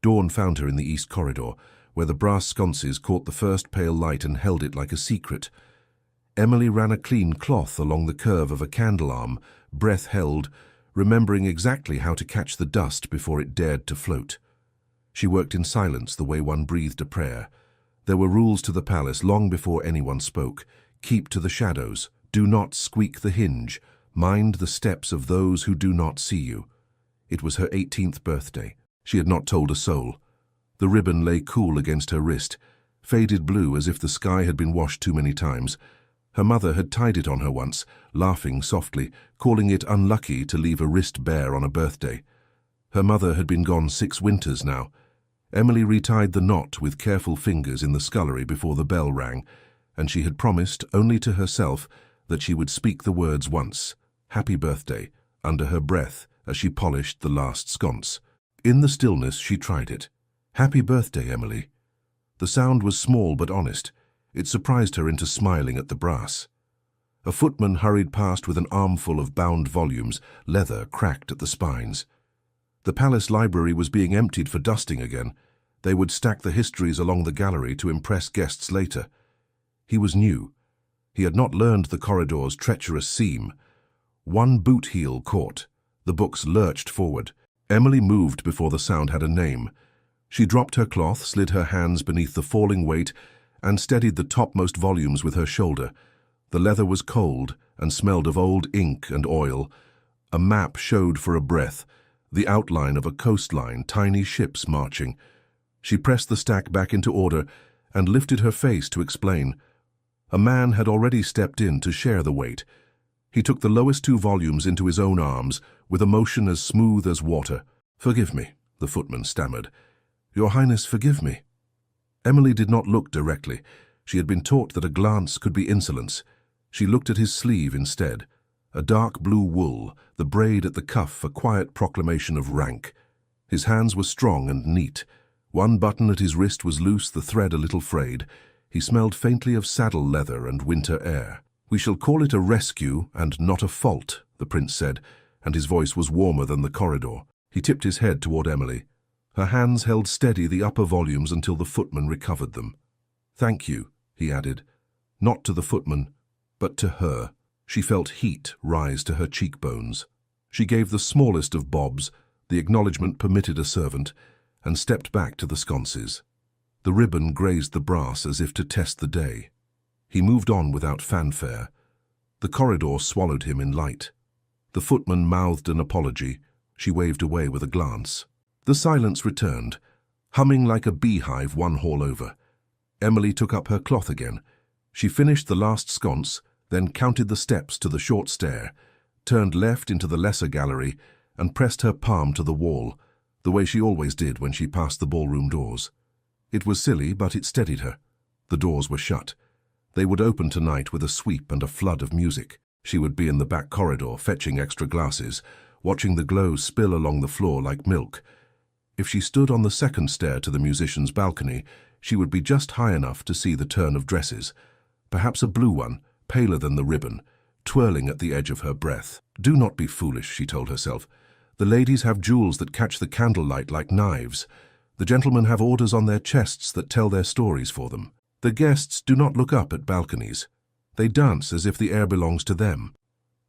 Dawn found her in the east corridor, where the brass sconces caught the first pale light and held it like a secret. Emily ran a clean cloth along the curve of a candle arm, breath held, remembering exactly how to catch the dust before it dared to float. She worked in silence the way one breathed a prayer. There were rules to the palace long before anyone spoke. Keep to the shadows. Do not squeak the hinge. Mind the steps of those who do not see you. It was her 18th birthday. She had not told a soul. The ribbon lay cool against her wrist, faded blue as if the sky had been washed too many times. Her mother had tied it on her once, laughing softly, calling it unlucky to leave a wrist bare on a birthday. Her mother had been gone 6 winters now. Emily retied the knot with careful fingers in the scullery before the bell rang, and she had promised, only to herself, that she would speak the words once, "Happy Birthday," under her breath as she polished the last sconce. In the stillness she tried it. "Happy birthday, Emily." The sound was small but honest. It surprised her into smiling at the brass. A footman hurried past with an armful of bound volumes, leather cracked at the spines. The palace library was being emptied for dusting again. They would stack the histories along the gallery to impress guests later. He was new. He had not learned the corridor's treacherous seam. One boot heel caught. The books lurched forward. Emily moved before the sound had a name. She dropped her cloth, slid her hands beneath the falling weight, and steadied the topmost volumes with her shoulder. The leather was cold and smelled of old ink and oil. A map showed for a breath, the outline of a coastline, tiny ships marching. She pressed the stack back into order and lifted her face to explain. A man had already stepped in to share the weight. He took the lowest 2 volumes into his own arms, with a motion as smooth as water. "Forgive me," the footman stammered. "Your Highness, forgive me." Emily did not look directly. She had been taught that a glance could be insolence. She looked at his sleeve instead. A dark blue wool, the braid at the cuff a quiet proclamation of rank. His hands were strong and neat. One button at his wrist was loose, the thread a little frayed. He smelled faintly of saddle leather and winter air. "We shall call it a rescue and not a fault," the prince said, and his voice was warmer than the corridor. He tipped his head toward Emily. Her hands held steady the upper volumes until the footman recovered them. "Thank you," he added, not to the footman, but to her. She felt heat rise to her cheekbones. She gave the smallest of bobs, the acknowledgement permitted a servant, and stepped back to the sconces. The ribbon grazed the brass as if to test the day. He moved on without fanfare. The corridor swallowed him in light. The footman mouthed an apology. She waved away with a glance. The silence returned, humming like a beehive 1 hall over. Emily took up her cloth again. She finished the last sconce, then counted the steps to the short stair, turned left into the lesser gallery, and pressed her palm to the wall, the way she always did when she passed the ballroom doors. It was silly, but it steadied her. The doors were shut. They would open tonight with a sweep and a flood of music. She would be in the back corridor, fetching extra glasses, watching the glow spill along the floor like milk. If she stood on the second stair to the musicians' balcony, she would be just high enough to see the turn of dresses. Perhaps a blue one, paler than the ribbon, twirling at the edge of her breath. "Do not be foolish," she told herself. "The ladies have jewels that catch the candlelight like knives. The gentlemen have orders on their chests that tell their stories for them. The guests do not look up at balconies. They dance as if the air belongs to them."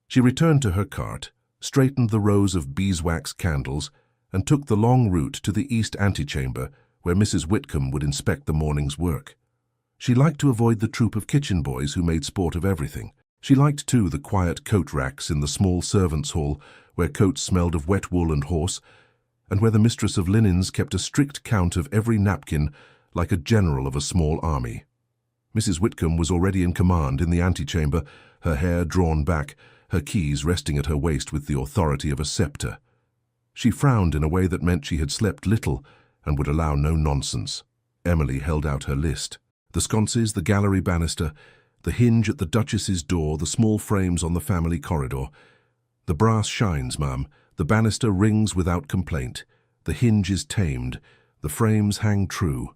She returned to her cart, straightened the rows of beeswax candles, and took the long route to the east antechamber, where Mrs. Whitcomb would inspect the morning's work. She liked to avoid the troop of kitchen boys who made sport of everything. She liked, too, the quiet coat racks in the small servants' hall, where coats smelled of wet wool and horse, and where the mistress of linens kept a strict count of every napkin, like a general of a small army. Mrs. Whitcomb was already in command in the antechamber, her hair drawn back, her keys resting at her waist with the authority of a scepter. She frowned in a way that meant she had slept little and would allow no nonsense. Emily held out her list. The sconces, the gallery banister, the hinge at the Duchess's door, the small frames on the family corridor. "The brass shines, ma'am. The banister rings without complaint. The hinge is tamed. The frames hang true."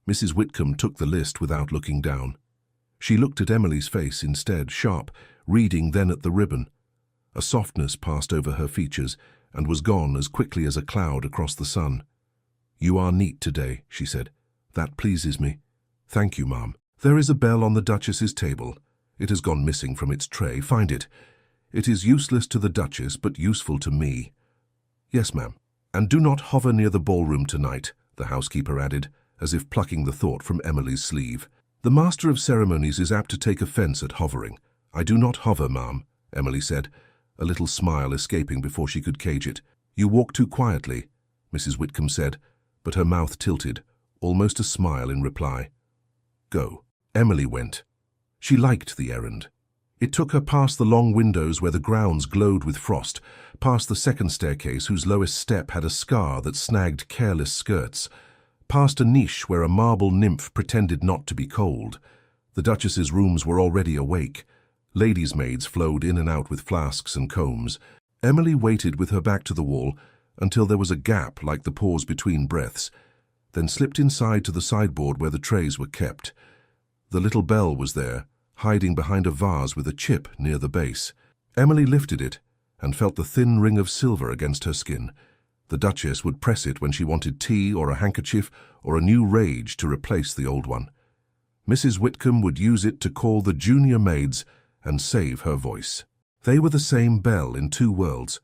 Mrs. Whitcomb took the list without looking down. She looked at Emily's face instead, sharp, reading then at the ribbon. A softness passed over her features and was gone as quickly as a cloud across the sun. "You are neat today," she said. "That pleases me." "Thank you, ma'am." "There is a bell on the Duchess's table. It has gone missing from its tray. Find it. It is useless to the Duchess, but useful to me." "Yes, ma'am." "And do not hover near the ballroom tonight," the housekeeper added, as if plucking the thought from Emily's sleeve. "The master of ceremonies is apt to take offence at hovering." "I do not hover, ma'am," Emily said, a little smile escaping before she could cage it. "You walk too quietly," Mrs. Whitcomb said, but her mouth tilted, almost a smile in reply. "Go." Emily went. She liked the errand. It took her past the long windows where the grounds glowed with frost, past the second staircase whose lowest step had a scar that snagged careless skirts, past a niche where a marble nymph pretended not to be cold. The Duchess's rooms were already awake. Ladies' maids flowed in and out with flasks and combs. Emily waited with her back to the wall until there was a gap like the pause between breaths, then slipped inside to the sideboard where the trays were kept. The little bell was there, hiding behind a vase with a chip near the base. Emily lifted it and felt the thin ring of silver against her skin. The Duchess would press it when she wanted tea or a handkerchief or a new rage to replace the old one. Mrs. Whitcomb would use it to call the junior maids and save her voice. They were the same bell in two worlds.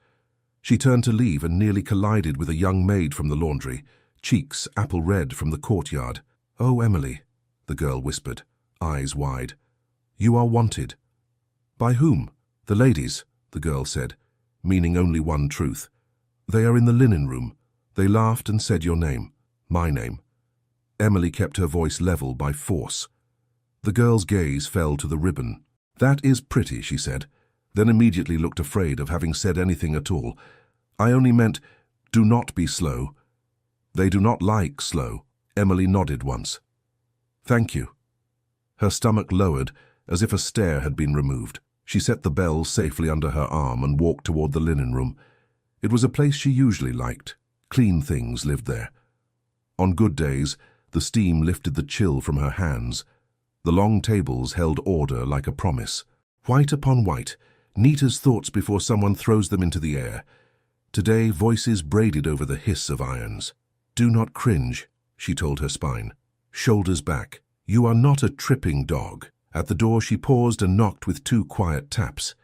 She turned to leave and nearly collided with a young maid from the laundry, cheeks apple red from the courtyard. "Oh, Emily," the girl whispered, eyes wide. "You are wanted." "By whom?" "The ladies," the girl said, meaning only one truth. "They are in the linen room. They laughed and said your name." "My name." Emily kept her voice level by force. The girl's gaze fell to the ribbon. "That is pretty," she said, then immediately looked afraid of having said anything at all. "I only meant, do not be slow." "They do not like slow." Emily nodded once. "Thank you." Her stomach lowered, as if a stair had been removed. She set the bell safely under her arm and walked toward the linen room. It was a place she usually liked. Clean things lived there. On good days, the steam lifted the chill from her hands. The long tables held order like a promise. White upon white, neat as thoughts before someone throws them into the air. Today, voices braided over the hiss of irons. "Do not cringe," she told her spine. "Shoulders back. You are not a tripping dog." At the door she paused and knocked with 2 quiet taps.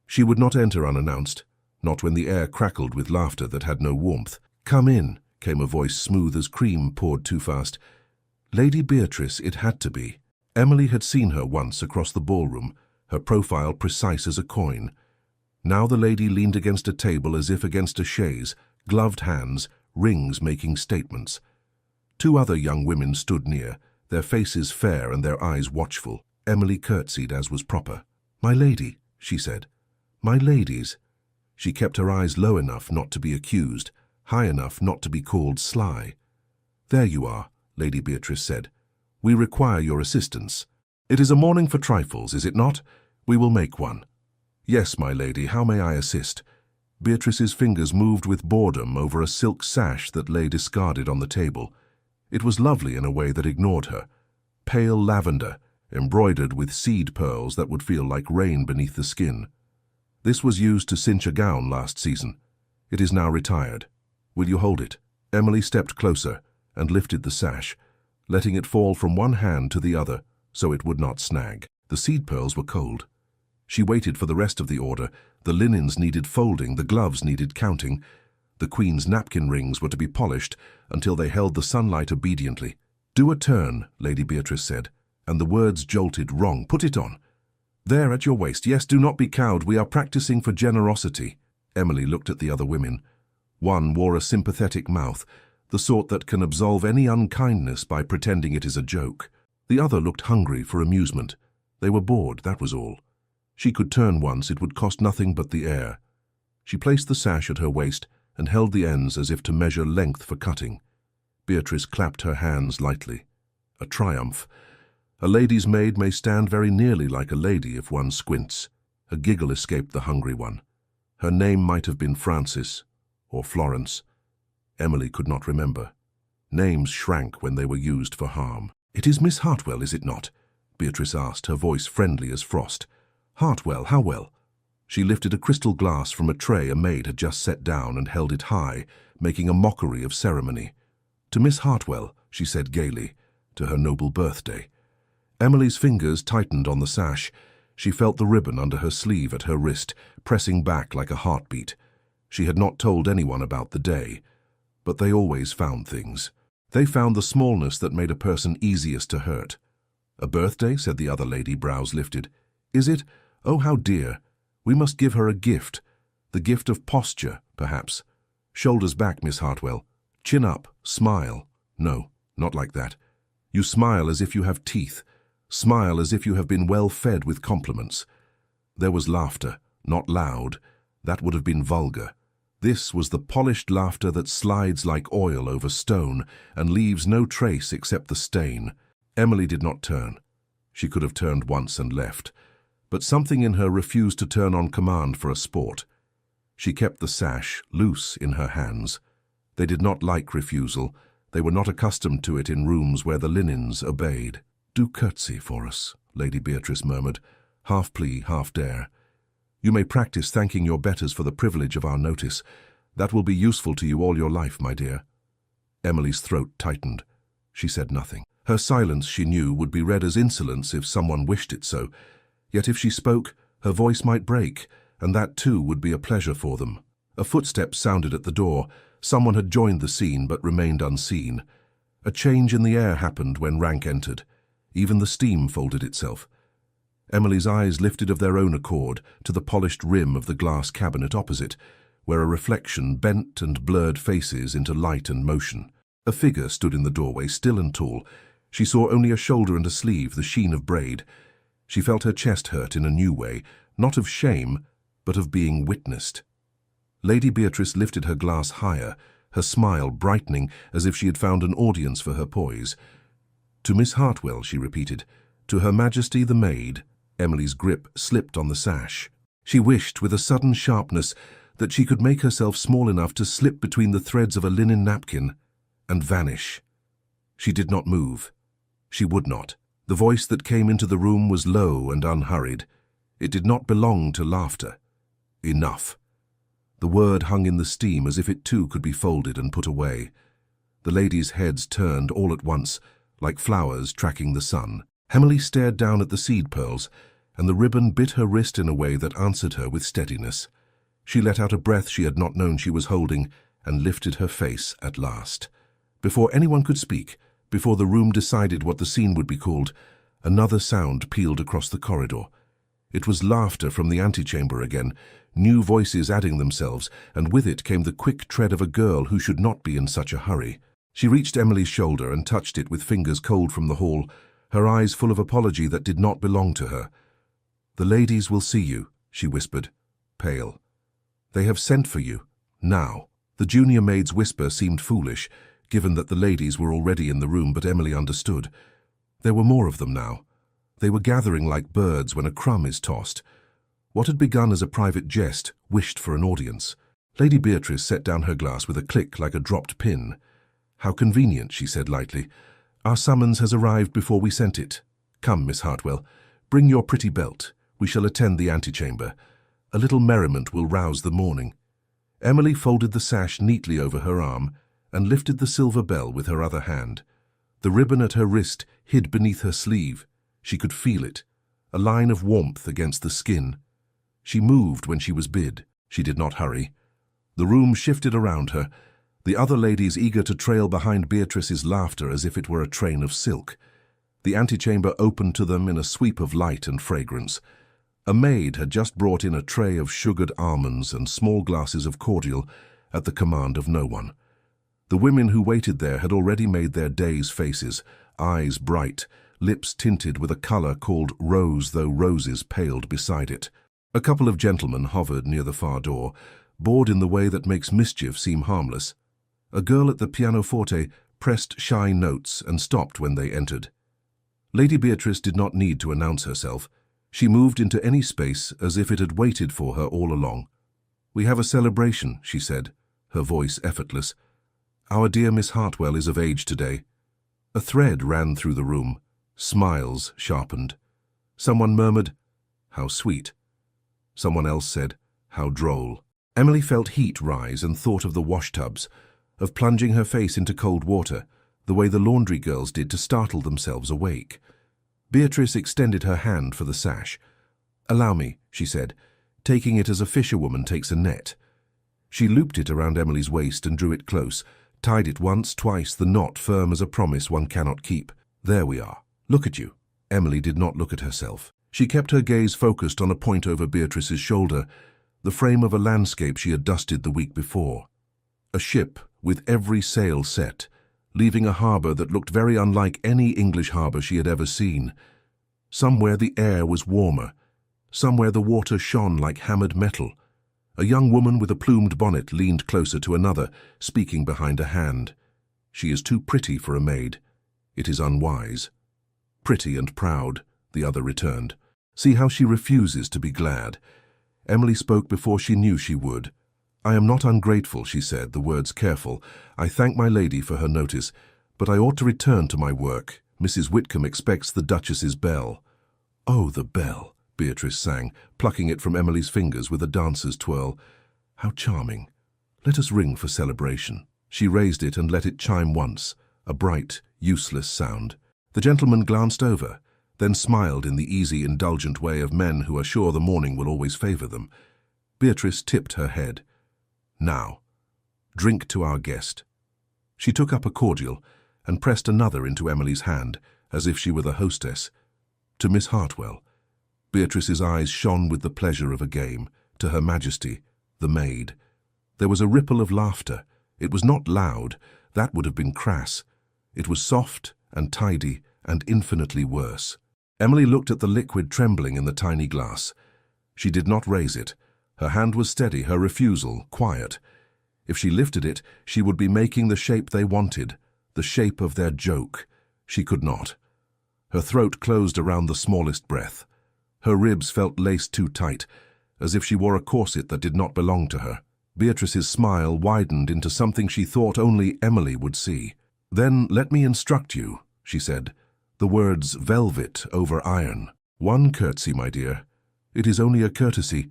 She would not enter unannounced, not when the air crackled with laughter that had no warmth. "Come in," came a voice smooth as cream poured too fast. Lady Beatrice it had to be. Emily had seen her once across the ballroom, her profile precise as a coin. Now the lady leaned against a table as if against a chaise, gloved hands, rings making statements. 2 other young women stood near, their faces fair and their eyes watchful. Emily curtsied as was proper. "My lady," she said. "My ladies." She kept her eyes low enough not to be accused, high enough not to be called sly. "There you are," Lady Beatrice said. "We require your assistance. It is a morning for trifles, is it not? We will make one." "Yes, my lady, how may I assist?" Beatrice's fingers moved with boredom over a silk sash that lay discarded on the table. It was lovely in a way that ignored her. Pale lavender, embroidered with seed pearls that would feel like rain beneath the skin. This was used to cinch a gown last season. It is now retired. Will you hold it? Emily stepped closer and lifted the sash, letting it fall from one hand to the other so it would not snag. The seed pearls were cold. She waited for the rest of the order. The linens needed folding, the gloves needed counting. The Queen's napkin rings were to be polished until they held the sunlight obediently. "Do a turn," Lady Beatrice said, and the words jolted wrong. "Put it on. There at your waist. Yes, do not be cowed. We are practicing for generosity." Emily looked at the other women. One wore a sympathetic mouth, the sort that can absolve any unkindness by pretending it is a joke. The other looked hungry for amusement. They were bored, that was all. She could turn once, it would cost nothing but the air. She placed the sash at her waist and held the ends as if to measure length for cutting. Beatrice clapped her hands lightly. A triumph. A lady's maid may stand very nearly like a lady if one squints. A giggle escaped the hungry one. Her name might have been Frances or Florence. Emily could not remember. Names shrank when they were used for harm. "It is Miss Hartwell, is it not?" Beatrice asked, her voice friendly as frost. "Hartwell, how well?" She lifted a crystal glass from a tray a maid had just set down and held it high, making a mockery of ceremony. "To Miss Hartwell," she said gaily, "to her noble birthday." Emily's fingers tightened on the sash. She felt the ribbon under her sleeve at her wrist, pressing back like a heartbeat. She had not told anyone about the day, but they always found things. They found the smallness that made a person easiest to hurt. "A birthday?" said the other lady, brows lifted. "Is it? Oh, how dear. We must give her a gift. The gift of posture, perhaps. Shoulders back, Miss Hartwell. Chin up. Smile. No, not like that. You smile as if you have teeth. Smile as if you have been well fed with compliments." There was laughter, not loud. That would have been vulgar. This was the polished laughter that slides like oil over stone and leaves no trace except the stain. Emily did not turn. She could have turned once and left, but something in her refused to turn on command for a sport. She kept the sash loose in her hands. They did not like refusal. They were not accustomed to it in rooms where the linens obeyed. "Do curtsy for us," Lady Beatrice murmured, half plea, half dare. "You may practice thanking your betters for the privilege of our notice. That will be useful to you all your life, my dear." Emily's throat tightened. She said nothing. Her silence, she knew, would be read as insolence if someone wished it so. Yet if she spoke, her voice might break, and that too would be a pleasure for them. A footstep sounded at the door. Someone had joined the scene but remained unseen. A change in the air happened when Rank entered. Even the steam folded itself. Emily's eyes lifted of their own accord to the polished rim of the glass cabinet opposite, where a reflection bent and blurred faces into light and motion. A figure stood in the doorway, still and tall. She saw only a shoulder and a sleeve, the sheen of braid. She felt her chest hurt in a new way, not of shame, but of being witnessed. Lady Beatrice lifted her glass higher, her smile brightening as if she had found an audience for her poise. "To Miss Hartwell," she repeated. "To Her Majesty the Maid." Emily's grip slipped on the sash. She wished, with a sudden sharpness, that she could make herself small enough to slip between the threads of a linen napkin and vanish. She did not move. She would not. The voice that came into the room was low and unhurried. It did not belong to laughter. Enough. The word hung in the steam as if it too could be folded and put away. The ladies' heads turned all at once, like flowers tracking the sun. Emily stared down at the seed pearls, and the ribbon bit her wrist in a way that answered her with steadiness. She let out a breath she had not known she was holding, and lifted her face at last. Before anyone could speak, before the room decided what the scene would be called, another sound pealed across the corridor. It was laughter from the antechamber again, new voices adding themselves, and with it came the quick tread of a girl who should not be in such a hurry. She reached Emily's shoulder and touched it with fingers cold from the hall, her eyes full of apology that did not belong to her. "The ladies will see you," she whispered, pale. "They have sent for you. Now." The junior maid's whisper seemed foolish, given that the ladies were already in the room, but Emily understood. There were more of them now. They were gathering like birds when a crumb is tossed. What had begun as a private jest wished for an audience. Lady Beatrice set down her glass with a click like a dropped pin. "How convenient," she said lightly. "Our summons has arrived before we sent it. Come, Miss Hartwell, bring your pretty belt. We shall attend the antechamber. A little merriment will rouse the morning." Emily folded the sash neatly over her arm and lifted the silver bell with her other hand. The ribbon at her wrist hid beneath her sleeve. She could feel it, a line of warmth against the skin. She moved when she was bid. She did not hurry. The room shifted around her, the other ladies eager to trail behind Beatrice's laughter as if it were a train of silk. The antechamber opened to them in a sweep of light and fragrance. A maid had just brought in a tray of sugared almonds and small glasses of cordial at the command of no one. The women who waited there had already made their day's faces, eyes bright, lips tinted with a colour called rose, though roses paled beside it. A couple of gentlemen hovered near the far door, bored in the way that makes mischief seem harmless. A girl at the pianoforte pressed shy notes and stopped when they entered. Lady Beatrice did not need to announce herself. She moved into any space as if it had waited for her all along. "We have a celebration," she said, her voice effortless. "Our dear Miss Hartwell is of age today." A thread ran through the room. Smiles sharpened. Someone murmured, "How sweet." Someone else said, "How droll." Emily felt heat rise and thought of the washtubs. of plunging her face into cold water, the way the laundry girls did to startle themselves awake. Beatrice extended her hand for the sash. "Allow me," she said, taking it as a fisherwoman takes a net. She looped it around Emily's waist and drew it close, tied it once, twice, the knot firm as a promise one cannot keep. "There we are. Look at you." Emily did not look at herself. She kept her gaze focused on a point over Beatrice's shoulder, the frame of a landscape she had dusted the week before. A ship with every sail set, leaving a harbour that looked very unlike any English harbour she had ever seen. Somewhere the air was warmer, somewhere the water shone like hammered metal. A young woman with a plumed bonnet leaned closer to another, speaking behind a hand. "She is too pretty for a maid. It is unwise." "Pretty and proud," the other returned. "See how she refuses to be glad." Emily spoke before she knew she would. "I am not ungrateful," she said, the words careful. "I thank my lady for her notice, but I ought to return to my work. Mrs. Whitcomb expects the Duchess's bell." "Oh, the bell," Beatrice sang, plucking it from Emily's fingers with a dancer's twirl. "How charming. Let us ring for celebration." She raised it and let it chime once, a bright, useless sound. The gentleman glanced over, then smiled in the easy, indulgent way of men who are sure the morning will always favour them. Beatrice tipped her head. "Now, drink to our guest." She took up a cordial and pressed another into Emily's hand, as if she were the hostess. "To Miss Hartwell." Beatrice's eyes shone with the pleasure of a game. "To Her Majesty, the Maid." There was a ripple of laughter. It was not loud, that would have been crass. It was soft and tidy and infinitely worse. Emily looked at the liquid trembling in the tiny glass. She did not raise it. Her hand was steady, her refusal quiet. If she lifted it, she would be making the shape they wanted, the shape of their joke. She could not. Her throat closed around the smallest breath. Her ribs felt laced too tight, as if she wore a corset that did not belong to her. Beatrice's smile widened into something she thought only Emily would see. "Then let me instruct you," she said, the words velvet over iron. "One curtsy, my dear. It is only a courtesy.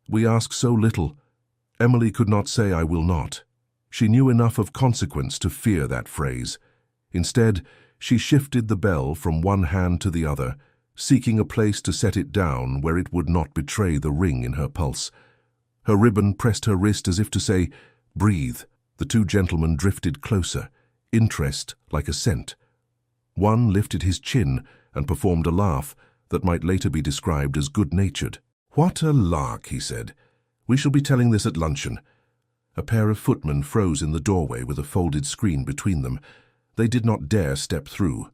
We ask so little." Emily could not say "I will not." She knew enough of consequence to fear that phrase. Instead, she shifted the bell from one hand to the other, seeking a place to set it down where it would not betray the ring in her pulse. Her ribbon pressed her wrist as if to say, "Breathe." The two gentlemen drifted closer, interest like a scent. One lifted his chin and performed a laugh that might later be described as good-natured. "What a lark," he said. "We shall be telling this at luncheon." A pair of footmen froze in the doorway with a folded screen between them. They did not dare step through.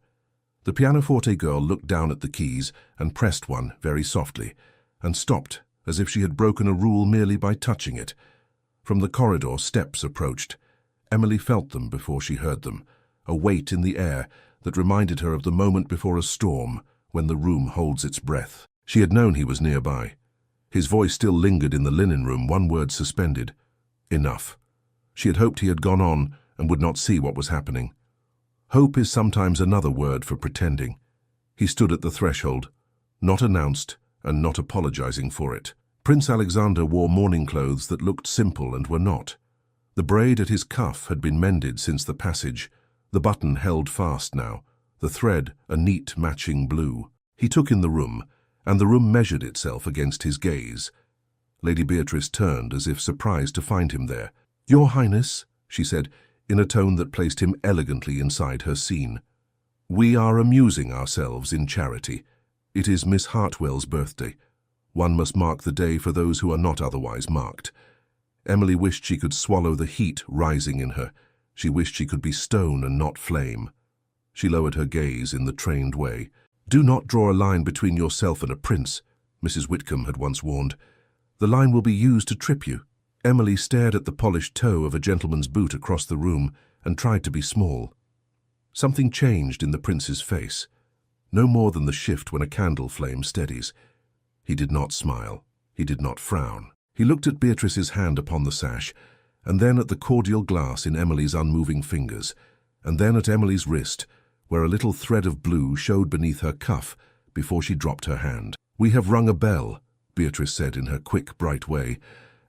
The pianoforte girl looked down at the keys and pressed one very softly, and stopped as if she had broken a rule merely by touching it. From the corridor, steps approached. Emily felt them before she heard them, a weight in the air that reminded her of the moment before a storm when the room holds its breath. She had known he was nearby. His voice still lingered in the linen room, one word suspended. Enough. She had hoped he had gone on and would not see what was happening. Hope is sometimes another word for pretending. He stood at the threshold, not announced and not apologizing for it. Prince Alexander wore mourning clothes that looked simple and were not. The braid at his cuff had been mended since the passage, the button held fast now, the thread a neat matching blue. He took in the room, and the room measured itself against his gaze. Lady Beatrice turned as if surprised to find him there. "Your Highness," she said, in a tone that placed him elegantly inside her scene. "We are amusing ourselves in charity. It is Miss Hartwell's birthday. One must mark the day for those who are not otherwise marked." Emily wished she could swallow the heat rising in her. She wished she could be stone and not flame. She lowered her gaze in the trained way. "Do not draw a line between yourself and a prince," Mrs. Whitcomb had once warned. "The line will be used to trip you." Emily stared at the polished toe of a gentleman's boot across the room and tried to be small. Something changed in the prince's face, no more than the shift when a candle flame steadies. He did not smile. He did not frown. He looked at Beatrice's hand upon the sash, and then at the cordial glass in Emily's unmoving fingers, and then at Emily's wrist, where a little thread of blue showed beneath her cuff before she dropped her hand. "We have rung a bell," Beatrice said in her quick, bright way,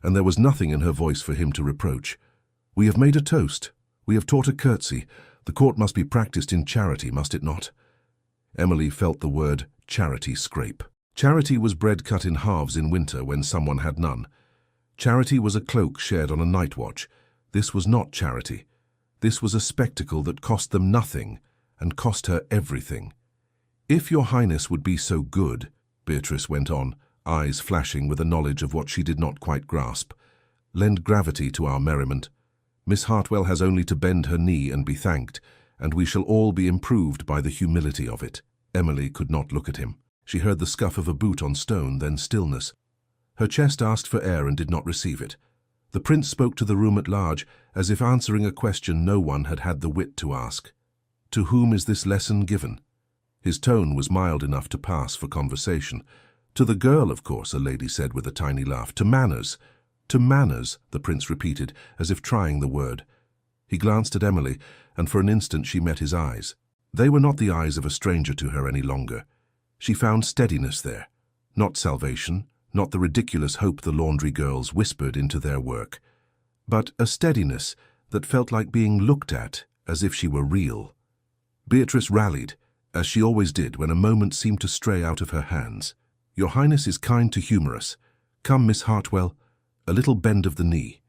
and there was nothing in her voice for him to reproach. "We have made a toast. We have taught a curtsy. The court must be practiced in charity, must it not? Emily felt the word charity scrape. Charity was bread cut in halves in winter when someone had none. Charity was a cloak shared on a night watch. This was not charity. This was a spectacle that cost them nothing and cost her everything. If your highness would be so good, Beatrice went on, eyes flashing with a knowledge of what she did not quite grasp, lend gravity to our merriment. Miss Hartwell has only to bend her knee and be thanked, and we shall all be improved by the humility of it. Emily could not look at him. She heard the scuff of a boot on stone, then stillness. Her chest asked for air and did not receive it. The prince spoke to the room at large, as if answering a question no one had had the wit to ask. To whom is this lesson given? His tone was mild enough to pass for conversation. To the girl, of course, a lady said with a tiny laugh. To manners. To manners, the prince repeated, as if trying the word. He glanced at Emily, and for an instant she met his eyes. They were not the eyes of a stranger to her any longer. She found steadiness there. Not salvation, not the ridiculous hope the laundry girls whispered into their work, but a steadiness that felt like being looked at as if she were real. Beatrice rallied, as she always did when a moment seemed to stray out of her hands. Your Highness is kind to humour us. Come, Miss Hartwell, a little bend of the knee.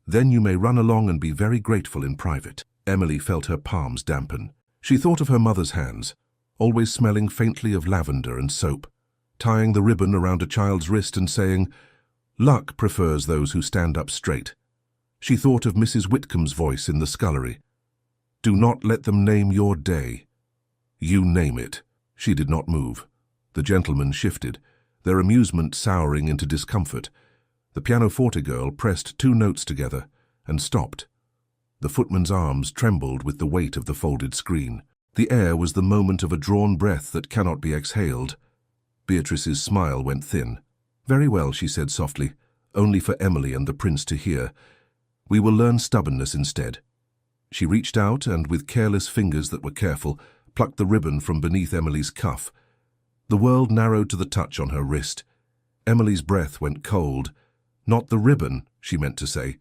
Then you may run along and be very grateful in private. Emily felt her palms dampen. She thought of her mother's hands, always smelling faintly of lavender and soap, tying the ribbon around a child's wrist and saying, "Luck prefers those who stand up straight." She thought of Mrs. Whitcomb's voice in the scullery. "Do not let them name your day. You name it." She did not move. The gentlemen shifted, their amusement souring into discomfort. The pianoforte girl pressed 2 notes together and stopped. The footman's arms trembled with the weight of the folded screen. The air was the moment of a drawn breath that cannot be exhaled. Beatrice's smile went thin. "Very well," she said softly, only for Emily and the prince to hear. "We will learn stubbornness instead." She reached out and, with careless fingers that were careful, plucked the ribbon from beneath Emily's cuff. The world narrowed to the touch on her wrist. Emily's breath went cold. "Not the ribbon," she meant to say.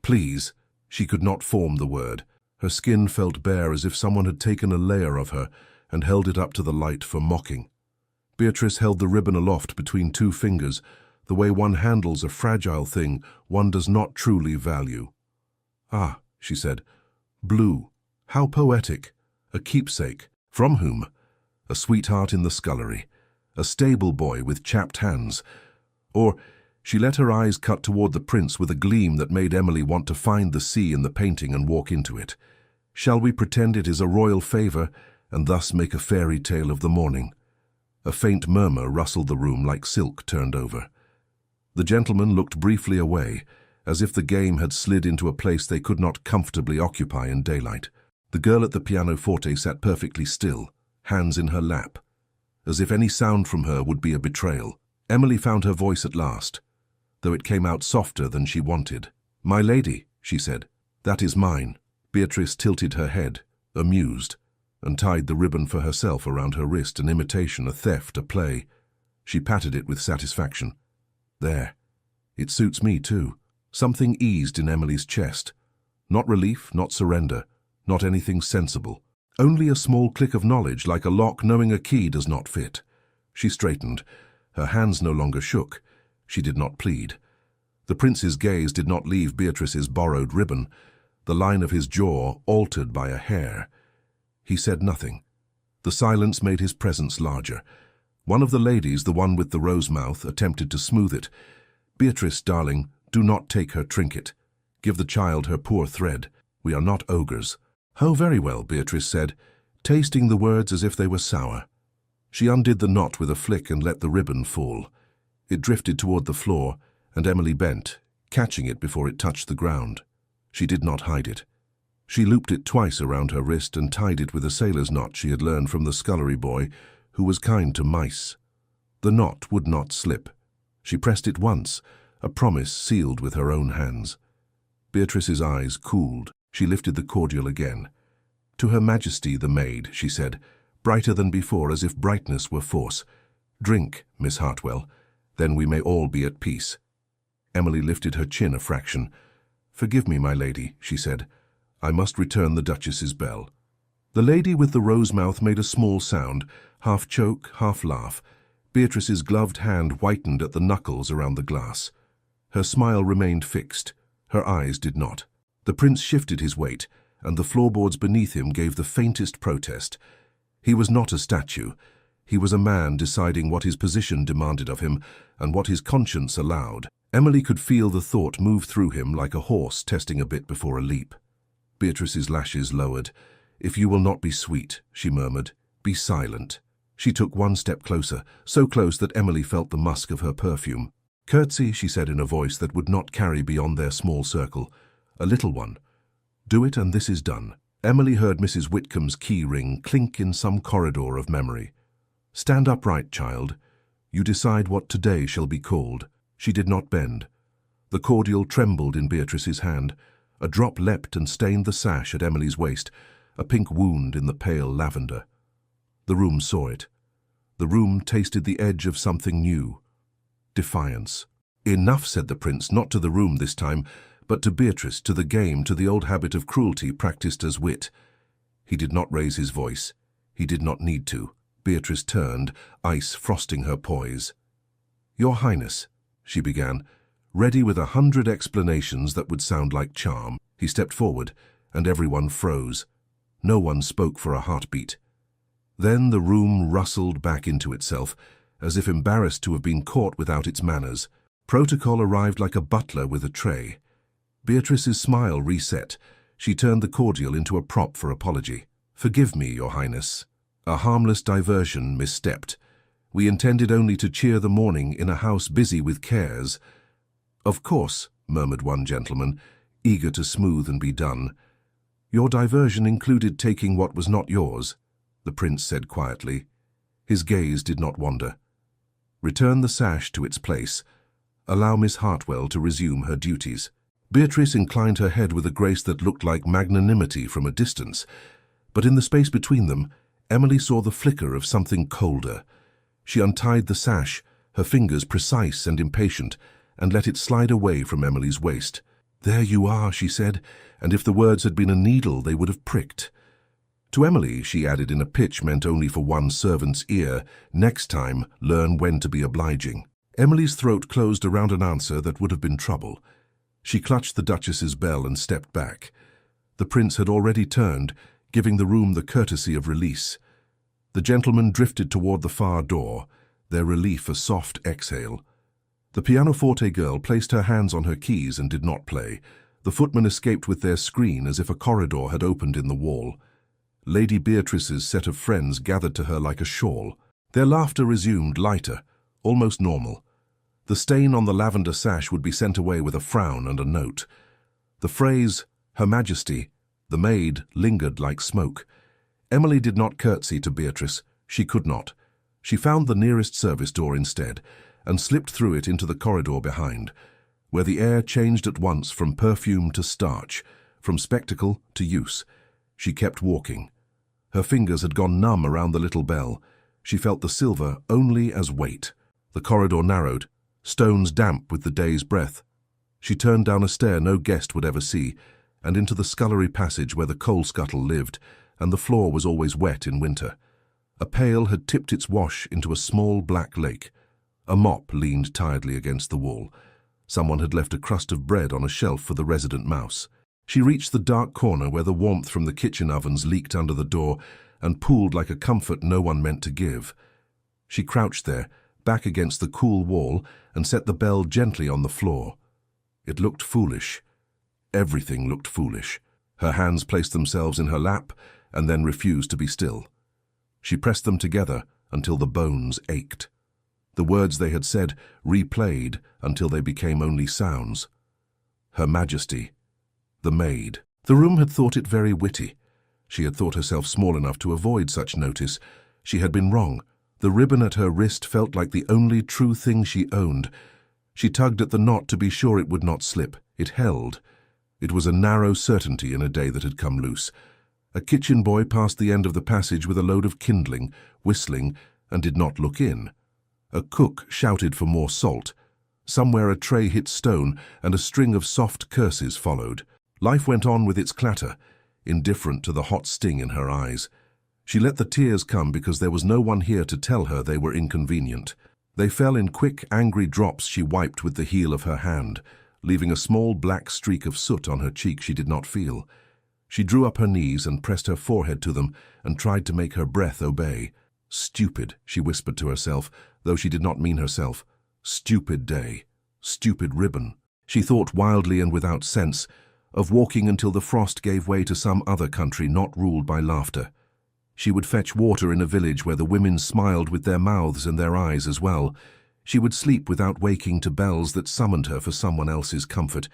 "Please." She could not form the word. Her skin felt bare as if someone had taken a layer of her and held it up to the light for mocking. Beatrice held the ribbon aloft between 2 fingers, the way one handles a fragile thing one does not truly value. "Ah," she said, "blue. How poetic. A keepsake. From whom?" "A sweetheart in the scullery. A stable boy with chapped hands." Or, she let her eyes cut toward the prince with a gleam that made Emily want to find the sea in the painting and walk into it. "Shall we pretend it is a royal favour, and thus make a fairy tale of the morning?" A faint murmur rustled the room like silk turned over. The gentlemen looked briefly away, as if the game had slid into a place they could not comfortably occupy in daylight. The girl at the pianoforte sat perfectly still, hands in her lap, as if any sound from her would be a betrayal. Emily found her voice at last, though it came out softer than she wanted. "My lady," she said, "that is mine." Beatrice tilted her head, amused, and tied the ribbon for herself around her wrist, an imitation, a theft, a play. She patted it with satisfaction. "There. It suits me too." Something eased in Emily's chest. Not relief, not surrender, not anything sensible. Only a small click of knowledge, like a lock knowing a key does not fit. She straightened. Her hands no longer shook. She did not plead. The prince's gaze did not leave Beatrice's borrowed ribbon, the line of his jaw altered by a hair. He said nothing. The silence made his presence larger. One of the ladies, the one with the rose mouth, attempted to smooth it. "Beatrice, darling, do not take her trinket. Give the child her poor thread. We are not ogres." "Oh, very well," Beatrice said, tasting the words as if they were sour. She undid the knot with a flick and let the ribbon fall. It drifted toward the floor, and Emily bent, catching it before it touched the ground. She did not hide it. She looped it twice around her wrist and tied it with a sailor's knot she had learned from the scullery boy, who was kind to mice. The knot would not slip. She pressed it once, a promise sealed with her own hands. Beatrice's eyes cooled. She lifted the cordial again. "To Her Majesty the Maid," she said, brighter than before, as if brightness were force. "Drink, Miss Hartwell, then we may all be at peace." Emily lifted her chin a fraction. "Forgive me, my lady," she said. I must return the Duchess's bell. The lady with the rose mouth made a small sound, half choke, half laugh. Beatrice's gloved hand whitened at the knuckles around the glass. Her smile remained fixed. Her eyes did not. The prince shifted his weight, and the floorboards beneath him gave the faintest protest. He was not a statue. He was a man deciding what his position demanded of him and what his conscience allowed. Emily could feel the thought move through him like a horse testing a bit before a leap. Beatrice's lashes lowered. "If you will not be sweet," she murmured, "be silent." She took one step closer, so close that Emily felt the musk of her perfume. "Curtsy," she said in a voice that would not carry beyond their small circle. "A little one. Do it and this is done." Emily heard Mrs. Whitcomb's key ring clink in some corridor of memory. "Stand upright, child. You decide what today shall be called." She did not bend. The cordial trembled in Beatrice's hand. A drop leapt and stained the sash at Emily's waist, a pink wound in the pale lavender. The room saw it. The room tasted the edge of something new. Defiance. "Enough," said the prince, not to the room this time, but to Beatrice, to the game, to the old habit of cruelty practiced as wit. He did not raise his voice. He did not need to. Beatrice turned, ice frosting her poise. "Your Highness," she began, ready with 100 explanations that would sound like charm. He stepped forward, and everyone froze. No one spoke for a heartbeat. Then the room rustled back into itself, as if embarrassed to have been caught without its manners. Protocol arrived like a butler with a tray. Beatrice's smile reset. She turned the cordial into a prop for apology. "Forgive me, Your Highness. A harmless diversion misstepped. We intended only to cheer the morning in a house busy with cares." "Of course," murmured one gentleman, eager to smooth and be done. "Your diversion included taking what was not yours," the prince said quietly. His gaze did not wander. "Return the sash to its place. Allow Miss Hartwell to resume her duties." Beatrice inclined her head with a grace that looked like magnanimity from a distance, but in the space between them, Emily saw the flicker of something colder. She untied the sash, her fingers precise and impatient, and let it slide away from Emily's waist. "There you are," she said, and if the words had been a needle, they would have pricked. To Emily, she added in a pitch meant only for one servant's ear, "Next time, learn when to be obliging." Emily's throat closed around an answer that would have been trouble. She clutched the Duchess's bell and stepped back. The prince had already turned, giving the room the courtesy of release. The gentlemen drifted toward the far door, their relief a soft exhale. The pianoforte girl placed her hands on her keys and did not play. The footmen escaped with their screen as if a corridor had opened in the wall. Lady Beatrice's set of friends gathered to her like a shawl. Their laughter resumed, lighter, almost normal. The stain on the lavender sash would be sent away with a frown and a note. The phrase, "Her Majesty," the maid, lingered like smoke. Emily did not curtsy to Beatrice. She could not. She found the nearest service door instead, and slipped through it into the corridor behind, where the air changed at once from perfume to starch, from spectacle to use. She kept walking. Her fingers had gone numb around the little bell. She felt the silver only as weight. The corridor narrowed, stones damp with the day's breath. She turned down a stair no guest would ever see, and into the scullery passage where the coal scuttle lived, and the floor was always wet in winter. A pail had tipped its wash into a small black lake. A mop leaned tiredly against the wall. Someone had left a crust of bread on a shelf for the resident mouse. She reached the dark corner where the warmth from the kitchen ovens leaked under the door and pooled like a comfort no one meant to give. She crouched there, back against the cool wall, and set the bell gently on the floor. It looked foolish. Everything looked foolish. Her hands placed themselves in her lap and then refused to be still. She pressed them together until the bones ached. The words they had said replayed until they became only sounds. Her Majesty. The maid. The room had thought it very witty. She had thought herself small enough to avoid such notice. She had been wrong. The ribbon at her wrist felt like the only true thing she owned. She tugged at the knot to be sure it would not slip. It held. It was a narrow certainty in a day that had come loose. A kitchen boy passed the end of the passage with a load of kindling, whistling, and did not look in. A cook shouted for more salt. Somewhere a tray hit stone, and a string of soft curses followed. Life went on with its clatter. indifferent to the hot sting in her eyes. She let the tears come because there was no one here to tell her they were inconvenient. They fell in quick, angry drops she wiped with the heel of her hand, leaving a small black streak of soot on her cheek she did not feel. She drew up her knees and pressed her forehead to them and tried to make her breath obey. Stupid, she whispered to herself, though she did not mean herself. Stupid day. Stupid ribbon. She thought wildly and without sense of walking until the frost gave way to some other country not ruled by laughter. She would fetch water in a village where the women smiled with their mouths and their eyes as well. She would sleep without waking to bells that summoned her for someone else's comfort.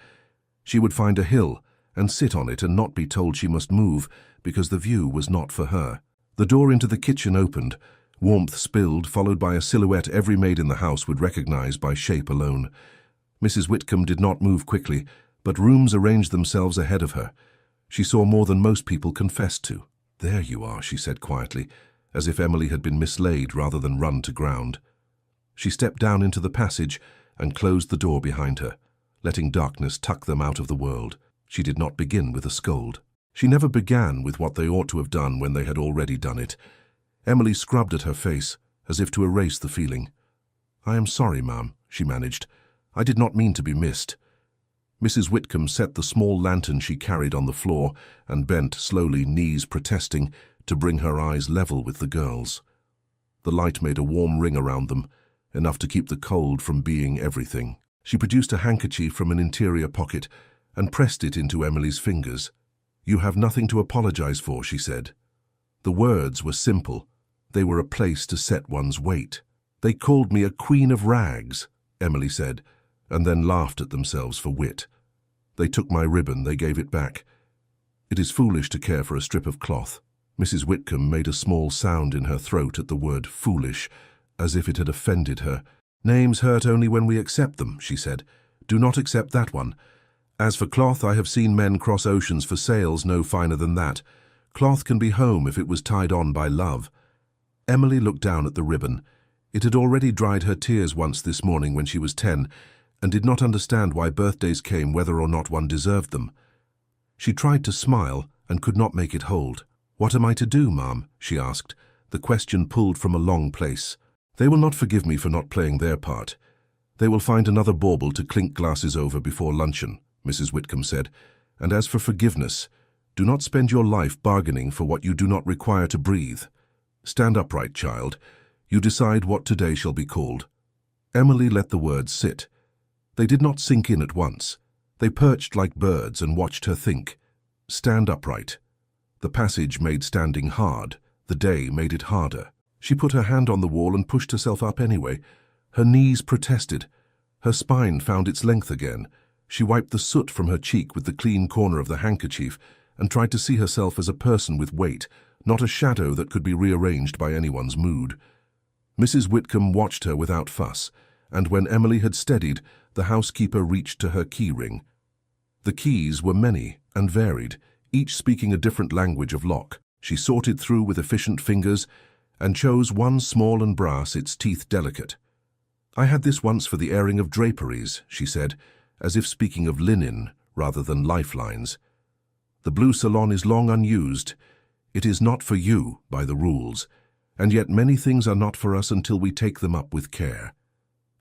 She would find a hill and sit on it and not be told she must move because the view was not for her. The door into the kitchen opened, warmth spilled, followed by a silhouette every maid in the house would recognize by shape alone. Mrs. Whitcomb did not move quickly, but rooms arranged themselves ahead of her. She saw more than most people confessed to. "There you are," she said quietly, as if Emily had been mislaid rather than run to ground. She stepped down into the passage and closed the door behind her, letting darkness tuck them out of the world. She did not begin with a scold. She never began with what they ought to have done when they had already done it. Emily scrubbed at her face, as if to erase the feeling. "I am sorry, ma'am," she managed. "I did not mean to be missed." Mrs. Whitcomb set the small lantern she carried on the floor and bent slowly, knees protesting, to bring her eyes level with the girls. The light made a warm ring around them, enough to keep the cold from being everything. She produced a handkerchief from an interior pocket and pressed it into Emily's fingers. "You have nothing to apologize for," she said. The words were simple. They were a place to set one's weight. "They called me a queen of rags," Emily said, and then laughed at themselves for wit. "They took my ribbon, they gave it back. It is foolish to care for a strip of cloth." Mrs. Whitcomb made a small sound in her throat at the word foolish, as if it had offended her. "Names hurt only when we accept them," she said. "Do not accept that one. As for cloth, I have seen men cross oceans for sails no finer than that. Cloth can be home if it was tied on by love." Emily looked down at the ribbon. It had already dried her tears once this morning when she was 10, and did not understand why birthdays came whether or not one deserved them. She tried to smile and could not make it hold. "What am I to do, ma'am?" she asked, the question pulled from a long place. "They will not forgive me for not playing their part. They will find another bauble to clink glasses over before luncheon," Mrs. Whitcomb said. "And as for forgiveness, do not spend your life bargaining for what you do not require to breathe. Stand upright, child. You decide what today shall be called." Emily let the words sit. They did not sink in at once. They perched like birds and watched her think. Stand upright. The passage made standing hard. The day made it harder. She put her hand on the wall and pushed herself up anyway. Her knees protested. Her spine found its length again. She wiped the soot from her cheek with the clean corner of the handkerchief and tried to see herself as a person with weight, not a shadow that could be rearranged by anyone's mood. Mrs. Whitcomb watched her without fuss, and when Emily had steadied, the housekeeper reached to her key ring. The keys were many and varied, each speaking a different language of lock. She sorted through with efficient fingers and chose one small and brass, its teeth delicate. "I had this once for the airing of draperies," she said, as if speaking of linen rather than lifelines. "The blue salon is long unused. It is not for you by the rules, and yet many things are not for us until we take them up with care.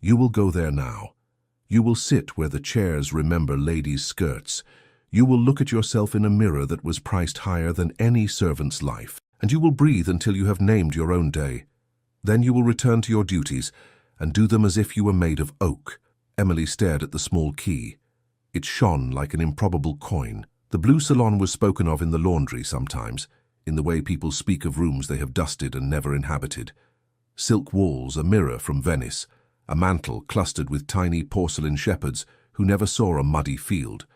You will go there now. You will sit where the chairs remember ladies' skirts. You will look at yourself in a mirror that was priced higher than any servant's life, and you will breathe until you have named your own day. Then you will return to your duties and do them as if you were made of oak." Emily stared at the small key. It shone like an improbable coin. The blue salon was spoken of in the laundry sometimes, in the way people speak of rooms they have dusted and never inhabited. Silk walls, a mirror from Venice, a mantle clustered with tiny porcelain shepherds who never saw a muddy field.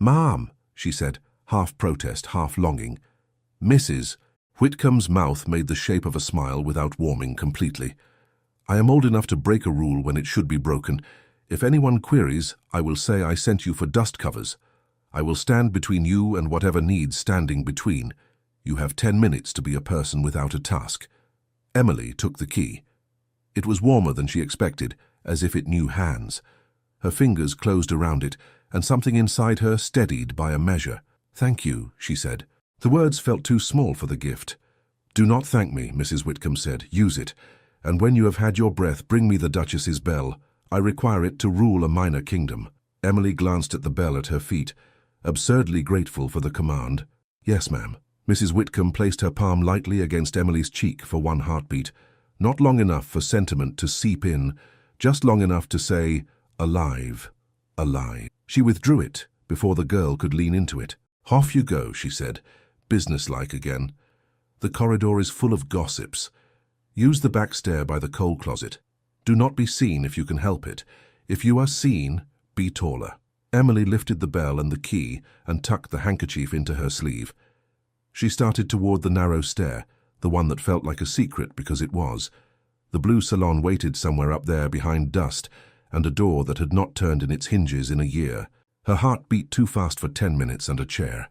"Ma'am," she said, half protest, half longing. "Mrs." Whitcomb's mouth made the shape of a smile without warming completely. "I am old enough to break a rule when it should be broken. If anyone queries, I will say I sent you for dust covers. I will stand between you and whatever needs standing between. You have 10 minutes to be a person without a task." Emily took the key. It was warmer than she expected, as if it knew hands. Her fingers closed around it, and something inside her steadied by a measure. "Thank you," she said. The words felt too small for the gift. "Do not thank me," Mrs. Whitcomb said. "Use it, and when you have had your breath, bring me the Duchess's bell. I require it to rule a minor kingdom." Emily glanced at the bell at her feet, absurdly grateful for the command. "Yes, ma'am." Mrs. Whitcomb placed her palm lightly against Emily's cheek for one heartbeat, not long enough for sentiment to seep in, just long enough to say, "Alive, alive." She withdrew it before the girl could lean into it. "Off you go," she said, businesslike again. "The corridor is full of gossips. Use the back stair by the coal closet. Do not be seen if you can help it. If you are seen, be taller." Emily lifted the bell and the key and tucked the handkerchief into her sleeve. She started toward the narrow stair, the one that felt like a secret because it was. The blue salon waited somewhere up there behind dust and a door that had not turned in its hinges in a year. Her heart beat too fast for 10 minutes and a chair.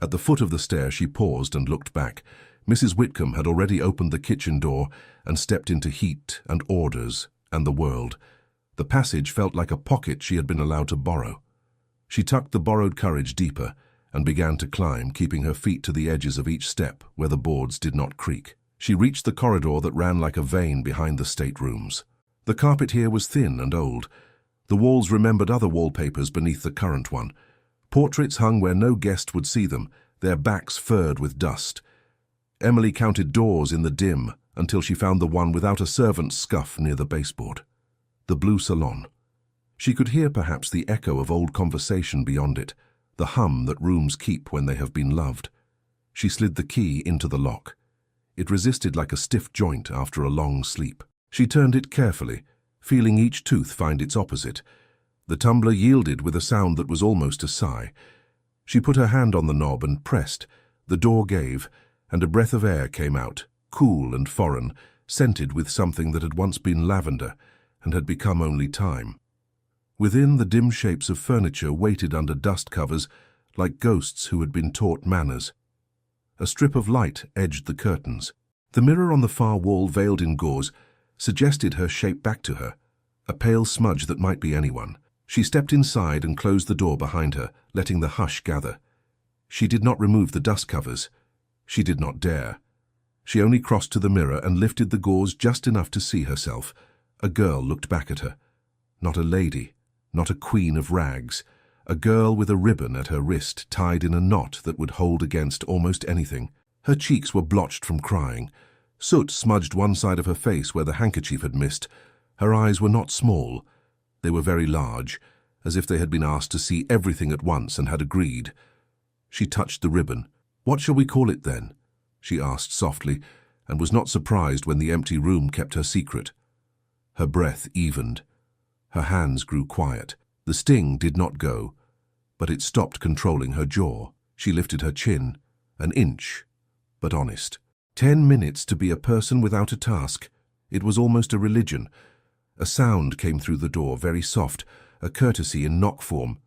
At the foot of the stair she paused and looked back. Mrs. Whitcomb had already opened the kitchen door and stepped into heat and orders and the world. The passage felt like a pocket she had been allowed to borrow. She tucked the borrowed courage deeper and began to climb, keeping her feet to the edges of each step where the boards did not creak. She reached the corridor that ran like a vein behind the staterooms. The carpet here was thin and old. The walls remembered other wallpapers beneath the current one. Portraits hung where no guest would see them, their backs furred with dust. Emily counted doors in the dim until she found the one without a servant's scuff near the baseboard. The blue salon. She could hear perhaps the echo of old conversation beyond it, the hum that rooms keep when they have been loved. She slid the key into the lock. It resisted like a stiff joint after a long sleep. She turned it carefully, feeling each tooth find its opposite. The tumbler yielded with a sound that was almost a sigh. She put her hand on the knob and pressed. The door gave, and a breath of air came out, cool and foreign, scented with something that had once been lavender and had become only time. Within, the dim shapes of furniture waited under dust covers like ghosts who had been taught manners. A strip of light edged the curtains. The mirror on the far wall, veiled in gauze, suggested her shape back to her, a pale smudge that might be anyone. She stepped inside and closed the door behind her, letting the hush gather. She did not remove the dust covers. She did not dare. She only crossed to the mirror and lifted the gauze just enough to see herself. A girl looked back at her. Not a lady, not a queen of rags. A girl with a ribbon at her wrist tied in a knot that would hold against almost anything. Her cheeks were blotched from crying. Soot smudged one side of her face where the handkerchief had missed. Her eyes were not small. They were very large, as if they had been asked to see everything at once and had agreed. She touched the ribbon. "What shall we call it then?" she asked softly, and was not surprised when the empty room kept her secret. Her breath evened. Her hands grew quiet. The sting did not go, but it stopped controlling her jaw. She lifted her chin, an inch, but honest. 10 minutes to be a person without a task. It was almost a religion. A sound came through the door, very soft, a courtesy in knock form.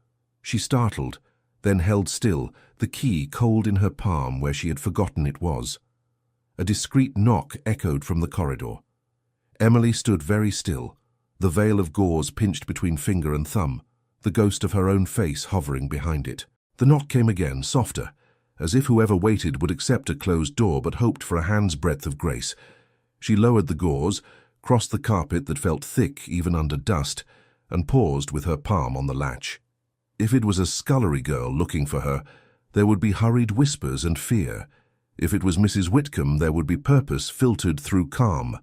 She startled, then held still, the key cold in her palm where she had forgotten it was. A discreet knock echoed from the corridor. Emily stood very still, the veil of gauze pinched between finger and thumb, the ghost of her own face hovering behind it. The knock came again, softer, as if whoever waited would accept a closed door but hoped for a hand's breadth of grace. She lowered the gauze, crossed the carpet that felt thick even under dust, and paused with her palm on the latch. If it was a scullery girl looking for her, there would be hurried whispers and fear. If it was Mrs. Whitcomb, there would be purpose filtered through calm.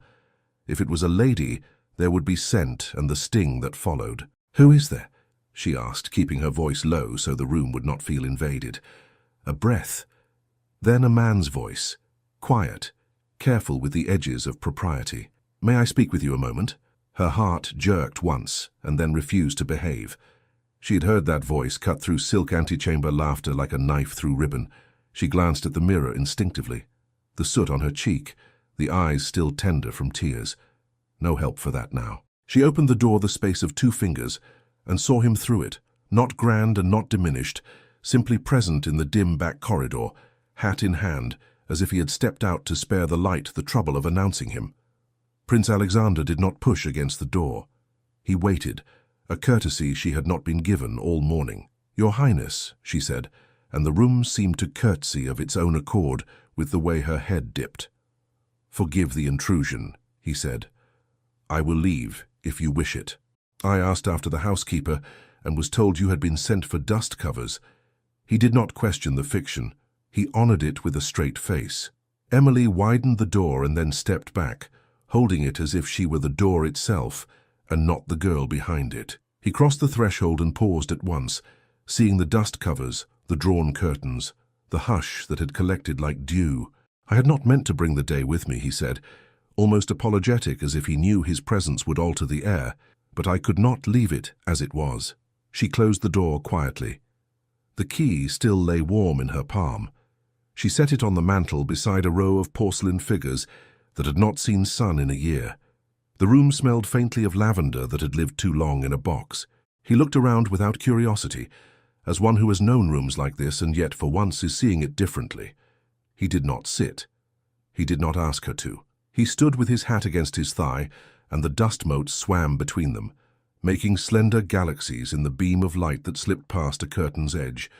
If it was a lady, there would be scent and the sting that followed. "Who is there?" she asked, keeping her voice low so the room would not feel invaded. A breath. Then a man's voice, quiet, careful with the edges of propriety. "May I speak with you a moment?" Her heart jerked once and then refused to behave. She had heard that voice cut through silk antechamber laughter like a knife through ribbon. She glanced at the mirror instinctively. The soot on her cheek, the eyes still tender from tears. No help for that now. She opened the door the space of 2 fingers and saw him through it, not grand and not diminished, simply present in the dim back corridor, hat in hand, as if he had stepped out to spare the light the trouble of announcing him. Prince Alexander did not push against the door. He waited, a courtesy she had not been given all morning. "Your Highness," she said, and the room seemed to curtsy of its own accord with the way her head dipped. "Forgive the intrusion," he said. "I will leave, if you wish it. I asked after the housekeeper and was told you had been sent for dust covers." He did not question the fiction. He honored it with a straight face. Emily widened the door and then stepped back, holding it as if she were the door itself and not the girl behind it. He crossed the threshold and paused at once, seeing the dust covers, the drawn curtains, the hush that had collected like dew. "I had not meant to bring the day with me," he said, almost apologetic, as if he knew his presence would alter the air, "but I could not leave it as it was." She closed the door quietly. The key still lay warm in her palm. She set it on the mantel beside a row of porcelain figures that had not seen sun in a year. The room smelled faintly of lavender that had lived too long in a box. He looked around without curiosity, as one who has known rooms like this and yet for once is seeing it differently. He did not sit. He did not ask her to. He stood with his hat against his thigh, and the dust motes swam between them, making slender galaxies in the beam of light that slipped past a curtain's edge.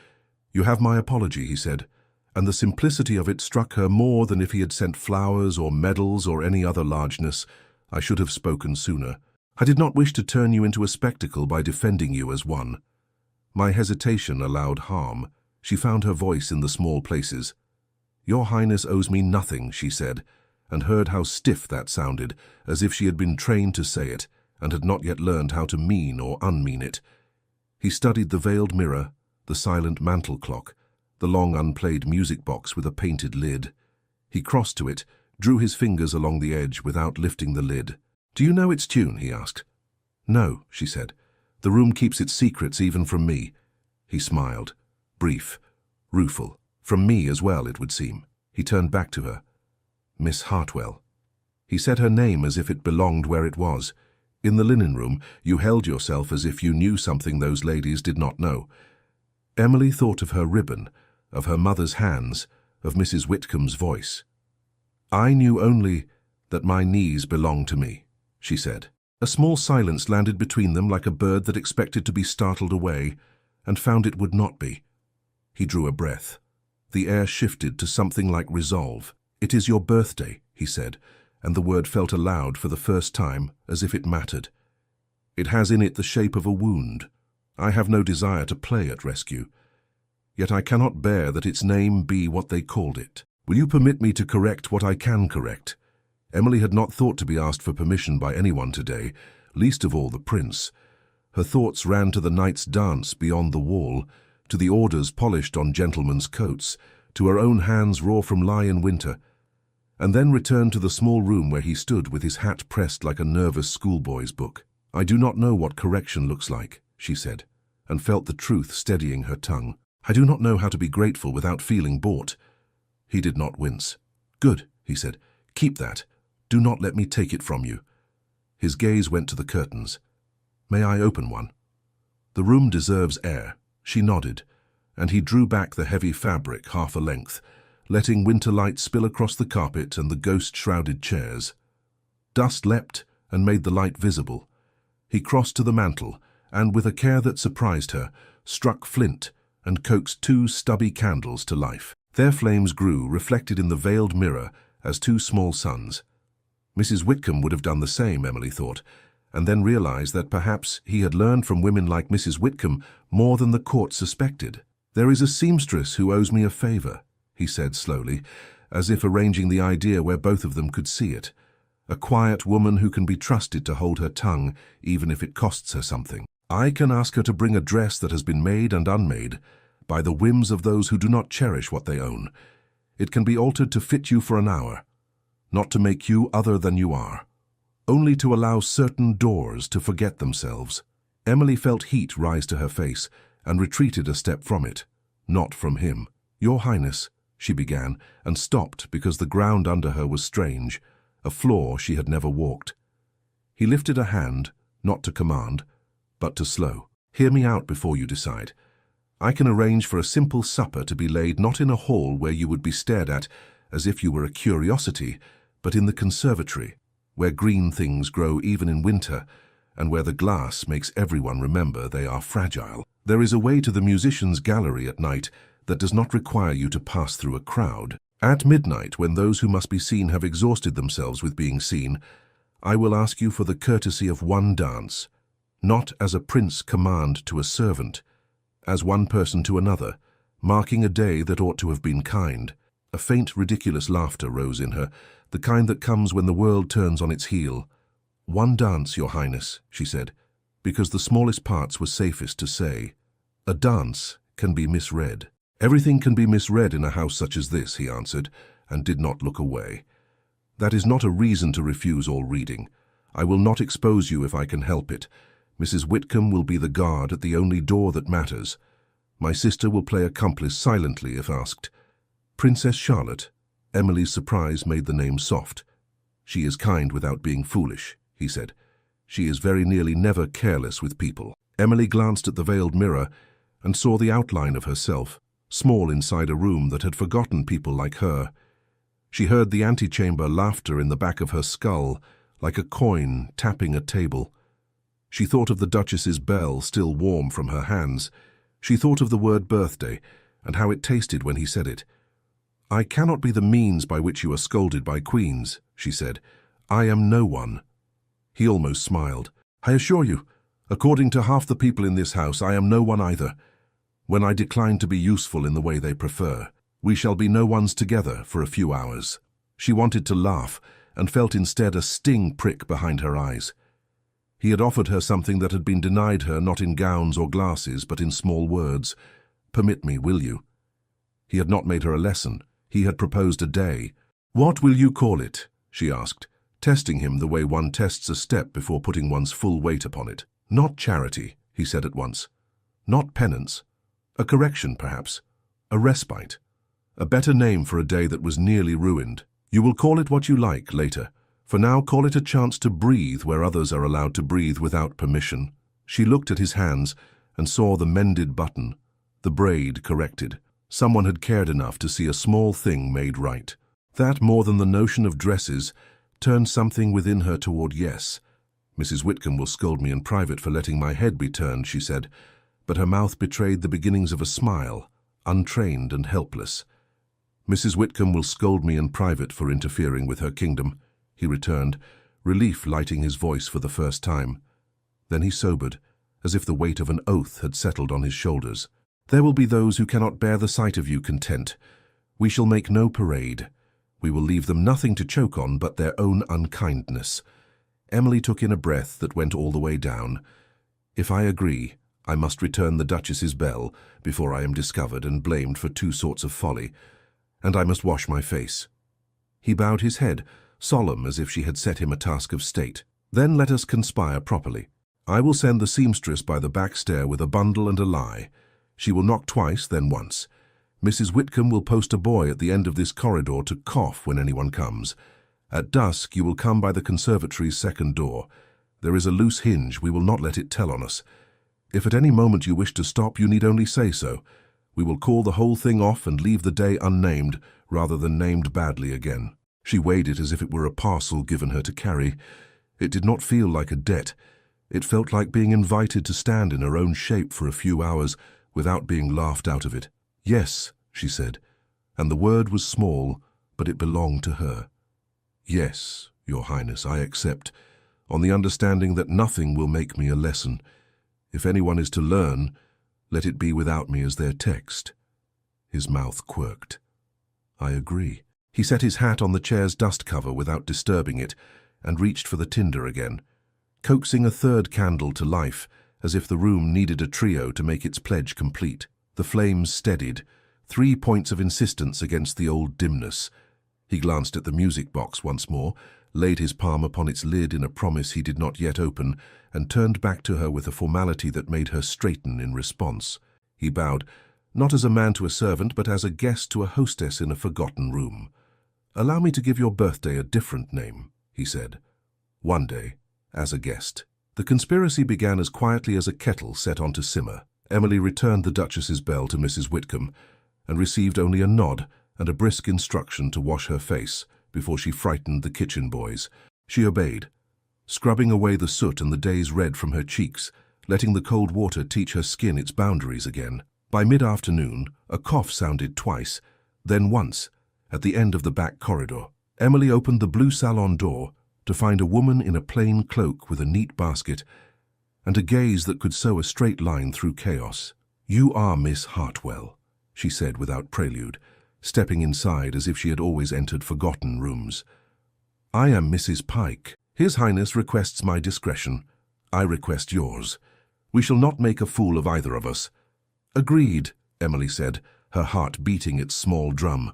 "You have my apology," he said, and the simplicity of it struck her more than if he had sent flowers or medals or any other largeness. "I should have spoken sooner. I did not wish to turn you into a spectacle by defending you as one." My hesitation allowed harm. She found her voice in the small places. "Your Highness owes me nothing," she said, and heard how stiff that sounded, as if she had been trained to say it, and had not yet learned how to mean or unmean it. He studied the veiled mirror, the silent mantel clock, the long unplayed music box with a painted lid. He crossed to it, drew his fingers along the edge without lifting the lid. "Do you know its tune?" he asked. "No," she said. "The room keeps its secrets even from me." He smiled, brief, rueful. "From me as well, it would seem." He turned back to her. "Miss Hartwell." He said her name as if it belonged where it was. "In the linen room, you held yourself as if you knew something those ladies did not know." Emily thought of her ribbon, of her mother's hands, of Mrs. Whitcomb's voice. "I knew only that my knees belonged to me," she said. A small silence landed between them like a bird that expected to be startled away and found it would not be. He drew a breath. The air shifted to something like resolve. "It is your birthday," he said, and the word felt aloud for the first time, as if it mattered. "It has in it the shape of a wound. I have no desire to play at rescue. Yet I cannot bear that its name be what they called it. Will you permit me to correct what I can correct?" Emily had not thought to be asked for permission by anyone today, least of all the prince. Her thoughts ran to the night's dance beyond the wall, to the orders polished on gentlemen's coats, to her own hands raw from lie in winter, and then returned to the small room where he stood with his hat pressed like a nervous schoolboy's book. "I do not know what correction looks like," she said, and felt the truth steadying her tongue. "I do not know how to be grateful without feeling bought." He did not wince. "Good," he said. "Keep that. Do not let me take it from you." His gaze went to the curtains. "May I open one?" "The room deserves air." She nodded, and he drew back the heavy fabric half a length, letting winter light spill across the carpet and the ghost-shrouded chairs. Dust leapt and made the light visible. He crossed to the mantel, and with a care that surprised her, struck flint and coaxed 2 stubby candles to life. Their flames grew, reflected in the veiled mirror, as 2 small suns. Mrs. Whitcomb would have done the same, Emily thought, and then realized that perhaps he had learned from women like Mrs. Whitcomb more than the court suspected. "There is a seamstress who owes me a favor," he said slowly, as if arranging the idea where both of them could see it. "A quiet woman who can be trusted to hold her tongue, even if it costs her something. I can ask her to bring a dress that has been made and unmade by the whims of those who do not cherish what they own. It can be altered to fit you for an hour, not to make you other than you are, only to allow certain doors to forget themselves." Emily felt heat rise to her face and retreated a step from it, not from him. "Your Highness," she began, and stopped because the ground under her was strange, a floor she had never walked. He lifted a hand, not to command, but to slow. "Hear me out before you decide. I can arrange for a simple supper to be laid not in a hall where you would be stared at as if you were a curiosity, but in the conservatory, where green things grow even in winter, and where the glass makes everyone remember they are fragile. There is a way to the musicians' gallery at night that does not require you to pass through a crowd. At midnight, when those who must be seen have exhausted themselves with being seen, I will ask you for the courtesy of one dance, not as a prince command to a servant, as one person to another, marking a day that ought to have been kind. A faint, ridiculous laughter rose in her, the kind that comes when the world turns on its heel. "One dance, Your Highness," she said, because the smallest parts were safest to say. "A dance can be misread." "Everything can be misread in a house such as this," he answered, and did not look away. "That is not a reason to refuse all reading. I will not expose you if I can help it. Mrs. Whitcomb will be the guard at the only door that matters. My sister will play accomplice silently if asked. Princess Charlotte." Emily's surprise made the name soft. "She is kind without being foolish," he said. "She is very nearly never careless with people." Emily glanced at the veiled mirror and saw the outline of herself, small inside a room that had forgotten people like her. She heard the antechamber laughter in the back of her skull, like a coin tapping a table. She thought of the Duchess's bell still warm from her hands. She thought of the word birthday, and how it tasted when he said it. "I cannot be the means by which you are scolded by queens," she said. "I am no one." He almost smiled. "I assure you, according to half the people in this house, I am no one either. When I decline to be useful in the way they prefer, we shall be no ones together for a few hours." She wanted to laugh, and felt instead a sting prick behind her eyes. He had offered her something that had been denied her not in gowns or glasses, but in small words. "Permit me, will you?" He had not made her a lesson. He had proposed a day. "What will you call it?" she asked, testing him the way one tests a step before putting one's full weight upon it. "Not charity," he said at once. "Not penance. A correction, perhaps. A respite. A better name for a day that was nearly ruined. You will call it what you like later. For now, call it a chance to breathe where others are allowed to breathe without permission." She looked at his hands and saw the mended button, the braid corrected. Someone had cared enough to see a small thing made right. That, more than the notion of dresses, turned something within her toward yes. "Mrs. Whitcomb will scold me in private for letting my head be turned," she said, but her mouth betrayed the beginnings of a smile, untrained and helpless. "Mrs. Whitcomb will scold me in private for interfering with her kingdom," he returned, relief lighting his voice for the first time. Then he sobered, as if the weight of an oath had settled on his shoulders. "There will be those who cannot bear the sight of you content. We shall make no parade. We will leave them nothing to choke on but their own unkindness." Emily took in a breath that went all the way down. "If I agree, I must return the Duchess's bell before I am discovered and blamed for two sorts of folly, and I must wash my face." He bowed his head, solemn as if she had set him a task of state. "Then let us conspire properly. I will send the seamstress by the back stair with a bundle and a lie. She will knock twice, then once. Mrs. Whitcomb will post a boy at the end of this corridor to cough when anyone comes. At dusk you will come by the conservatory's second door. There is a loose hinge. We will not let it tell on us. If at any moment you wish to stop, you need only say so. We will call the whole thing off and leave the day unnamed, rather than named badly again." She weighed it as if it were a parcel given her to carry. It did not feel like a debt. It felt like being invited to stand in her own shape for a few hours without being laughed out of it. "Yes," she said, and the word was small, but it belonged to her. "Yes, Your Highness, I accept, on the understanding that nothing will make me a lesson. If anyone is to learn, let it be without me as their text." His mouth quirked. "I agree." He set his hat on the chair's dust cover without disturbing it, and reached for the tinder again, coaxing a third candle to life, as if the room needed a trio to make its pledge complete. The flames steadied, 3 points of insistence against the old dimness. He glanced at the music box once more, laid his palm upon its lid in a promise he did not yet open, and turned back to her with a formality that made her straighten in response. He bowed, not as a man to a servant, but as a guest to a hostess in a forgotten room. "Allow me to give your birthday a different name," he said. "One day, as a guest." The conspiracy began as quietly as a kettle set on to simmer. Emily returned the Duchess's bell to Mrs. Whitcomb, and received only a nod and a brisk instruction to wash her face before she frightened the kitchen boys. She obeyed, scrubbing away the soot and the day's red from her cheeks, letting the cold water teach her skin its boundaries again. By mid-afternoon, a cough sounded twice, then once, at the end of the back corridor. Emily opened the blue salon door to find a woman in a plain cloak with a neat basket and a gaze that could sew a straight line through chaos. "You are Miss Hartwell," she said without prelude, stepping inside as if she had always entered forgotten rooms. "I am Mrs. Pike. His Highness requests my discretion. I request yours. We shall not make a fool of either of us." "Agreed," Emily said, her heart beating its small drum.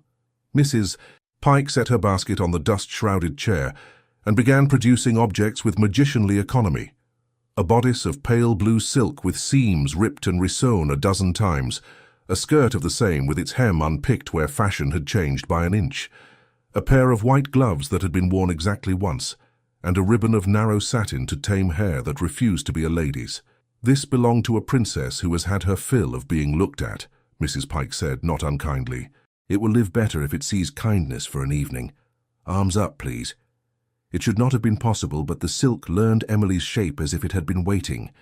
Mrs. Pike set her basket on the dust-shrouded chair and began producing objects with magicianly economy. A bodice of pale blue silk with seams ripped and resewn a dozen times, a skirt of the same with its hem unpicked where fashion had changed by an inch, a pair of white gloves that had been worn exactly once, and a ribbon of narrow satin to tame hair that refused to be a lady's. "This belonged to a princess who has had her fill of being looked at," Mrs. Pike said, not unkindly. "It will live better if it sees kindness for an evening. Arms up, please." It should not have been possible, but the silk learned Emily's shape as if it had been waiting.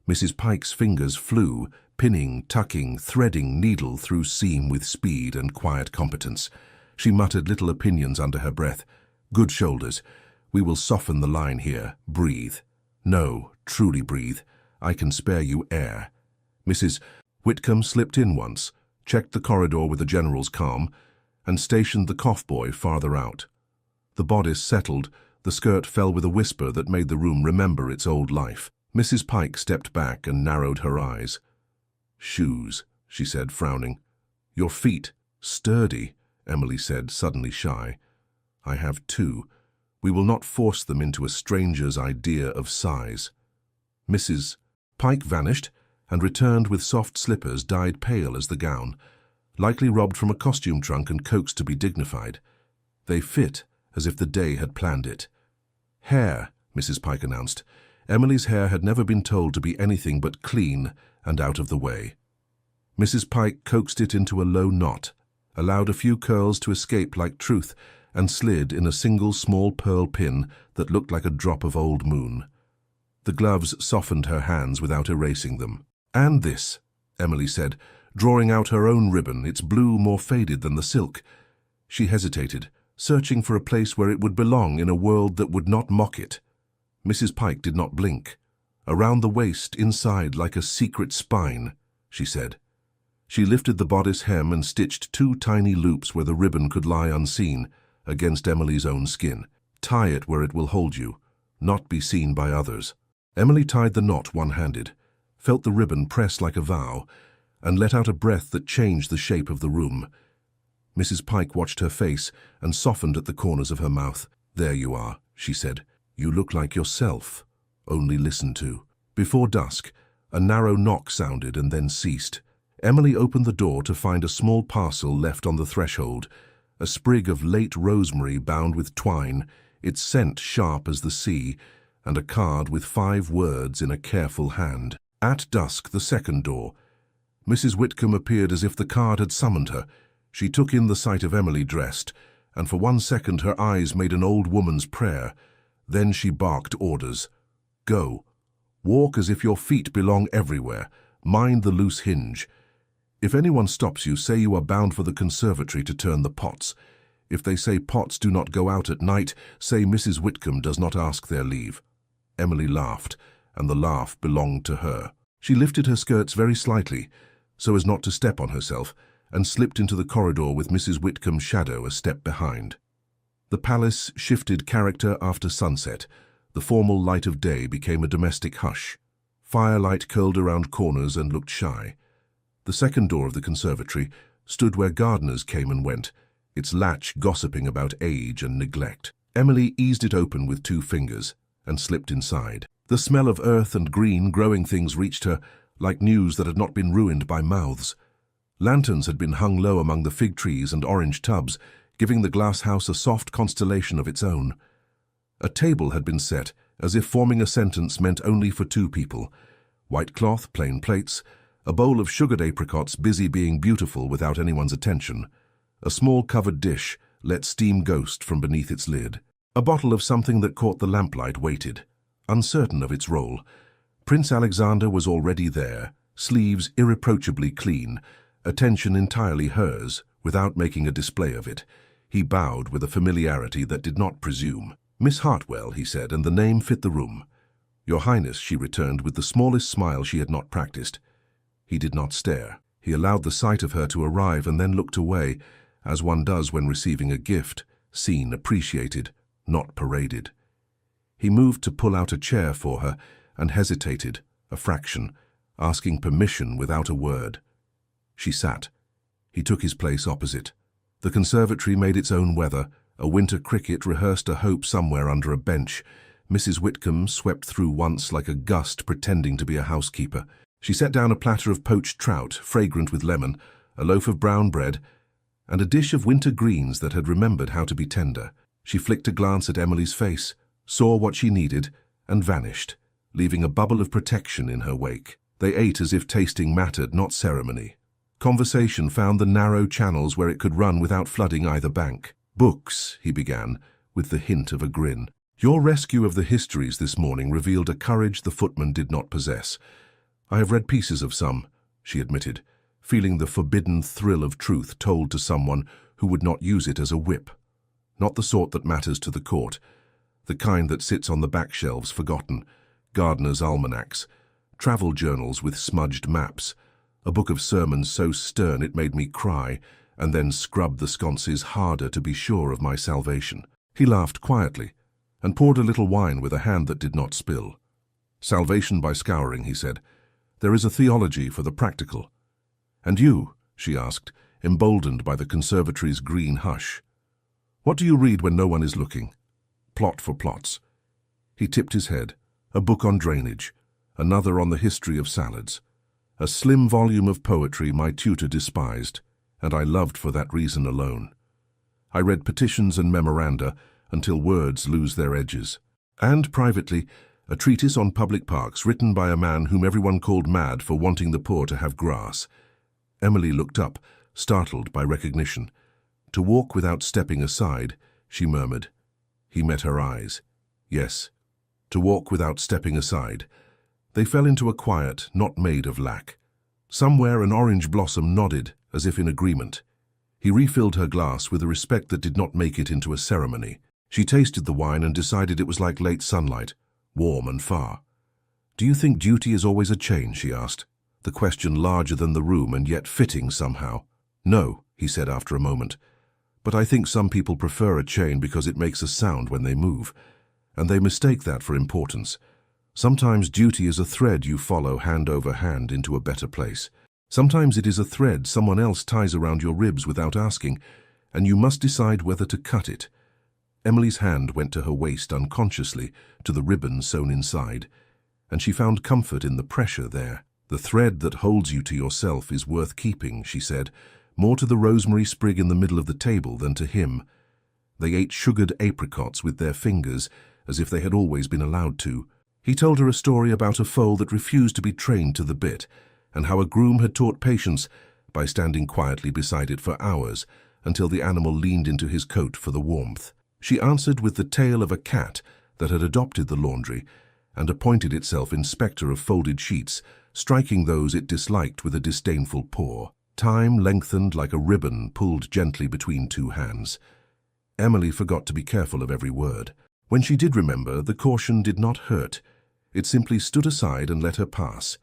Mrs. Pike's fingers flew, pinning, tucking, threading needle through seam with speed and quiet competence. She muttered little opinions under her breath. "Good shoulders. We will soften the line here. Breathe. No, truly breathe. I can spare you air." Mrs. Whitcomb slipped in once, checked the corridor with a general's calm, and stationed the cough boy farther out. The bodice settled, the skirt fell with a whisper that made the room remember its old life. Mrs. Pike stepped back and narrowed her eyes. "Shoes," she said, frowning. "Your feet. Sturdy," Emily said, suddenly shy. "I have two. We will not force them into a stranger's idea of size." Mrs. Pike vanished and returned with soft slippers dyed pale as the gown, likely robbed from a costume trunk and coaxed to be dignified. They fit as if the day had planned it. "Hair," Mrs. Pike announced. Emily's hair had never been told to be anything but clean and out of the way. Mrs. Pike coaxed it into a low knot, allowed a few curls to escape like truth, and slid in a single small pearl pin that looked like a drop of old moon. The gloves softened her hands without erasing them. "And this," Emily said, drawing out her own ribbon, its blue more faded than the silk. She hesitated, searching for a place where it would belong in a world that would not mock it. Mrs. Pike did not blink. "Around the waist, inside, like a secret spine," she said. She lifted the bodice hem and stitched two tiny loops where the ribbon could lie unseen, against Emily's own skin. "Tie it where it will hold you, not be seen by others." Emily tied the knot one-handed, felt the ribbon press like a vow, and let out a breath that changed the shape of the room. Mrs. Pike watched her face and softened at the corners of her mouth. "There you are," she said. "You look like yourself, only listened to." Before dusk, a narrow knock sounded and then ceased. Emily opened the door to find a small parcel left on the threshold, a sprig of late rosemary bound with twine, its scent sharp as the sea, and a card with 5 words in a careful hand. At dusk, the second door. Mrs. Whitcomb appeared as if the card had summoned her. She took in the sight of Emily dressed, and for 1 second her eyes made an old woman's prayer. Then she barked orders. "Go. Walk as if your feet belong everywhere. Mind the loose hinge. If anyone stops you, say you are bound for the conservatory to turn the pots. If they say pots do not go out at night, say Mrs. Whitcomb does not ask their leave." Emily laughed, and the laugh belonged to her. She lifted her skirts very slightly, so as not to step on herself, and slipped into the corridor with Mrs. Whitcomb's shadow a step behind. The palace shifted character after sunset. The formal light of day became a domestic hush. Firelight curled around corners and looked shy. The second door of the conservatory stood where gardeners came and went, its latch gossiping about age and neglect. Emily eased it open with 2 fingers and slipped inside. The smell of earth and green growing things reached her, like news that had not been ruined by mouths. Lanterns had been hung low among the fig trees and orange tubs, giving the glass house a soft constellation of its own. A table had been set, as if forming a sentence meant only for 2 people. White cloth, plain plates, a bowl of sugared apricots busy being beautiful without anyone's attention. A small covered dish let steam ghost from beneath its lid. A bottle of something that caught the lamplight waited, uncertain of its role. Prince Alexander was already there, sleeves irreproachably clean, attention entirely hers, without making a display of it. He bowed with a familiarity that did not presume. "Miss Hartwell," he said, and the name fit the room. "Your Highness," she returned with the smallest smile she had not practiced. He did not stare. He allowed the sight of her to arrive and then looked away, as one does when receiving a gift, seen, appreciated, not paraded. He moved to pull out a chair for her and hesitated, a fraction, asking permission without a word. She sat. He took his place opposite. The conservatory made its own weather. A winter cricket rehearsed a hope somewhere under a bench. Mrs. Whitcomb swept through once like a gust pretending to be a housekeeper. She set down a platter of poached trout, fragrant with lemon, a loaf of brown bread, and a dish of winter greens that had remembered how to be tender. She flicked a glance at Emily's face, saw what she needed, and vanished, leaving a bubble of protection in her wake. They ate as if tasting mattered, not ceremony. Conversation found the narrow channels where it could run without flooding either bank. "Books," he began, with the hint of a grin. "Your rescue of the histories this morning revealed a courage the footman did not possess. I have read pieces of some," she admitted, feeling the forbidden thrill of truth told to someone who would not use it as a whip. Not the sort that matters to the court, the kind that sits on the back shelves forgotten, gardeners' almanacs, travel journals with smudged maps, a book of sermons so stern it made me cry, and then scrub the sconces harder to be sure of my salvation. He laughed quietly, and poured a little wine with a hand that did not spill. "Salvation by scouring," he said. "There is a theology for the practical." "And you?" she asked, emboldened by the conservatory's green hush. "What do you read when no one is looking?" "Plot for plots." He tipped his head. "A book on drainage, another on the history of salads. A slim volume of poetry my tutor despised, and I loved for that reason alone. I read petitions and memoranda until words lose their edges. And, privately, a treatise on public parks written by a man whom everyone called mad for wanting the poor to have grass." Emily looked up, startled by recognition. "To walk without stepping aside," she murmured. He met her eyes. "Yes, to walk without stepping aside." They fell into a quiet, not made of lack. Somewhere an orange blossom nodded, as if in agreement. He refilled her glass with a respect that did not make it into a ceremony. She tasted the wine and decided it was like late sunlight, warm and far. "Do you think duty is always a chain?" she asked, the question larger than the room and yet fitting somehow. "No," he said after a moment, "but I think some people prefer a chain because it makes a sound when they move, and they mistake that for importance. Sometimes duty is a thread you follow hand over hand into a better place. Sometimes it is a thread someone else ties around your ribs without asking, and you must decide whether to cut it." Emily's hand went to her waist unconsciously, to the ribbon sewn inside, and she found comfort in the pressure there. "The thread that holds you to yourself is worth keeping," she said, more to the rosemary sprig in the middle of the table than to him. They ate sugared apricots with their fingers, as if they had always been allowed to. He told her a story about a foal that refused to be trained to the bit, and how a groom had taught patience by standing quietly beside it for hours until the animal leaned into his coat for the warmth. She answered with the tale of a cat that had adopted the laundry and appointed itself inspector of folded sheets, striking those it disliked with a disdainful paw. Time lengthened like a ribbon pulled gently between two hands. Emily forgot to be careful of every word. When she did remember, the caution did not hurt. It simply stood aside and let her pass.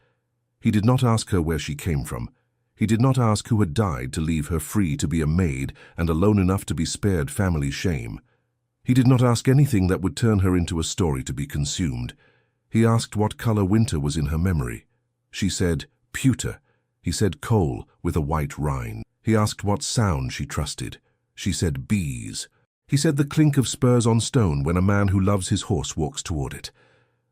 He did not ask her where she came from. He did not ask who had died to leave her free to be a maid and alone enough to be spared family shame. He did not ask anything that would turn her into a story to be consumed. He asked what color winter was in her memory. She said pewter. He said coal with a white rind. He asked what sound she trusted. She said bees. He said the clink of spurs on stone when a man who loves his horse walks toward it.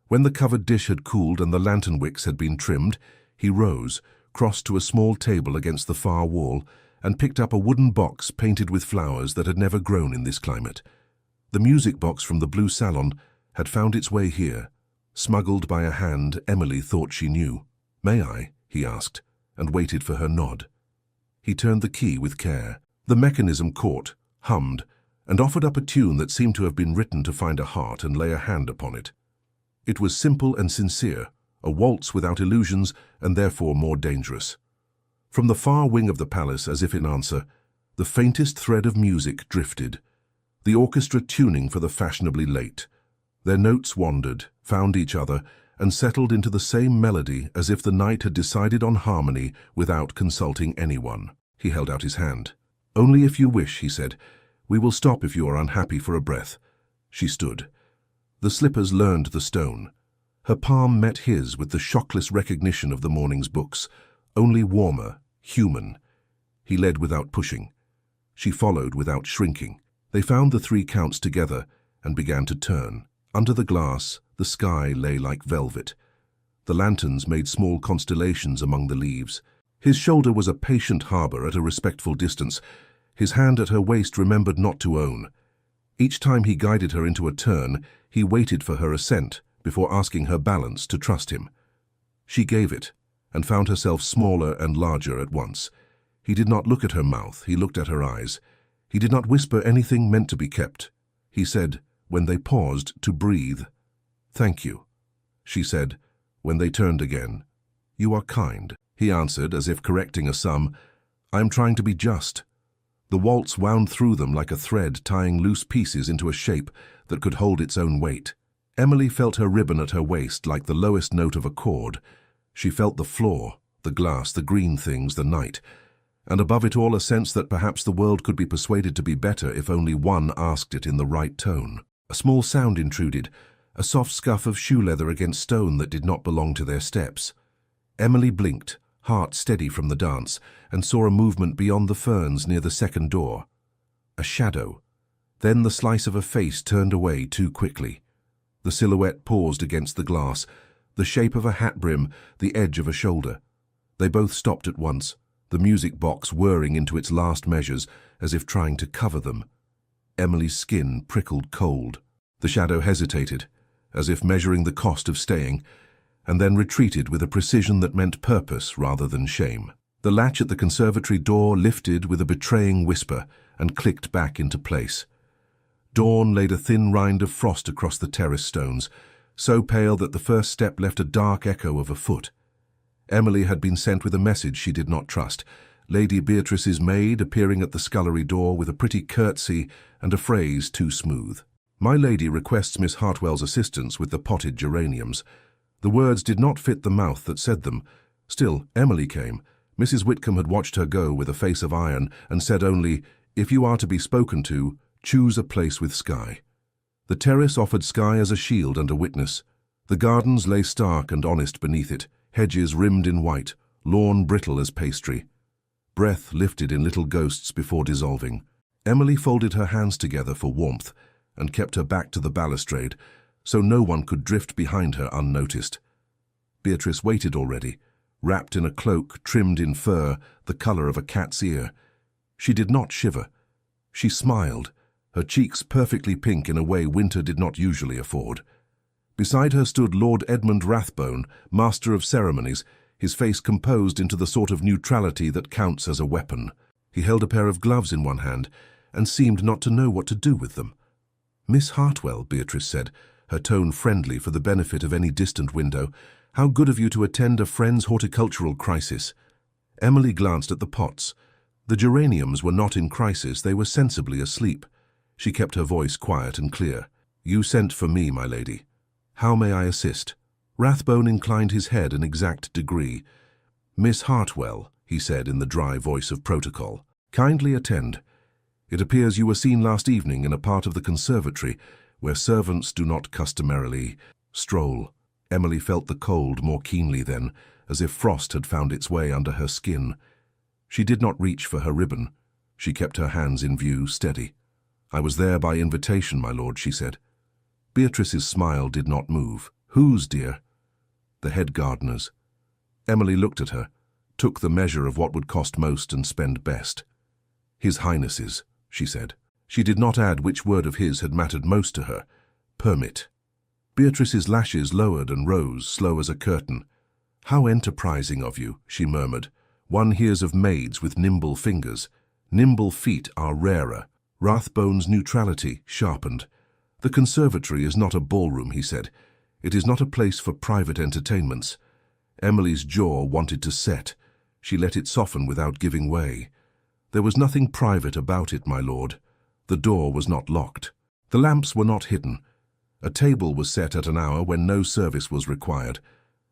When the covered dish had cooled and the lantern wicks had been trimmed, he rose, crossed to a small table against the far wall, and picked up a wooden box painted with flowers that had never grown in this climate. The music box from the blue salon had found its way here, smuggled by a hand Emily thought she knew. "May I?" he asked, and waited for her nod. He turned the key with care. The mechanism caught, hummed, and offered up a tune that seemed to have been written to find a heart and lay a hand upon it. It was simple and sincere, a waltz without illusions and therefore more dangerous. From the far wing of the palace, as if in answer, the faintest thread of music drifted, the orchestra tuning for the fashionably late. Their notes wandered, found each other, and settled into the same melody as if the night had decided on harmony without consulting anyone. He held out his hand. "Only if you wish," he said. "We will stop if you are unhappy for a breath." She stood. The slippers learned the stone. Her palm met his with the shockless recognition of the morning's books, only warmer, human. He led without pushing. She followed without shrinking. They found the 3 counts together and began to turn. Under the glass, the sky lay like velvet. The lanterns made small constellations among the leaves. His shoulder was a patient harbor at a respectful distance. His hand at her waist remembered not to own. Each time he guided her into a turn, he waited for her assent before asking her balance to trust him. She gave it, and found herself smaller and larger at once. He did not look at her mouth, he looked at her eyes. He did not whisper anything meant to be kept. He said, when they paused to breathe, "Thank you." She said, when they turned again, "You are kind." He answered, as if correcting a sum, "I am trying to be just." The waltz wound through them like a thread, tying loose pieces into a shape that could hold its own weight. Emily felt her ribbon at her waist like the lowest note of a chord. She felt the floor, the glass, the green things, the night, and above it all a sense that perhaps the world could be persuaded to be better if only one asked it in the right tone. A small sound intruded, a soft scuff of shoe leather against stone that did not belong to their steps. Emily blinked, heart steady from the dance, and saw a movement beyond the ferns near the second door. A shadow. Then the slice of a face turned away too quickly. The silhouette paused against the glass, the shape of a hat brim, the edge of a shoulder. They both stopped at once, the music box whirring into its last measures as if trying to cover them. Emily's skin prickled cold. The shadow hesitated, as if measuring the cost of staying, and then retreated with a precision that meant purpose rather than shame. The latch at the conservatory door lifted with a betraying whisper and clicked back into place. Dawn laid a thin rind of frost across the terrace stones, so pale that the first step left a dark echo of a foot. Emily had been sent with a message she did not trust, Lady Beatrice's maid appearing at the scullery door with a pretty curtsy and a phrase too smooth. "My lady requests Miss Hartwell's assistance with the potted geraniums." The words did not fit the mouth that said them. Still, Emily came. Mrs. Whitcomb had watched her go with a face of iron and said only, "If you are to be spoken to, choose a place with sky." The terrace offered sky as a shield and a witness. The gardens lay stark and honest beneath it, hedges rimmed in white, lawn brittle as pastry. Breath lifted in little ghosts before dissolving. Emily folded her hands together for warmth and kept her back to the balustrade, so no one could drift behind her unnoticed. Beatrice waited already, wrapped in a cloak trimmed in fur the color of a cat's ear. She did not shiver. She smiled, her cheeks perfectly pink in a way winter did not usually afford. Beside her stood Lord Edmund Rathbone, master of ceremonies, his face composed into the sort of neutrality that counts as a weapon. He held a pair of gloves in one hand and seemed not to know what to do with them. "Miss Hartwell," Beatrice said, her tone friendly for the benefit of any distant window, "how good of you to attend a friend's horticultural crisis." Emily glanced at the pots. The geraniums were not in crisis, they were sensibly asleep. She kept her voice quiet and clear. "You sent for me, my lady. How may I assist?" Rathbone inclined his head an exact degree. "Miss Hartwell," he said in the dry voice of protocol, "kindly attend. It appears you were seen last evening in a part of the conservatory where servants do not customarily stroll." Emily felt the cold more keenly then, as if frost had found its way under her skin. She did not reach for her ribbon. She kept her hands in view, steady. "I was there by invitation, my lord," she said. Beatrice's smile did not move. "Whose, dear?" "The head gardener's." Emily looked at her, took the measure of what would cost most and spend best. "His Highness's," she said. She did not add which word of his had mattered most to her. "Permit." Beatrice's lashes lowered and rose, slow as a curtain. "How enterprising of you," she murmured. "One hears of maids with nimble fingers. Nimble feet are rarer." Rathbone's neutrality sharpened. "The conservatory is not a ballroom," he said. It is not a place for private entertainments. Emily's jaw wanted to set. She let it soften without giving way. There was nothing private about it, my lord. The door was not locked. The lamps were not hidden. A table was set at an hour when no service was required.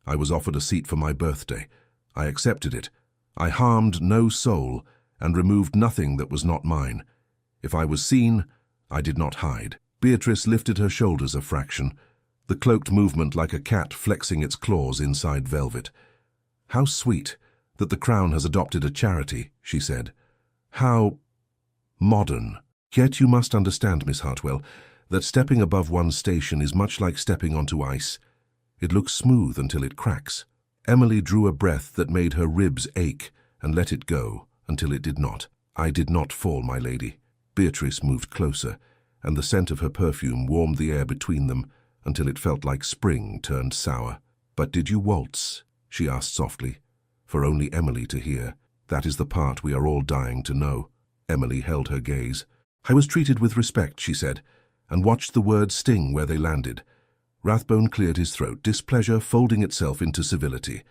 I was offered a seat for my birthday. I accepted it. I harmed no soul and removed nothing that was not mine. If I was seen, I did not hide. Beatrice lifted her shoulders a fraction, the cloaked movement like a cat flexing its claws inside velvet. "How sweet that the Crown has adopted a charity," she said. "How modern. Yet you must understand, Miss Hartwell, that stepping above one's station is much like stepping onto ice. It looks smooth until it cracks." Emily drew a breath that made her ribs ache and let it go until it did not. "I did not fall, my lady." Beatrice moved closer, and the scent of her perfume warmed the air between them until it felt like spring turned sour. "But did you waltz?" she asked softly, for only Emily to hear. "That is the part we are all dying to know." Emily held her gaze. "I was treated with respect," she said, and watched the words sting where they landed. Rathbone cleared his throat, displeasure folding itself into civility.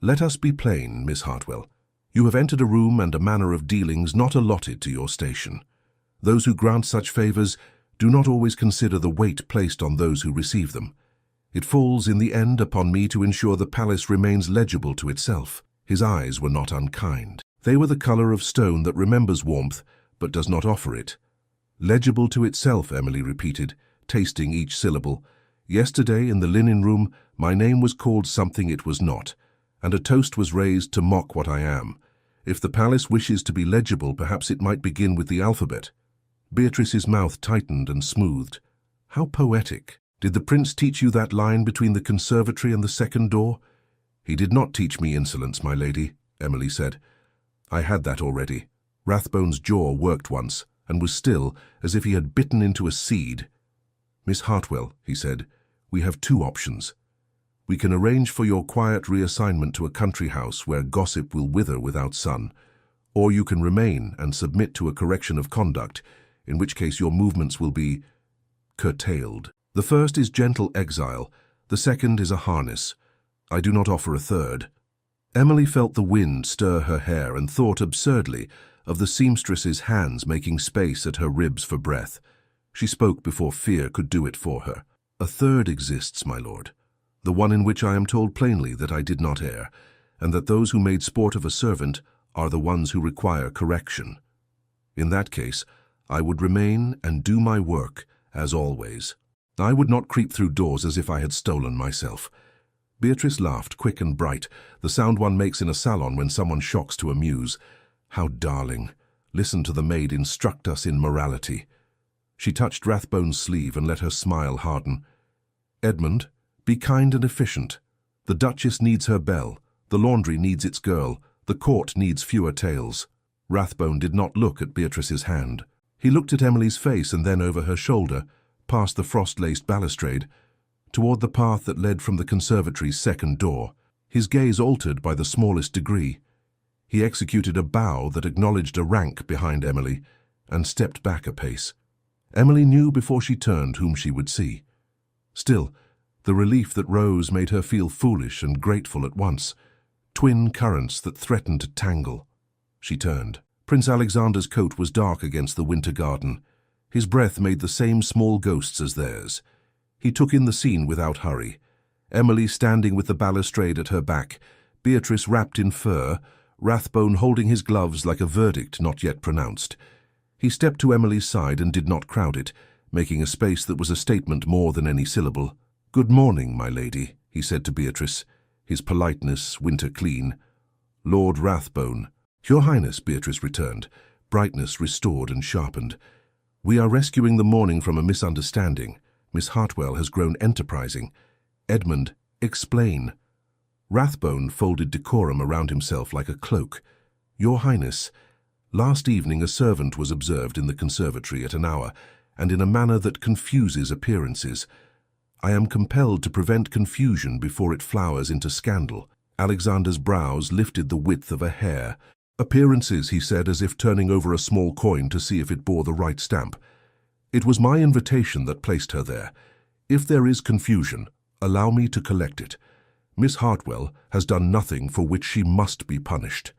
"Let us be plain, Miss Hartwell. You have entered a room and a manner of dealings not allotted to your station. Those who grant such favors do not always consider the weight placed on those who receive them. It falls in the end upon me to ensure the palace remains legible to itself." His eyes were not unkind. They were the color of stone that remembers warmth but does not offer it. "Legible to itself," Emily repeated, tasting each syllable. "Yesterday in the linen room my name was called something it was not, and a toast was raised to mock what I am. If the palace wishes to be legible, perhaps it might begin with the alphabet." Beatrice's mouth tightened and smoothed. "How poetic. Did the prince teach you that line between the conservatory and the second door?" "He did not teach me insolence, my lady," Emily said. "I had that already." Rathbone's jaw worked once, and was still, as if he had bitten into a seed. "Miss Hartwell," he said, "we have two options. We can arrange for your quiet reassignment to a country house where gossip will wither without sun, or you can remain and submit to a correction of conduct, in which case your movements will be curtailed. The first is gentle exile, the second is a harness. I do not offer a third." Emily felt the wind stir her hair and thought absurdly of the seamstress's hands making space at her ribs for breath. She spoke before fear could do it for her. "A third exists, my lord, the one in which I am told plainly that I did not err, and that those who made sport of a servant are the ones who require correction. In that case, I would remain and do my work, as always. I would not creep through doors as if I had stolen myself." Beatrice laughed, quick and bright, the sound one makes in a salon when someone shocks to amuse. "How darling! Listen to the maid instruct us in morality." She touched Rathbone's sleeve and let her smile harden. "Edmund, be kind and efficient. The Duchess needs her belle, the laundry needs its girl, the court needs fewer tales." Rathbone did not look at Beatrice's hand. He looked at Emily's face and then over her shoulder, past the frost-laced balustrade, toward the path that led from the conservatory's second door. His gaze altered by the smallest degree. He executed a bow that acknowledged a rank behind Emily and stepped back a pace. Emily knew before she turned whom she would see. Still, the relief that rose made her feel foolish and grateful at once, twin currents that threatened to tangle. She turned. Prince Alexander's coat was dark against the winter garden. His breath made the same small ghosts as theirs. He took in the scene without hurry. Emily standing with the balustrade at her back, Beatrice wrapped in fur, Rathbone holding his gloves like a verdict not yet pronounced. He stepped to Emily's side and did not crowd it, making a space that was a statement more than any syllable. "Good morning, my lady," he said to Beatrice, his politeness winter clean. "Lord Rathbone." "Your Highness," Beatrice returned, brightness restored and sharpened. "We are rescuing the morning from a misunderstanding. Miss Hartwell has grown enterprising. Edmund, explain." Rathbone folded decorum around himself like a cloak. "Your Highness, last evening a servant was observed in the conservatory at an hour, and in a manner that confuses appearances. I am compelled to prevent confusion before it flowers into scandal." Alexander's brows lifted the width of a hair. "Appearances," he said, as if turning over a small coin to see if it bore the right stamp. "It was my invitation that placed her there. If there is confusion, Allow me to collect it. Miss Hartwell has done nothing for which she must be punished."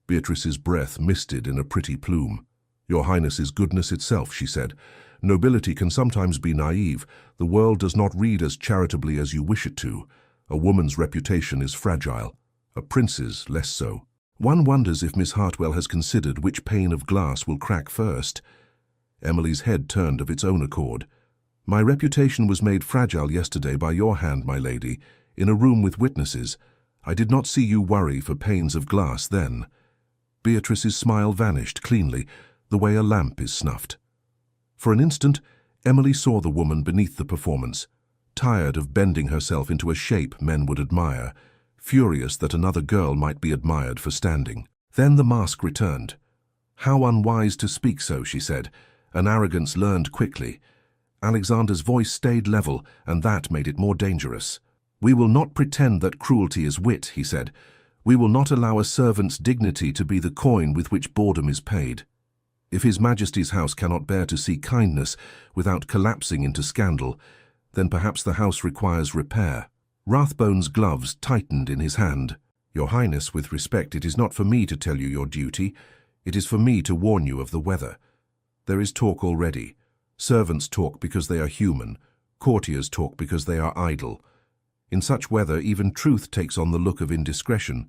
Beatrice's breath misted in a pretty plume. "Your Highness is goodness itself," she said. "Nobility can sometimes be naive. The world does not read as charitably as you wish it to. A woman's reputation is fragile. A prince's less so. One wonders if Miss Hartwell has considered which pane of glass will crack first." Emily's head turned of its own accord. "My reputation was made fragile yesterday by your hand, my lady, in a room with witnesses. I did not see you worry for panes of glass then." Beatrice's smile vanished cleanly, the way a lamp is snuffed. For an instant, Emily saw the woman beneath the performance, tired of bending herself into a shape men would admire, furious that another girl might be admired for standing. Then the mask returned. "How unwise to speak so," she said, an arrogance learned quickly. Alexander's voice stayed level, and that made it more dangerous. "We will not pretend that cruelty is wit," he said. "We will not allow a servant's dignity to be the coin with which boredom is paid. If His Majesty's house cannot bear to see kindness without collapsing into scandal, then perhaps the house requires repair." Rathbone's gloves tightened in his hand. "Your Highness, with respect, it is not for me to tell you your duty. It is for me to warn you of the weather. There is talk already. Servants talk because they are human. Courtiers talk because they are idle. In such weather, even truth takes on the look of indiscretion."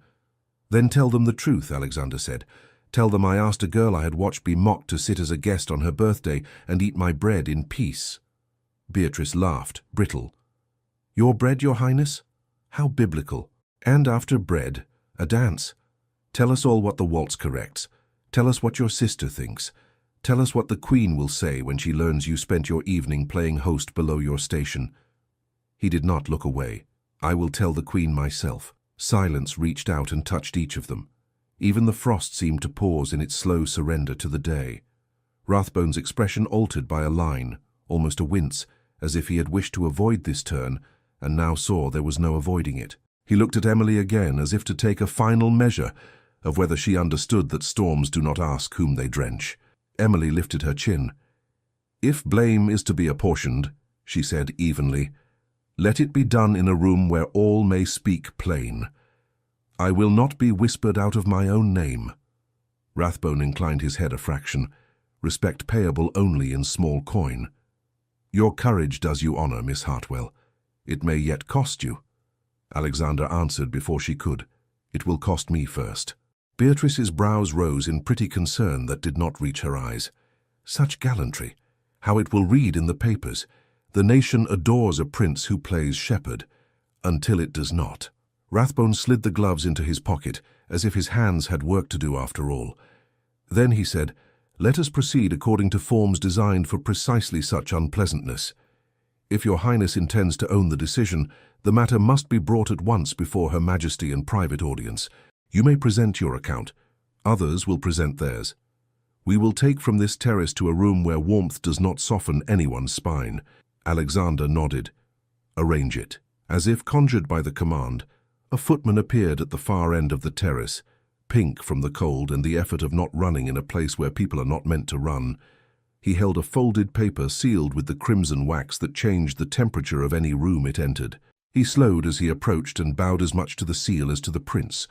"Then tell them the truth," Alexander said. "Tell them I asked a girl I had watched be mocked to sit as a guest on her birthday and eat my bread in peace." Beatrice laughed, brittle. "Your bread, Your Highness? How biblical. And after bread, a dance. Tell us all what the waltz corrects. Tell us what your sister thinks. Tell us what the Queen will say when she learns you spent your evening playing host below your station." He did not look away. "I will tell the Queen myself." Silence reached out and touched each of them. Even the frost seemed to pause in its slow surrender to the day. Rathbone's expression altered by a line, almost a wince, as if he had wished to avoid this turn, and now saw there was no avoiding it. He looked at Emily again, as if to take a final measure of whether she understood that storms do not ask whom they drench. Emily lifted her chin. "If blame is to be apportioned," she said evenly, "let it be done in a room where all may speak plain. I will not be whispered out of my own name." Rathbone inclined his head a fraction, respect payable only in small coin. "Your courage does you honor, Miss Hartwell. It may yet cost you." Alexander answered before she could. "It will cost me first." Beatrice's brows rose in pretty concern that did not reach her eyes. Such gallantry! How it will read in the papers. The nation adores a prince who plays shepherd, until it does not. Rathbone slid the gloves into his pocket, as if his hands had work to do after all. Then he said, "Let us proceed according to forms designed for precisely such unpleasantness. If your Highness intends to own the decision, the matter must be brought at once before Her Majesty in private audience. You may present your account. Others will present theirs. We will take from this terrace to a room where warmth does not soften anyone's spine." Alexander nodded. "Arrange it." As if conjured by the command, a footman appeared at the far end of the terrace, pink from the cold and the effort of not running in a place where people are not meant to run. He held a folded paper sealed with the crimson wax that changed the temperature of any room it entered. He slowed as he approached and bowed as much to the seal as to the prince.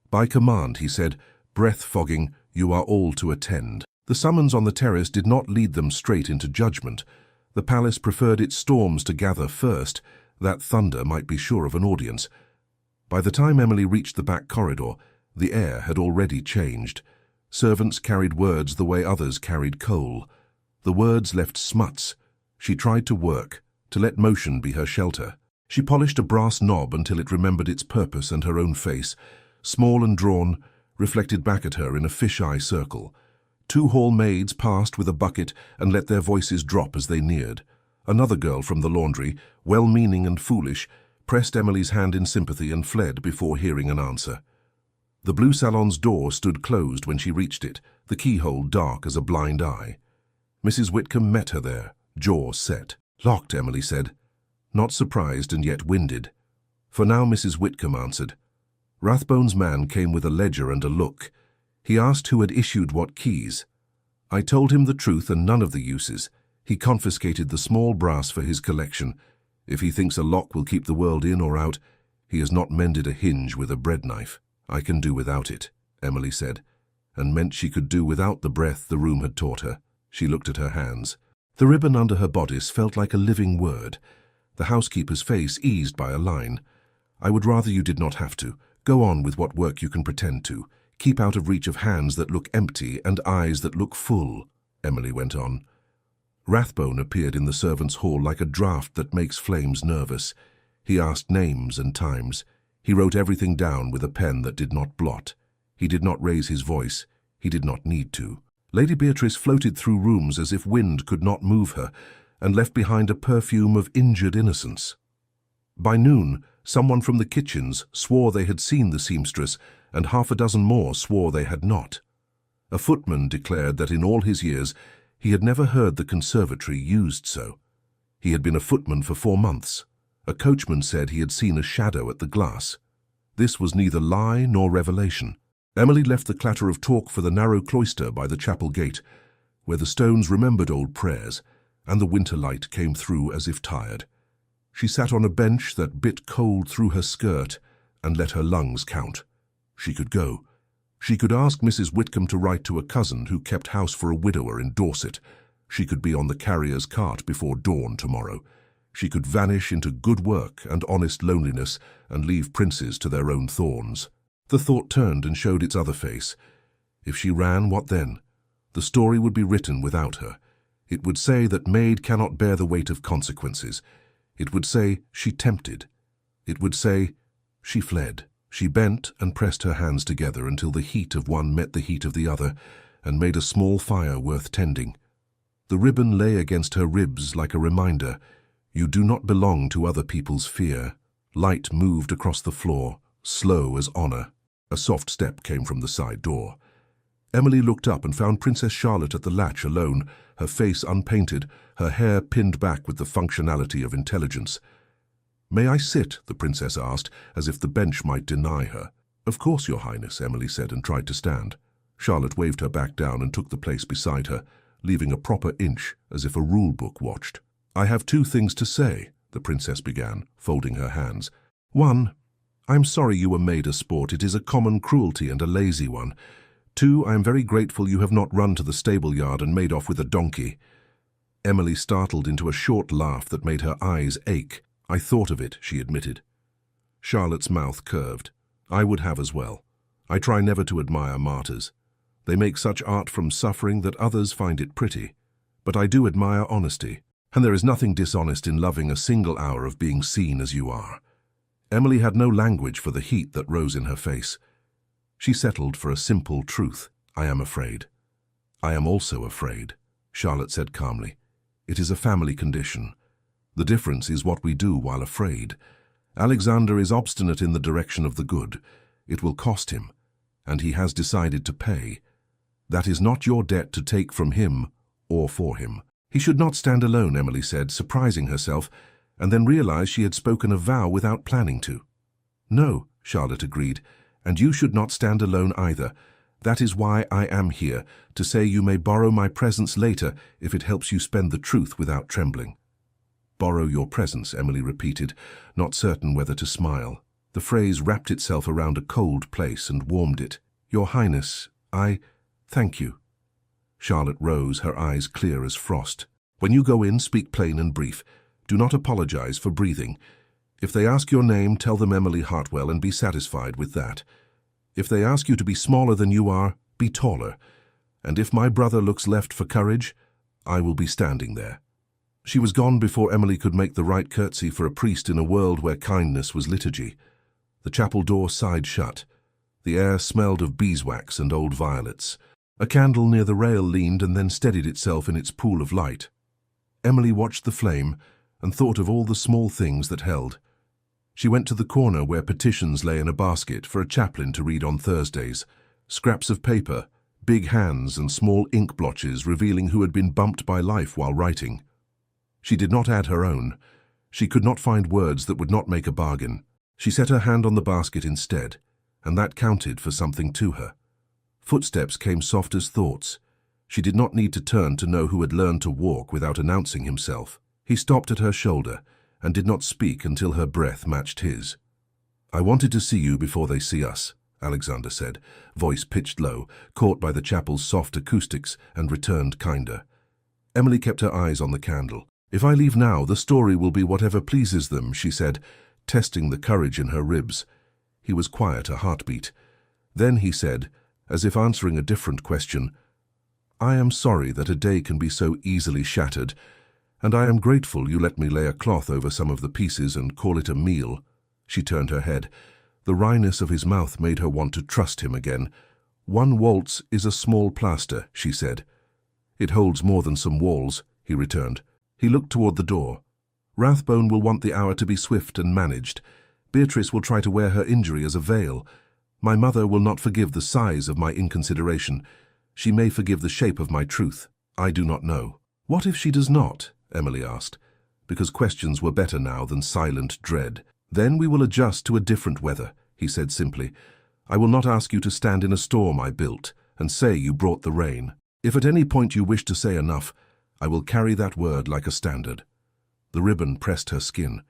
"By command," he said, breath-fogging, "you are all to attend." The summons on the terrace did not lead them straight into judgment. The palace preferred its storms to gather first, that thunder might be sure of an audience. By the time Emily reached the back corridor, the air had already changed. Servants carried words the way others carried coal. The words left smuts. She tried to work, to let motion be her shelter. She polished a brass knob until it remembered its purpose and her own face, small and drawn, reflected back at her in a fisheye circle. 2 hall maids passed with a bucket and let their voices drop as they neared. Another girl from the laundry, well-meaning and foolish, pressed Emily's hand in sympathy and fled before hearing an answer. The blue salon's door stood closed when she reached it, the keyhole dark as a blind eye. Mrs. Whitcomb met her there, jaw set. "Locked," Emily said, not surprised and yet winded. For now Mrs. Whitcomb answered. Rathbone's man came with a ledger and a look. He asked who had issued what keys. I told him the truth and none of the uses. He confiscated the small brass for his collection. If he thinks a lock will keep the world in or out, he has not mended a hinge with a bread knife. I can do without it, Emily said, and meant she could do without the breath the room had taught her. She looked at her hands. The ribbon under her bodice felt like a living word. The housekeeper's face eased by a line. I would rather you did not have to. Go on with what work you can pretend to. Keep out of reach of hands that look empty and eyes that look full, Emily went on. Rathbone appeared in the servants' hall like a draught that makes flames nervous. He asked names and times. He wrote everything down with a pen that did not blot. He did not raise his voice. He did not need to. Lady Beatrice floated through rooms as if wind could not move her, and left behind a perfume of injured innocence. By noon, someone from the kitchens swore they had seen the seamstress, and half a dozen more swore they had not. A footman declared that in all his years he had never heard the conservatory used so. He had been a footman for 4 months. A coachman said he had seen a shadow at the glass. This was neither lie nor revelation. Emily left the clatter of talk for the narrow cloister by the chapel gate, where the stones remembered old prayers, and the winter light came through as if tired. She sat on a bench that bit cold through her skirt and let her lungs count. She could go. She could ask Mrs. Whitcomb to write to a cousin who kept house for a widower in Dorset. She could be on the carrier's cart before dawn tomorrow. She could vanish into good work and honest loneliness and leave princes to their own thorns. The thought turned and showed its other face. If she ran, what then? The story would be written without her. It would say that Maid cannot bear the weight of consequences. It would say she tempted. It would say she fled. She bent and pressed her hands together until the heat of one met the heat of the other and made a small fire worth tending. The ribbon lay against her ribs like a reminder. You do not belong to other people's fear. Light moved across the floor, slow as honor. A soft step came from the side door. Emily looked up and found Princess Charlotte at the latch alone, her face unpainted, her hair pinned back with the functionality of intelligence. "May I sit?" the princess asked, as if the bench might deny her. "Of course, Your Highness," Emily said and tried to stand. Charlotte waved her back down and took the place beside her, leaving a proper inch as if a rule-book watched. "I have 2 things to say," the princess began, folding her hands. "1, I'm sorry you were made a sport. It is a common cruelty and a lazy one. 2, I am very grateful you have not run to the stable yard and made off with a donkey." Emily startled into a short laugh that made her eyes ache. "I thought of it," she admitted. Charlotte's mouth curved. "I would have as well. I try never to admire martyrs. They make such art from suffering that others find it pretty. But I do admire honesty, and there is nothing dishonest in loving a single hour of being seen as you are." Emily had no language for the heat that rose in her face. She settled for a simple truth. "I am afraid." "I am also afraid," Charlotte said calmly. "It is a family condition. The difference is what we do while afraid. Alexander is obstinate in the direction of the good. It will cost him, and he has decided to pay. That is not your debt to take from him or for him." "He should not stand alone," Emily said, surprising herself, and then realized she had spoken a vow without planning to. "No," Charlotte agreed, "and you should not stand alone either. That is why I am here, to say you may borrow my presence later if it helps you spend the truth without trembling." "Borrow your presence," Emily repeated, not certain whether to smile. The phrase wrapped itself around a cold place and warmed it. "Your Highness, thank you." Charlotte rose, her eyes clear as frost. "When you go in, speak plain and brief. Do not apologize for breathing. If they ask your name, tell them Emily Hartwell and be satisfied with that. If they ask you to be smaller than you are, be taller. And if my brother looks left for courage, I will be standing there." She was gone before Emily could make the right curtsy for a priest in a world where kindness was liturgy. The chapel door sighed shut. The air smelled of beeswax and old violets. A candle near the rail leaned and then steadied itself in its pool of light. Emily watched the flame and thought of all the small things that held. She went to the corner where petitions lay in a basket for a chaplain to read on Thursdays. Scraps of paper, big hands and small ink blotches revealing who had been bumped by life while writing. She did not add her own. She could not find words that would not make a bargain. She set her hand on the basket instead, and that counted for something to her. Footsteps came soft as thoughts. She did not need to turn to know who had learned to walk without announcing himself. He stopped at her shoulder, and did not speak until her breath matched his. "I wanted to see you before they see us," Alexander said, voice pitched low, caught by the chapel's soft acoustics, and returned kinder. Emily kept her eyes on the candle. "If I leave now, the story will be whatever pleases them," she said, testing the courage in her ribs. He was quiet, a heartbeat. Then he said, as if answering a different question, "I am sorry that a day can be so easily shattered, and I am grateful you let me lay a cloth over some of the pieces and call it a meal." She turned her head. The wryness of his mouth made her want to trust him again. "One waltz is a small plaster," she said. "It holds more than some walls," he returned. He looked toward the door. "Rathbone will want the hour to be swift and managed. Beatrice will try to wear her injury as a veil. My mother will not forgive the size of my inconsideration. She may forgive the shape of my truth. I do not know." "What if she does not?" Emily asked, because questions were better now than silent dread. "Then we will adjust to a different weather," he said simply. "I will not ask you to stand in a storm I built and say you brought the rain. If at any point you wish to say enough, I will carry that word like a standard." The ribbon pressed her skin.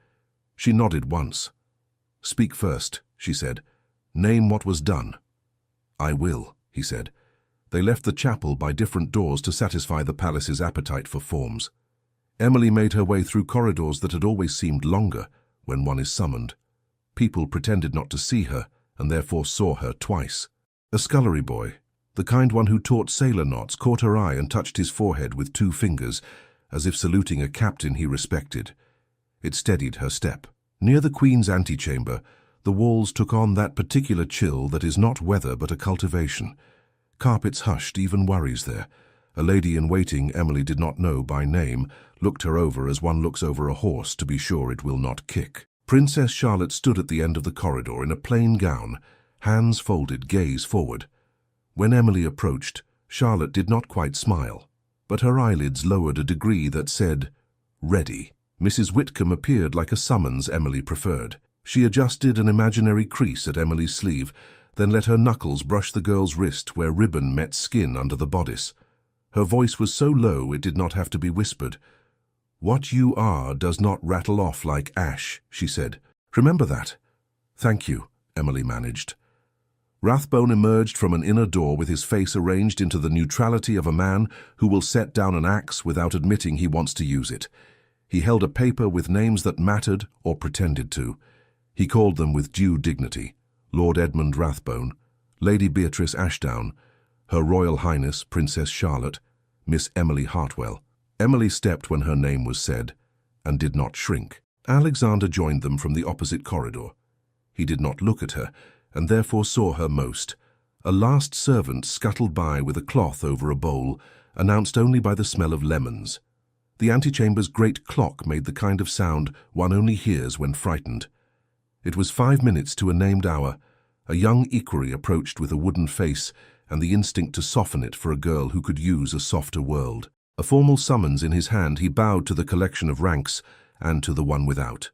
She nodded once. "Speak first," she said. "Name what was done." "I will," he said. They left the chapel by different doors to satisfy the palace's appetite for forms. Emily made her way through corridors that had always seemed longer when one is summoned. People pretended not to see her, and therefore saw her twice. A scullery boy, the kind one who taught sailor knots, caught her eye and touched his forehead with 2 fingers, as if saluting a captain he respected. It steadied her step. Near the Queen's antechamber, the walls took on that particular chill that is not weather but a cultivation. Carpets hushed even worries there. A lady-in-waiting Emily did not know by name looked her over as one looks over a horse to be sure it will not kick. Princess Charlotte stood at the end of the corridor in a plain gown, hands folded, gaze forward. When Emily approached, Charlotte did not quite smile, but her eyelids lowered a degree that said, "Ready." Mrs. Whitcomb appeared like a summons Emily preferred. She adjusted an imaginary crease at Emily's sleeve, then let her knuckles brush the girl's wrist where ribbon met skin under the bodice. Her voice was so low it did not have to be whispered. "What you are does not rattle off like ash," she said. "Remember that." "Thank you," Emily managed. Rathbone emerged from an inner door with his face arranged into the neutrality of a man who will set down an axe without admitting he wants to use it. He held a paper with names that mattered or pretended to. He called them with due dignity: Lord Edmund Rathbone, Lady Beatrice Ashdown, Her Royal Highness Princess Charlotte, Miss Emily Hartwell. Emily stepped when her name was said, and did not shrink. Alexander joined them from the opposite corridor. He did not look at her, and therefore saw her most. A last servant scuttled by with a cloth over a bowl, announced only by the smell of lemons. The antechamber's great clock made the kind of sound one only hears when frightened. It was 5 minutes to a named hour. A young equerry approached with a wooden face and the instinct to soften it for a girl who could use a softer world. A formal summons in his hand, he bowed to the collection of ranks and to the one without.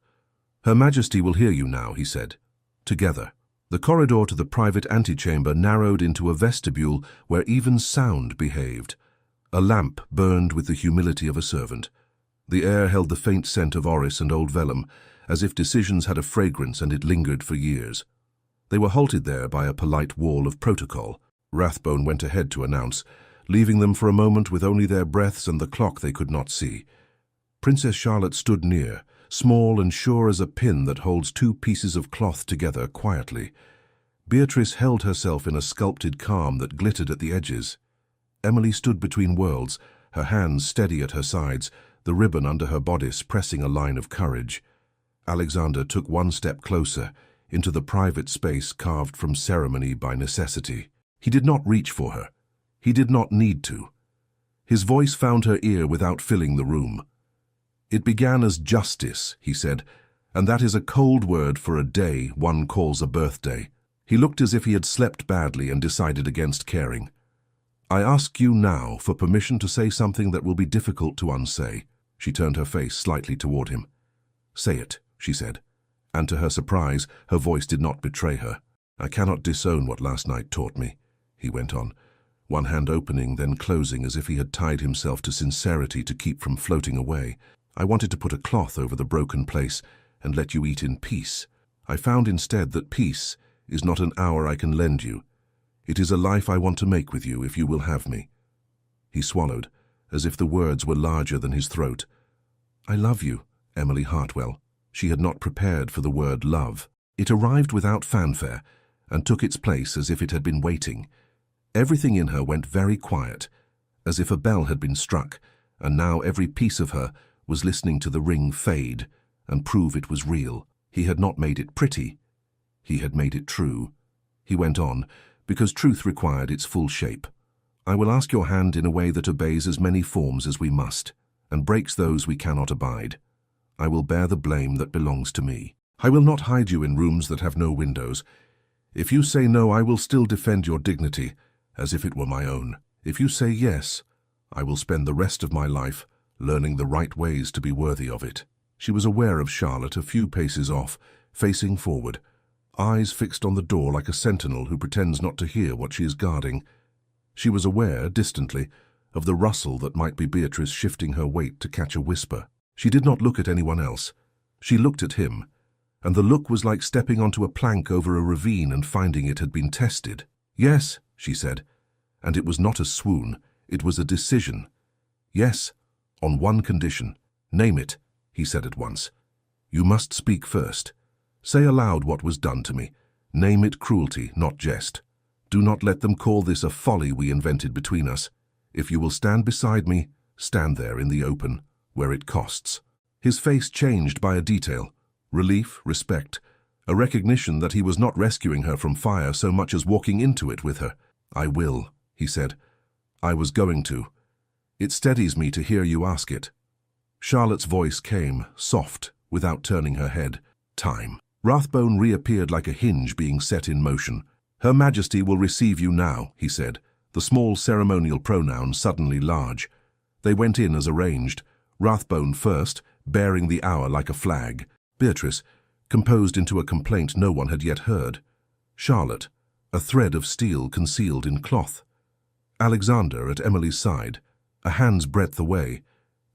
"Her Majesty will hear you now," he said. Together. The corridor to the private antechamber narrowed into a vestibule where even sound behaved. A lamp burned with the humility of a servant. The air held the faint scent of orris and old vellum, as if decisions had a fragrance and it lingered for years. They were halted there by a polite wall of protocol. Rathbone went ahead to announce, leaving them for a moment with only their breaths and the clock they could not see. Princess Charlotte stood near, small and sure as a pin that holds 2 pieces of cloth together quietly. Beatrice held herself in a sculpted calm that glittered at the edges. Emily stood between worlds, her hands steady at her sides, the ribbon under her bodice pressing a line of courage. Alexander took 1 step closer, into the private space carved from ceremony by necessity. He did not reach for her. He did not need to. His voice found her ear without filling the room. "It began as justice," he said, "and that is a cold word for a day one calls a birthday." He looked as if he had slept badly and decided against caring. "I ask you now for permission to say something that will be difficult to unsay." She turned her face slightly toward him. "Say it," she said, and to her surprise, her voice did not betray her. "I cannot disown what last night taught me," he went on, one hand opening, then closing as if he had tied himself to sincerity to keep from floating away. I wanted to put a cloth over the broken place and let you eat in peace. I found instead that peace is not an hour I can lend you. It is a life I want to make with you if you will have me." He swallowed, as if the words were larger than his throat. "I love you, Emily Hartwell." She had not prepared for the word love. It arrived without fanfare and took its place as if it had been waiting. Everything in her went very quiet, as if a bell had been struck, and now every piece of her was listening to the ring fade and prove it was real. He had not made it pretty. He had made it true. He went on, because truth required its full shape. "I will ask your hand in a way that obeys as many forms as we must, and breaks those we cannot abide. I will bear the blame that belongs to me. I will not hide you in rooms that have no windows. If you say no, I will still defend your dignity, as if it were my own. If you say yes, I will spend the rest of my life learning the right ways to be worthy of it." She was aware of Charlotte a few paces off, facing forward, eyes fixed on the door like a sentinel who pretends not to hear what she is guarding. She was aware, distantly, of the rustle that might be Beatrice shifting her weight to catch a whisper. She did not look at anyone else. She looked at him, and the look was like stepping onto a plank over a ravine and finding it had been tested. "Yes," she said, and it was not a swoon, it was a decision. "Yes, on one condition." "Name it," he said at once. "You must speak first. Say aloud what was done to me. Name it cruelty, not jest. Do not let them call this a folly we invented between us. If you will stand beside me, stand there in the open, where it costs." His face changed by a detail. Relief, respect, a recognition that he was not rescuing her from fire so much as walking into it with her. "I will," he said. "I was going to. It steadies me to hear you ask it." Charlotte's voice came, soft, without turning her head. "Time." Rathbone reappeared like a hinge being set in motion. "Her Majesty will receive you now," he said, the small ceremonial pronoun suddenly large. They went in as arranged, Rathbone first, bearing the hour like a flag. Beatrice, composed into a complaint no one had yet heard. Charlotte, a thread of steel concealed in cloth. Alexander at Emily's side, a hand's breadth away,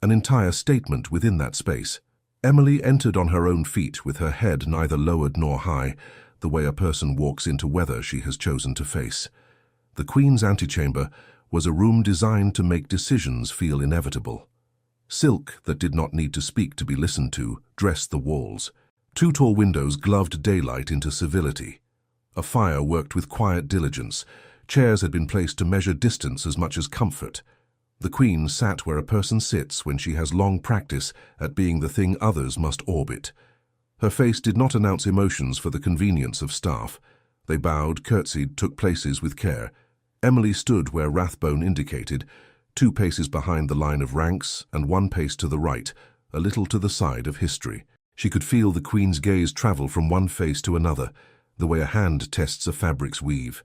an entire statement within that space. Emily entered on her own feet with her head neither lowered nor high, the way a person walks into weather she has chosen to face. The Queen's antechamber was a room designed to make decisions feel inevitable. Silk that did not need to speak to be listened to dressed the walls. Two tall windows gloved daylight into civility. A fire worked with quiet diligence. Chairs had been placed to measure distance as much as comfort. The Queen sat where a person sits when she has long practice at being the thing others must orbit. Her face did not announce emotions for the convenience of staff. They bowed, curtsied, took places with care. Emily stood where Rathbone indicated, 2 paces behind the line of ranks and 1 pace to the right, a little to the side of history. She could feel the Queen's gaze travel from one face to another, the way a hand tests a fabric's weave.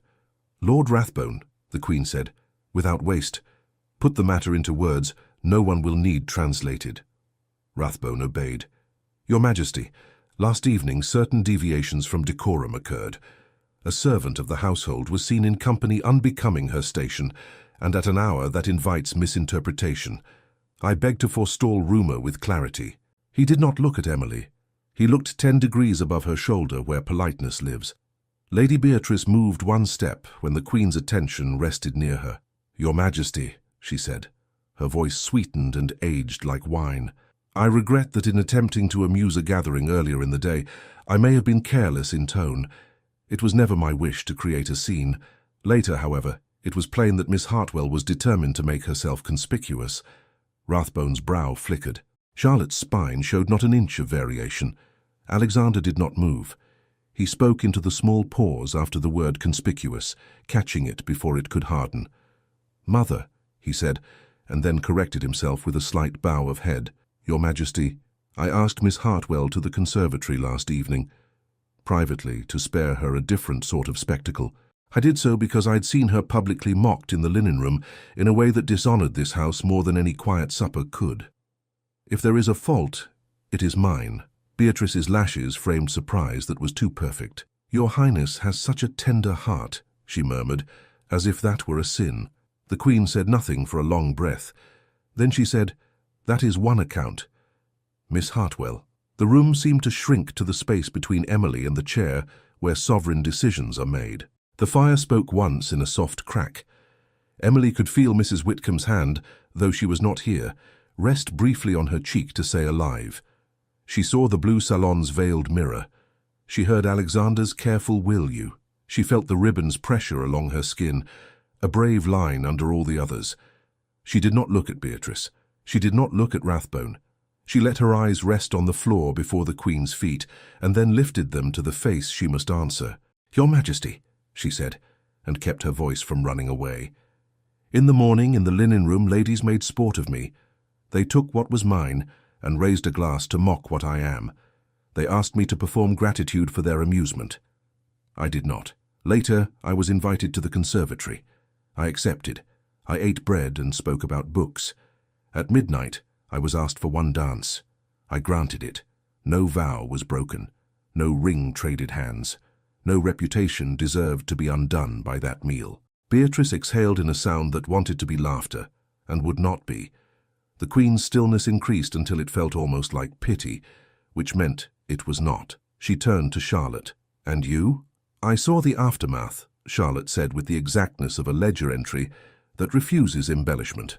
"Lord Rathbone," the Queen said, "without waste. Put the matter into words no one will need translated." Rathbone obeyed. "Your Majesty, last evening certain deviations from decorum occurred. A servant of the household was seen in company unbecoming her station, and at an hour that invites misinterpretation. I beg to forestall rumour with clarity." He did not look at Emily. He looked 10 degrees above her shoulder where politeness lives. Lady Beatrice moved 1 step when the Queen's attention rested near her. "Your Majesty," she said, her voice sweetened and aged like wine. "I regret that in attempting to amuse a gathering earlier in the day, I may have been careless in tone. It was never my wish to create a scene. Later, however, it was plain that Miss Hartwell was determined to make herself conspicuous." Rathbone's brow flickered. Charlotte's spine showed not an inch of variation. Alexander did not move. He spoke into the small pause after the word conspicuous, catching it before it could harden. "Mother," he said, and then corrected himself with a slight bow of head. "Your Majesty, I asked Miss Hartwell to the conservatory last evening, privately, to spare her a different sort of spectacle. I did so because I'd seen her publicly mocked in the linen room in a way that dishonoured this house more than any quiet supper could. If there is a fault, it is mine." Beatrice's lashes framed surprise that was too perfect. "Your Highness has such a tender heart," she murmured, as if that were a sin. The Queen said nothing for a long breath. Then she said, "That is one account. Miss Hartwell. The room seemed to shrink to the space between Emily and the chair where sovereign decisions are made. The fire spoke once in a soft crack. Emily could feel Mrs. Whitcomb's hand, though she was not here, rest briefly on her cheek to say alive. She saw the blue salon's veiled mirror. She heard Alexander's careful "will you?" She felt the ribbon's pressure along her skin, a brave line under all the others. She did not look at Beatrice. She did not look at Rathbone. She let her eyes rest on the floor before the Queen's feet, and then lifted them to the face she must answer. "Your Majesty," she said, and kept her voice from running away. "In the morning, in the linen room, ladies made sport of me. They took what was mine, and raised a glass to mock what I am. They asked me to perform gratitude for their amusement. I did not. Later, I was invited to the conservatory. I accepted. I ate bread and spoke about books. At midnight, I was asked for one dance. I granted it. No vow was broken. No ring traded hands. No reputation deserved to be undone by that meal." Beatrice exhaled in a sound that wanted to be laughter, and would not be. The Queen's stillness increased until it felt almost like pity, which meant it was not. She turned to Charlotte. "And you?" "I saw the aftermath," Charlotte said with the exactness of a ledger entry that refuses embellishment.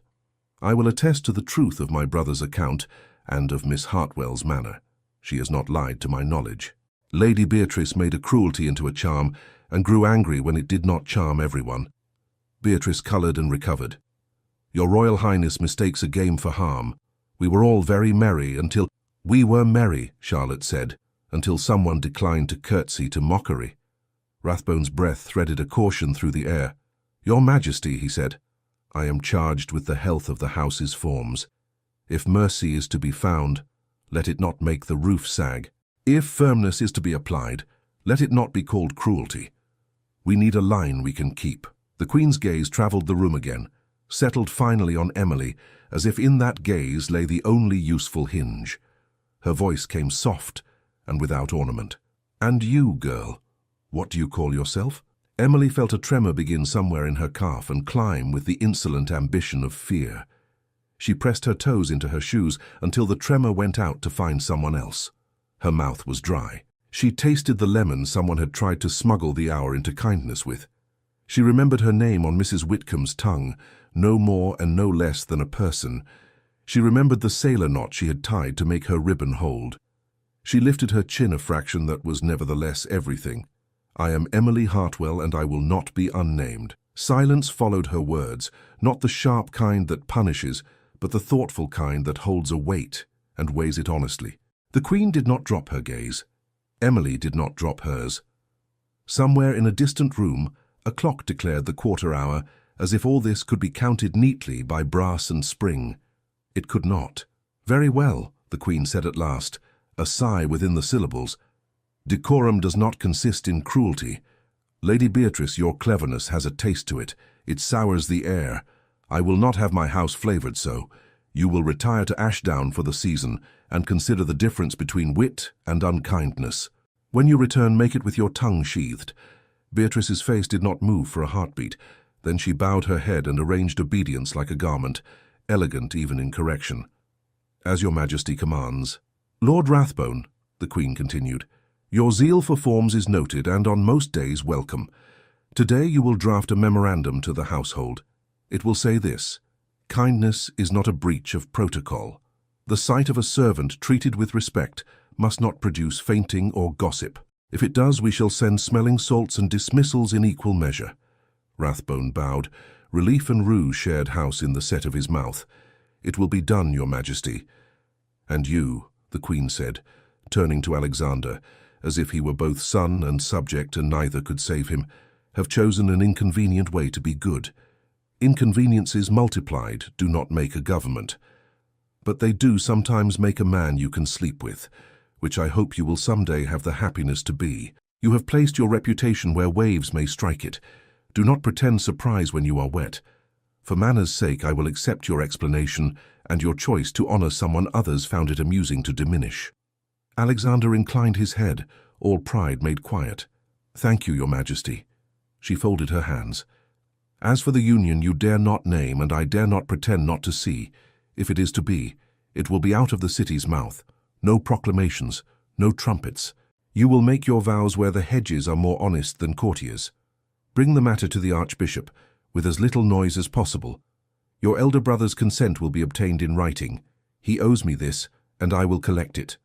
"I will attest to the truth of my brother's account and of Miss Hartwell's manner. She has not lied to my knowledge." Lady Beatrice made a cruelty into a charm and grew angry when it did not charm everyone. Beatrice coloured and recovered. "Your Royal Highness mistakes a game for harm. We were all very merry until—" "We were merry," Charlotte said, "until someone declined to curtsy to mockery." Rathbone's breath threaded a caution through the air. "Your Majesty," he said, "I am charged with the health of the house's forms. If mercy is to be found, let it not make the roof sag. If firmness is to be applied, let it not be called cruelty. We need a line we can keep." The Queen's gaze travelled the room again, settled finally on Emily, as if in that gaze lay the only useful hinge. Her voice came soft and without ornament. "And you, girl, what do you call yourself?" Emily felt a tremor begin somewhere in her calf and climb with the insolent ambition of fear. She pressed her toes into her shoes until the tremor went out to find someone else. Her mouth was dry. She tasted the lemon someone had tried to smuggle the hour into kindness with. She remembered her name on Mrs. Whitcomb's tongue, no more and no less than a person. She remembered the sailor knot she had tied to make her ribbon hold. She lifted her chin a fraction that was nevertheless everything. "I am Emily Hartwell, and I will not be unnamed." Silence followed her words, not the sharp kind that punishes, but the thoughtful kind that holds a weight and weighs it honestly. The Queen did not drop her gaze. Emily did not drop hers. Somewhere in a distant room, a clock declared the quarter hour, as if all this could be counted neatly by brass and spring. It could not. "Very well," the Queen said at last, a sigh within the syllables. "Decorum does not consist in cruelty. Lady Beatrice, your cleverness has a taste to it. It sours the air. I will not have my house flavoured so. You will retire to Ashdown for the season and consider the difference between wit and unkindness. When you return, make it with your tongue sheathed." Beatrice's face did not move for a heartbeat. Then she bowed her head and arranged obedience like a garment, elegant even in correction. "As your Majesty commands." "Lord Rathbone," the Queen continued, "your zeal for forms is noted and on most days welcome. Today you will draft a memorandum to the household. It will say this: kindness is not a breach of protocol. The sight of a servant treated with respect must not produce fainting or gossip. If it does, we shall send smelling salts and dismissals in equal measure." Rathbone bowed. Relief and rue shared house in the set of his mouth. "It will be done, your Majesty." "And you," the Queen said, turning to Alexander, as if he were both son and subject and neither could save him, "have chosen an inconvenient way to be good. Inconveniences multiplied do not make a government. But they do sometimes make a man you can sleep with, which I hope you will someday have the happiness to be. You have placed your reputation where waves may strike it. Do not pretend surprise when you are wet. For manners' sake I will accept your explanation and your choice to honour someone others found it amusing to diminish." Alexander inclined his head, all pride made quiet. "Thank you, your Majesty." She folded her hands. "As for the union you dare not name and I dare not pretend not to see, if it is to be, it will be out of the city's mouth. No proclamations, no trumpets. You will make your vows where the hedges are more honest than courtiers. Bring the matter to the Archbishop, with as little noise as possible. Your elder brother's consent will be obtained in writing. He owes me this, and I will collect it.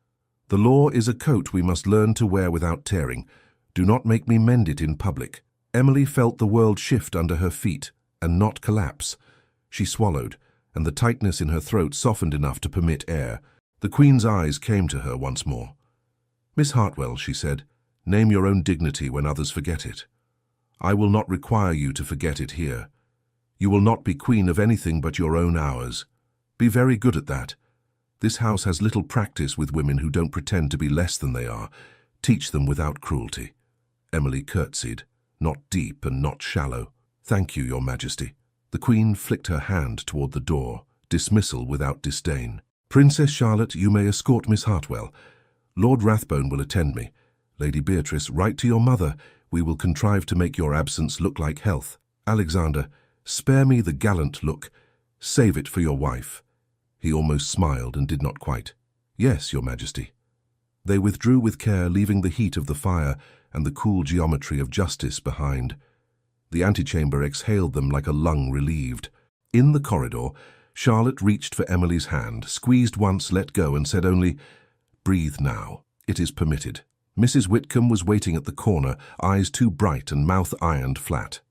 The law is a coat we must learn to wear without tearing. Do not make me mend it in public." Emily felt the world shift under her feet, and not collapse. She swallowed, and the tightness in her throat softened enough to permit air. The Queen's eyes came to her once more. "Miss Hartwell," she said, "name your own dignity when others forget it. I will not require you to forget it here. You will not be queen of anything but your own hours. Be very good at that. This house has little practice with women who don't pretend to be less than they are. Teach them without cruelty." Emily curtsied, not deep and not shallow. "Thank you, Your Majesty." The Queen flicked her hand toward the door, dismissal without disdain. "Princess Charlotte, you may escort Miss Hartwell. Lord Rathbone will attend me. Lady Beatrice, write to your mother. We will contrive to make your absence look like health. Alexander, spare me the gallant look. Save it for your wife." He almost smiled and did not quite. "Yes, Your Majesty." They withdrew with care, leaving the heat of the fire and the cool geometry of justice behind. The antechamber exhaled them like a lung relieved. In the corridor, Charlotte reached for Emily's hand, squeezed once, let go, and said only, "Breathe now. It is permitted." Mrs. Whitcomb was waiting at the corner, eyes too bright and mouth ironed flat.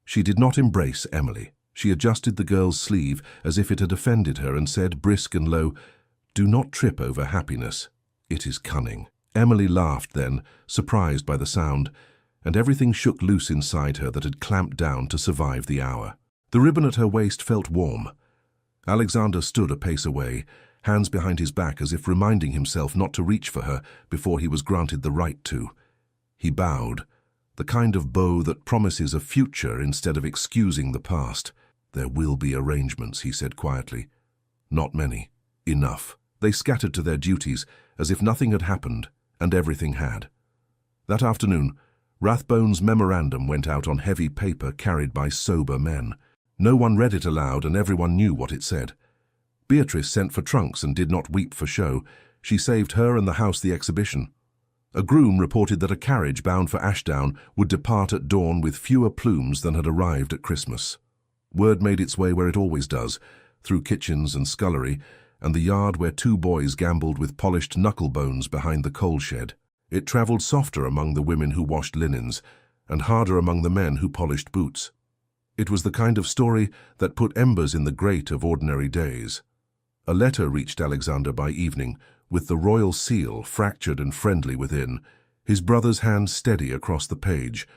She did not embrace Emily. She adjusted the girl's sleeve as if it had offended her and said, brisk and low, "Do not trip over happiness. It is cunning." Emily laughed then, surprised by the sound, and everything shook loose inside her that had clamped down to survive the hour. The ribbon at her waist felt warm. Alexander stood a pace away, hands behind his back as if reminding himself not to reach for her before he was granted the right to. He bowed, the kind of bow that promises a future instead of excusing the past. "There will be arrangements," he said quietly. "Not many. Enough." They scattered to their duties as if nothing had happened, and everything had. That afternoon, Rathbone's memorandum went out on heavy paper carried by sober men. No one read it aloud, and everyone knew what it said. Beatrice sent for trunks and did not weep for show. She saved her and the house the exhibition. A groom reported that a carriage bound for Ashdown would depart at dawn with fewer plumes than had arrived at Christmas. Word made its way where it always does, through kitchens and scullery, and the yard where two boys gambled with polished knuckle-bones behind the coal shed. It travelled softer among the women who washed linens, and harder among the men who polished boots. It was the kind of story that put embers in the grate of ordinary days. A letter reached Alexander by evening, with the royal seal fractured and friendly within, his brother's hand steady across the page.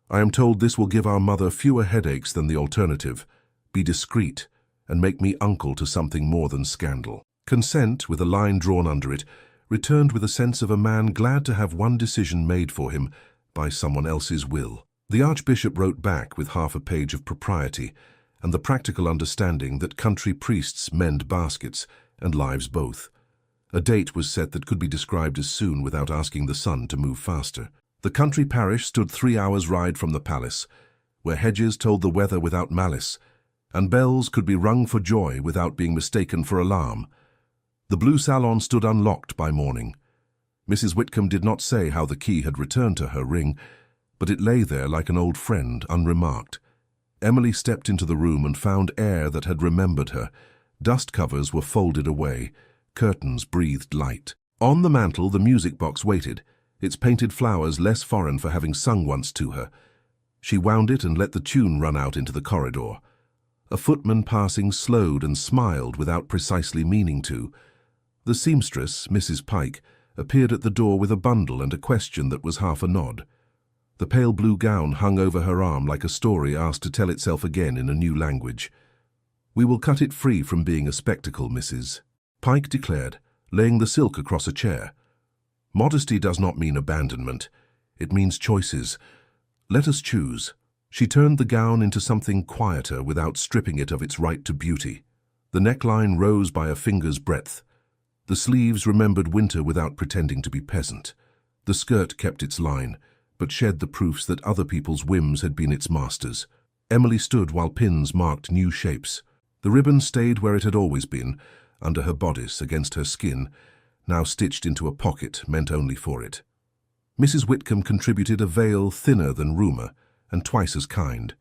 "I am told this will give our mother fewer headaches than the alternative. Be discreet, and make me uncle to something more than scandal." Consent, with a line drawn under it, returned with a sense of a man glad to have one decision made for him by someone else's will. The Archbishop wrote back with half a page of propriety, and the practical understanding that country priests mend baskets, and lives both. A date was set that could be described as soon without asking the sun to move faster. The country parish stood 3 hours' ride from the palace, where hedges told the weather without malice, and bells could be rung for joy without being mistaken for alarm. The blue salon stood unlocked by morning. Mrs. Whitcomb did not say how the key had returned to her ring, but it lay there like an old friend, unremarked. Emily stepped into the room and found air that had remembered her. Dust covers were folded away. Curtains breathed light. On the mantel the music box waited, its painted flowers less foreign for having sung once to her. She wound it and let the tune run out into the corridor. A footman passing slowed and smiled without precisely meaning to. The seamstress, Mrs. Pike, appeared at the door with a bundle and a question that was half a nod. The pale blue gown hung over her arm like a story asked to tell itself again in a new language. "We will cut it free from being a spectacle, Mrs." Pike declared, laying the silk across a chair. "Modesty does not mean abandonment. It means choices. Let us choose." She turned the gown into something quieter without stripping it of its right to beauty. The neckline rose by a finger's breadth. The sleeves remembered winter without pretending to be peasant. The skirt kept its line, but shed the proofs that other people's whims had been its masters. Emily stood while pins marked new shapes. The ribbon stayed where it had always been, under her bodice, against her skin. now stitched into a pocket meant only for it. Mrs. Whitcomb contributed a veil thinner than rumour and twice as kind.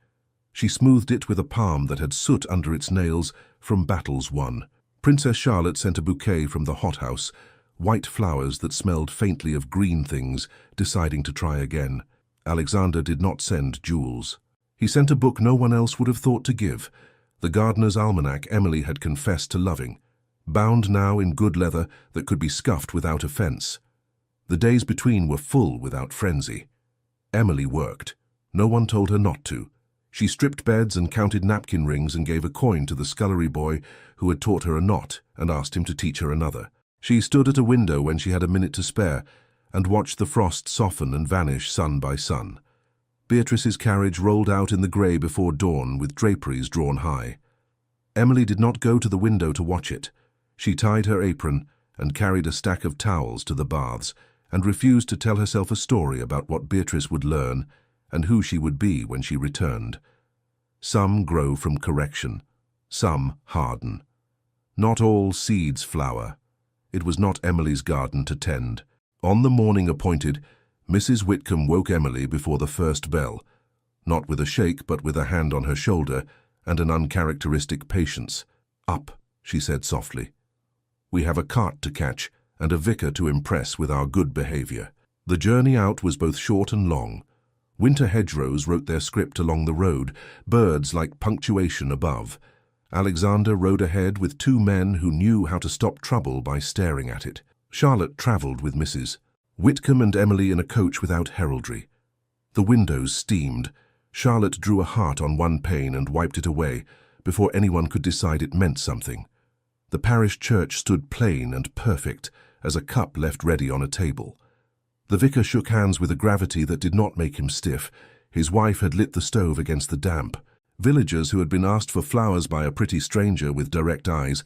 She smoothed it with a palm that had soot under its nails from battles won. Princess Charlotte sent a bouquet from the hothouse, white flowers that smelled faintly of green things, deciding to try again. Alexander did not send jewels. He sent a book no one else would have thought to give, the gardener's almanac Emily had confessed to loving, bound now in good leather that could be scuffed without offence. The days between were full without frenzy. Emily worked. No one told her not to. She stripped beds and counted napkin rings and gave a coin to the scullery boy who had taught her a knot and asked him to teach her another. She stood at a window when she had a minute to spare and watched the frost soften and vanish sun by sun. Beatrice's carriage rolled out in the grey before dawn with draperies drawn high. Emily did not go to the window to watch it. She tied her apron and carried a stack of towels to the baths and refused to tell herself a story about what Beatrice would learn and who she would be when she returned. Some grow from correction, some harden. Not all seeds flower. It was not Emily's garden to tend. On the morning appointed, Mrs. Whitcomb woke Emily before the first bell, not with a shake but with a hand on her shoulder and an uncharacteristic patience. "Up," she said softly. "We have a cart to catch and a vicar to impress with our good behaviour." The journey out was both short and long. Winter hedgerows wrote their script along the road, birds like punctuation above. Alexander rode ahead with two men who knew how to stop trouble by staring at it. Charlotte travelled with Mrs. Whitcomb and Emily in a coach without heraldry. The windows steamed. Charlotte drew a heart on one pane and wiped it away before anyone could decide it meant something. The parish church stood plain and perfect as a cup left ready on a table. The vicar shook hands with a gravity that did not make him stiff. His wife had lit the stove against the damp. Villagers who had been asked for flowers by a pretty stranger with direct eyes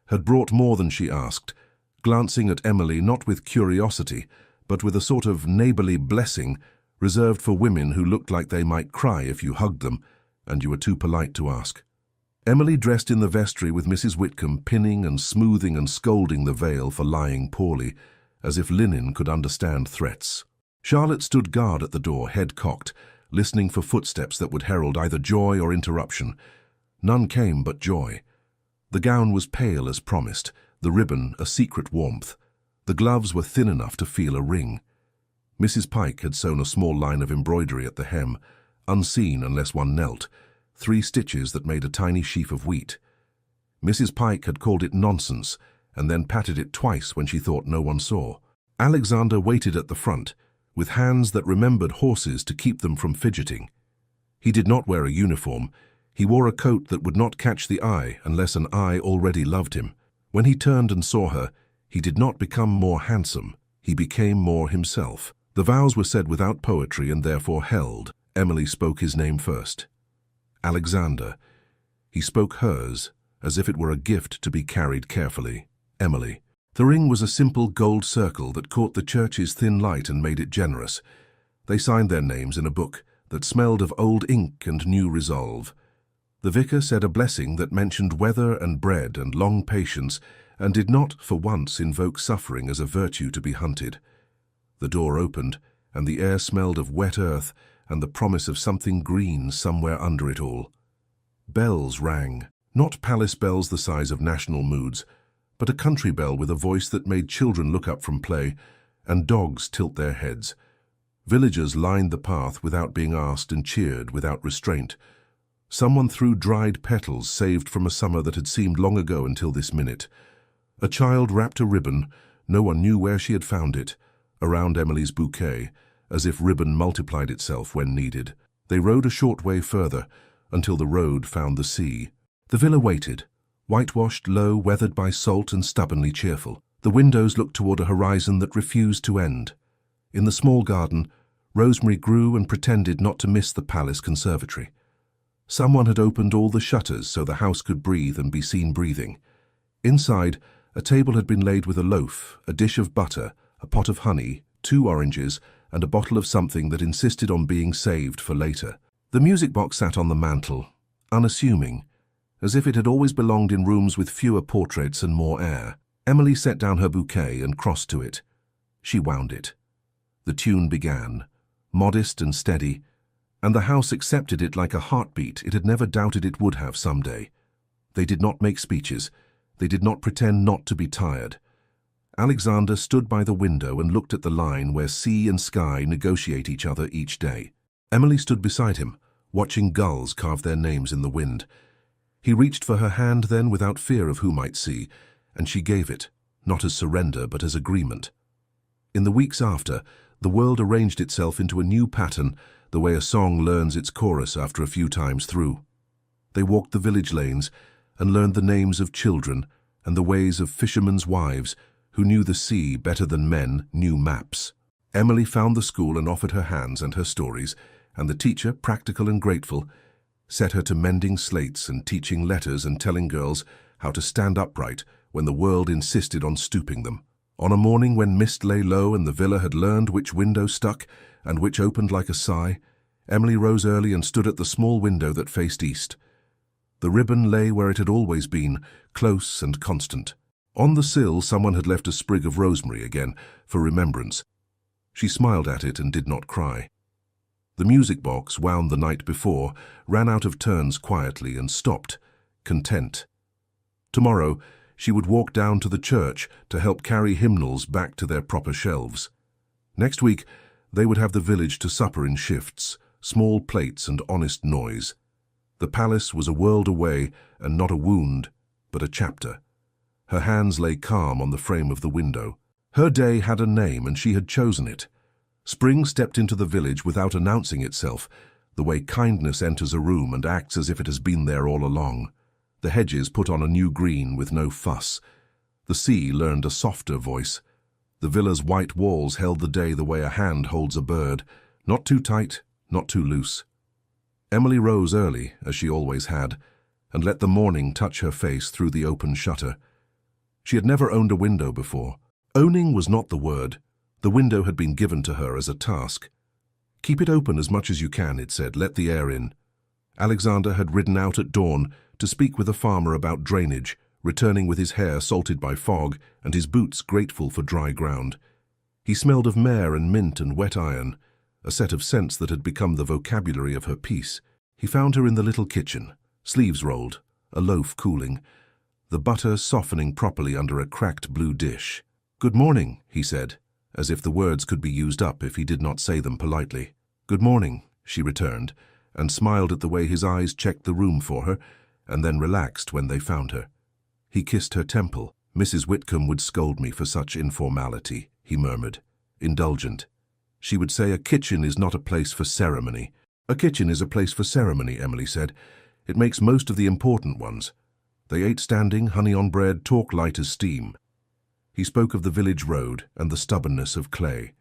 had brought more than she asked, glancing at Emily not with curiosity, but with a sort of neighbourly blessing reserved for women who looked like they might cry if you hugged them, and you were too polite to ask. Emily dressed in the vestry with Mrs. Whitcomb pinning and smoothing and scolding the veil for lying poorly, as if linen could understand threats. Charlotte stood guard at the door, head cocked, listening for footsteps that would herald either joy or interruption. None came but joy. The gown was pale as promised, the ribbon a secret warmth. The gloves were thin enough to feel a ring. Mrs. Pike had sewn a small line of embroidery at the hem, unseen unless one knelt, 3 stitches that made a tiny sheaf of wheat. Mrs. Pike had called it nonsense, and then patted it twice when she thought no one saw. Alexander waited at the front, with hands that remembered horses to keep them from fidgeting. He did not wear a uniform. He wore a coat that would not catch the eye unless an eye already loved him. When he turned and saw her, he did not become more handsome. He became more himself. The vows were said without poetry and therefore held. Emily spoke his name first. Alexander. He spoke hers, as if it were a gift to be carried carefully. Emily. The ring was a simple gold circle that caught the church's thin light and made it generous. They signed their names in a book that smelled of old ink and new resolve. The vicar said a blessing that mentioned weather and bread and long patience, and did not, for once, invoke suffering as a virtue to be hunted. The door opened, and the air smelled of wet earth and the promise of something green somewhere under it all. Bells rang, not palace bells the size of national moods, but a country bell with a voice that made children look up from play and dogs tilt their heads. Villagers lined the path without being asked and cheered without restraint. Someone threw dried petals saved from a summer that had seemed long ago until this minute. A child wrapped a ribbon, no one knew where she had found it, around Emily's bouquet, as if ribbon multiplied itself when needed. They rode a short way further, until the road found the sea. The villa waited, whitewashed, low, weathered by salt and stubbornly cheerful. The windows looked toward a horizon that refused to end. In the small garden, rosemary grew and pretended not to miss the palace conservatory. Someone had opened all the shutters so the house could breathe and be seen breathing. Inside, a table had been laid with a loaf, a dish of butter, a pot of honey, 2 oranges, and a bottle of something that insisted on being saved for later. The music box sat on the mantel, unassuming, as if it had always belonged in rooms with fewer portraits and more air. Emily set down her bouquet and crossed to it. She wound it. The tune began, modest and steady, and the house accepted it like a heartbeat it had never doubted it would have someday. They did not make speeches. They did not pretend not to be tired. Alexander stood by the window and looked at the line where sea and sky negotiate each other each day. Emily stood beside him, watching gulls carve their names in the wind. He reached for her hand then without fear of who might see, and she gave it, not as surrender but as agreement. In the weeks after, the world arranged itself into a new pattern, the way a song learns its chorus after a few times through. They walked the village lanes and learned the names of children and the ways of fishermen's wives who knew the sea better than men knew maps. Emily found the school and offered her hands and her stories, and the teacher, practical and grateful, set her to mending slates and teaching letters and telling girls how to stand upright when the world insisted on stooping them. On a morning when mist lay low and the villa had learned which window stuck and which opened like a sigh, Emily rose early and stood at the small window that faced east. The ribbon lay where it had always been, close and constant. On the sill someone had left a sprig of rosemary again, for remembrance. She smiled at it and did not cry. The music box, wound the night before, ran out of turns quietly and stopped, content. Tomorrow, she would walk down to the church to help carry hymnals back to their proper shelves. Next week, they would have the village to supper in shifts, small plates and honest noise. The palace was a world away and not a wound, but a chapter. Her hands lay calm on the frame of the window. Her day had a name and she had chosen it. Spring stepped into the village without announcing itself, the way kindness enters a room and acts as if it has been there all along. The hedges put on a new green with no fuss. The sea learned a softer voice. The villa's white walls held the day the way a hand holds a bird, not too tight, not too loose. Emily rose early, as she always had, and let the morning touch her face through the open shutter. She had never owned a window before. Owning was not the word. The window had been given to her as a task. Keep it open as much as you can, it said, let the air in. Alexander had ridden out at dawn to speak with a farmer about drainage, returning with his hair salted by fog and his boots grateful for dry ground. He smelled of mare and mint and wet iron, a set of scents that had become the vocabulary of her peace. He found her in the little kitchen, sleeves rolled, a loaf cooling, the butter softening properly under a cracked blue dish. "Good morning," he said, as if the words could be used up if he did not say them politely. "Good morning," she returned, and smiled at the way his eyes checked the room for her, and then relaxed when they found her. He kissed her temple. "Mrs. Whitcomb would scold me for such informality," he murmured, indulgent. "She would say a kitchen is not a place for ceremony." "A kitchen is a place for ceremony," Emily said. "It makes most of the important ones." They ate standing, honey on bread, talk light as steam. He spoke of the village road and the stubbornness of clay.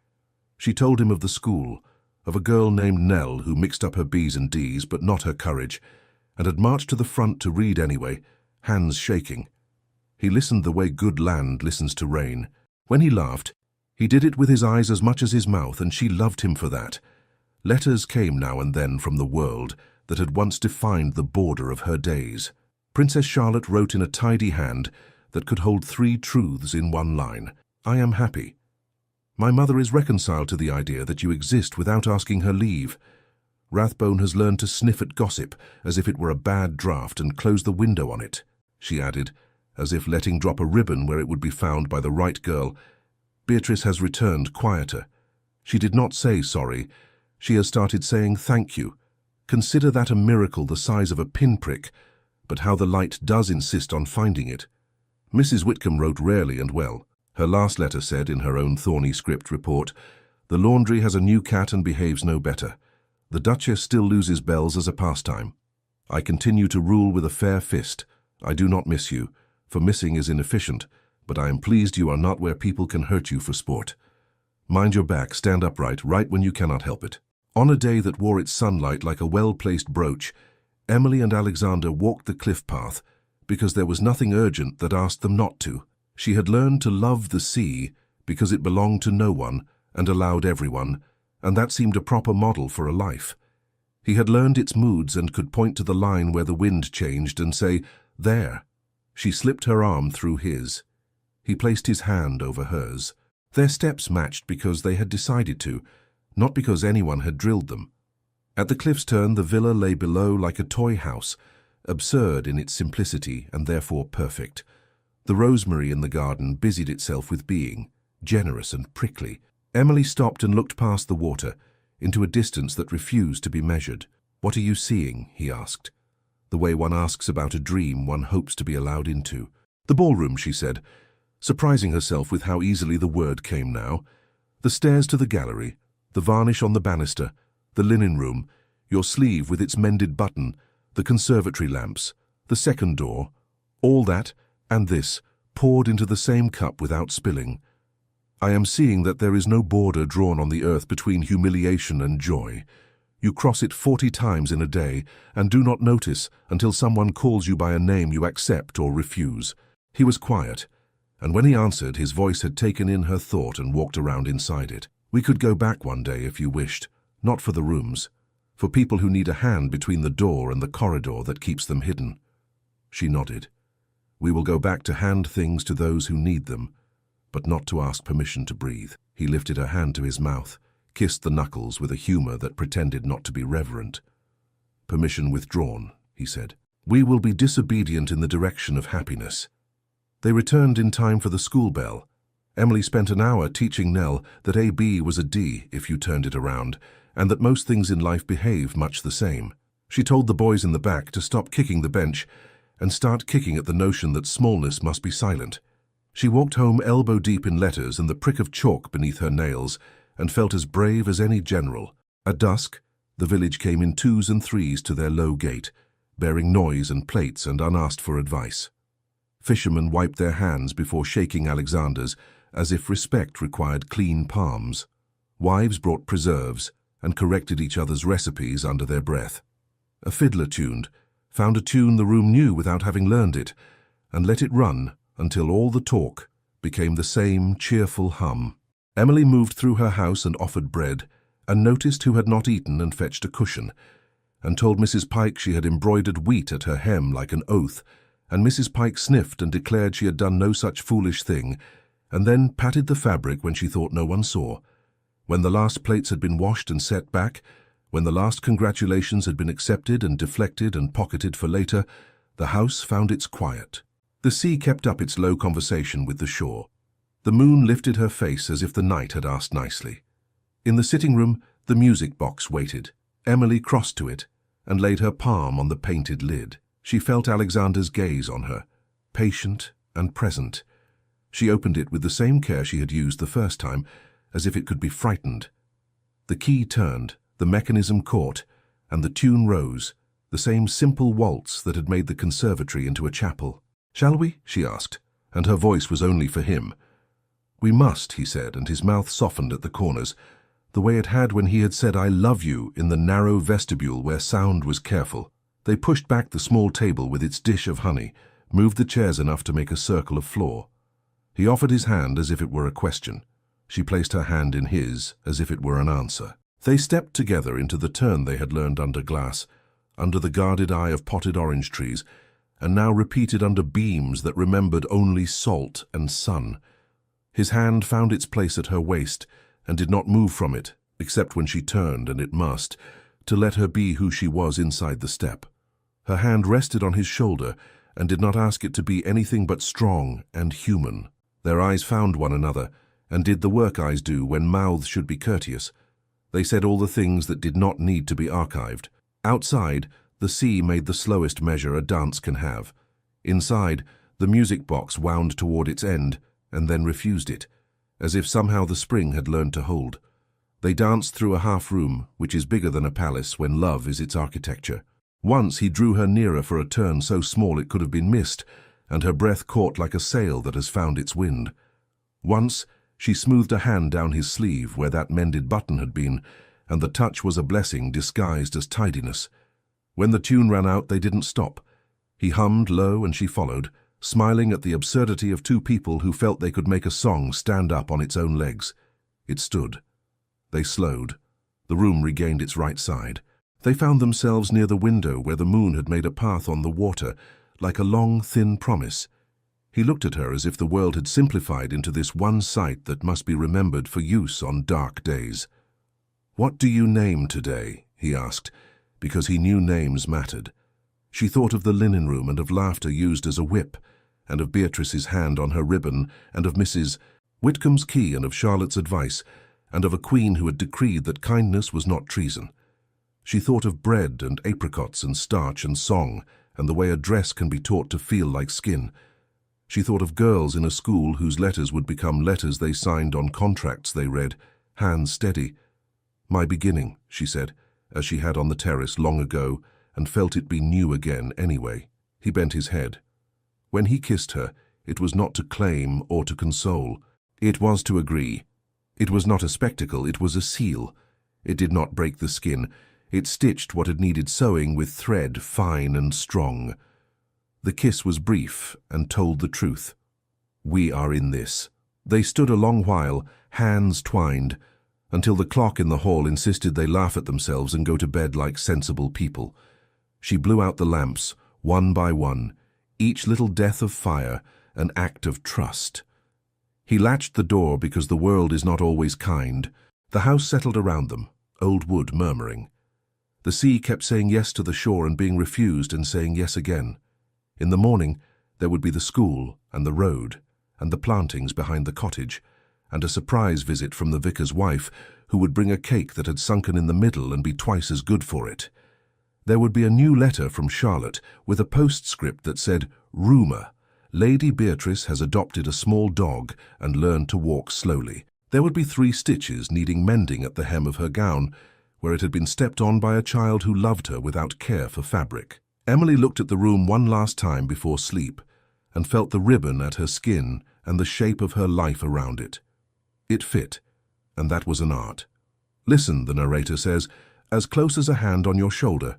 She told him of the school, of a girl named Nell who mixed up her B's and D's but not her courage, and had marched to the front to read anyway, hands shaking. He listened the way good land listens to rain. When he laughed, he did it with his eyes as much as his mouth, and she loved him for that. Letters came now and then from the world that had once defined the border of her days. Princess Charlotte wrote in a tidy hand that could hold 3 truths in one line. "I am happy. My mother is reconciled to the idea that you exist without asking her leave. Rathbone has learned to sniff at gossip as if it were a bad draught and close the window on it," she added, as if letting drop a ribbon where it would be found by the right girl. "Beatrice has returned quieter. She did not say sorry. She has started saying thank you. Consider that a miracle the size of a pinprick, but how the light does insist on finding it." Mrs. Whitcomb wrote rarely and well. Her last letter said in her own thorny script report, "The laundry has a new cat and behaves no better. The Duchess still loses bells as a pastime. I continue to rule with a fair fist. I do not miss you, for missing is inefficient, but I am pleased you are not where people can hurt you for sport. Mind your back, stand upright, write when you cannot help it." On a day that wore its sunlight like a well-placed brooch, Emily and Alexander walked the cliff path because there was nothing urgent that asked them not to. She had learned to love the sea because it belonged to no one and allowed everyone, and that seemed a proper model for a life. He had learned its moods and could point to the line where the wind changed and say, "There." She slipped her arm through his. He placed his hand over hers. Their steps matched because they had decided to, not because anyone had drilled them. At the cliff's turn, the villa lay below like a toy house, absurd in its simplicity and therefore perfect. The rosemary in the garden busied itself with being, generous and prickly. Emily stopped and looked past the water, into a distance that refused to be measured. "What are you seeing?" he asked. The way one asks about a dream one hopes to be allowed into. "The ballroom," she said, surprising herself with how easily the word came now. "The stairs to the gallery, the varnish on the banister, the linen room, your sleeve with its mended button, the conservatory lamps, the second door, all that, and this, poured into the same cup without spilling. I am seeing that there is no border drawn on the earth between humiliation and joy. You cross it 40 times in a day and do not notice until someone calls you by a name you accept or refuse." He was quiet, and when he answered, his voice had taken in her thought and walked around inside it. "We could go back one day if you wished, not for the rooms, for people who need a hand between the door and the corridor that keeps them hidden." She nodded. "We will go back to hand things to those who need them, but not to ask permission to breathe." He lifted her hand to his mouth, kissed the knuckles with a humor that pretended not to be reverent. "Permission withdrawn," he said. "We will be disobedient in the direction of happiness." They returned in time for the school bell. Emily spent an hour teaching Nell that AB was a D if you turned it around, and that most things in life behave much the same. She told the boys in the back to stop kicking the bench and start kicking at the notion that smallness must be silent. She walked home elbow-deep in letters and the prick of chalk beneath her nails, and felt as brave as any general. At dusk, the village came in 2s and 3s to their low gate, bearing noise and plates and unasked for advice. Fishermen wiped their hands before shaking Alexander's, as if respect required clean palms. Wives brought preserves and corrected each other's recipes under their breath. A fiddler found a tune the room knew without having learned it, and let it run until all the talk became the same cheerful hum. Emily moved through her house and offered bread, and noticed who had not eaten and fetched a cushion, and told Mrs. Pike she had embroidered wheat at her hem like an oath, and Mrs. Pike sniffed and declared she had done no such foolish thing, and then patted the fabric when she thought no one saw. When the last plates had been washed and set back, when the last congratulations had been accepted and deflected and pocketed for later, the house found its quiet. The sea kept up its low conversation with the shore. The moon lifted her face as if the night had asked nicely. In the sitting room, the music box waited. Emily crossed to it and laid her palm on the painted lid. She felt Alexander's gaze on her, patient and present. She opened it with the same care she had used the first time, as if it could be frightened. The key turned, the mechanism caught, and the tune rose, the same simple waltz that had made the conservatory into a chapel. "Shall we?" she asked, and her voice was only for him. "We must," he said, and his mouth softened at the corners, the way it had when he had said "I love you" in the narrow vestibule where sound was careful. They pushed back the small table with its dish of honey, moved the chairs enough to make a circle of floor. He offered his hand as if it were a question. She placed her hand in his as if it were an answer. They stepped together into the turn they had learned under glass, under the guarded eye of potted orange trees, and now repeated under beams that remembered only salt and sun. His hand found its place at her waist and did not move from it, except when she turned, and it must, to let her be who she was inside the step. Her hand rested on his shoulder and did not ask it to be anything but strong and human. Their eyes found one another and did the work eyes do when mouths should be courteous. They said all the things that did not need to be archived. Outside, the sea made the slowest measure a dance can have. Inside, the music box wound toward its end and then refused it, as if somehow the spring had learned to hold. They danced through a half-room, which is bigger than a palace when love is its architecture. Once he drew her nearer for a turn so small it could have been missed, and her breath caught like a sail that has found its wind. Once she smoothed a hand down his sleeve where that mended button had been, and the touch was a blessing disguised as tidiness. When the tune ran out, they didn't stop. He hummed low and she followed, smiling at the absurdity of two people who felt they could make a song stand up on its own legs. It stood. They slowed. The room regained its right side. They found themselves near the window where the moon had made a path on the water, like a long, thin promise. He looked at her as if the world had simplified into this one sight that must be remembered for use on dark days. "What do you name today?" he asked, because he knew names mattered. She thought of the linen room and of laughter used as a whip, and of Beatrice's hand on her ribbon, and of Mrs. Whitcomb's key, and of Charlotte's advice, and of a queen who had decreed that kindness was not treason. She thought of bread and apricots and starch and song, and the way a dress can be taught to feel like skin. She thought of girls in a school whose letters would become letters they signed on contracts they read, hands steady. "My beginning," she said, as she had on the terrace long ago, and felt it be new again anyway. He bent his head. When he kissed her, it was not to claim or to console. It was to agree. It was not a spectacle, it was a seal. It did not break the skin. It stitched what had needed sewing with thread fine and strong. The kiss was brief and told the truth. "We are in this." They stood a long while, hands twined, until the clock in the hall insisted they laugh at themselves and go to bed like sensible people. She blew out the lamps, one by one, each little death of fire, an act of trust. He latched the door because the world is not always kind. The house settled around them, old wood murmuring. The sea kept saying yes to the shore and being refused and saying yes again. In the morning, there would be the school and the road and the plantings behind the cottage, and a surprise visit from the vicar's wife, who would bring a cake that had sunken in the middle and be twice as good for it. There would be a new letter from Charlotte with a postscript that said, "Rumour. Lady Beatrice has adopted a small dog and learned to walk slowly." There would be 3 stitches needing mending at the hem of her gown, where it had been stepped on by a child who loved her without care for fabric. Emily looked at the room one last time before sleep and felt the ribbon at her skin and the shape of her life around it. It fit, and that was an art. "Listen," the narrator says, "as close as a hand on your shoulder.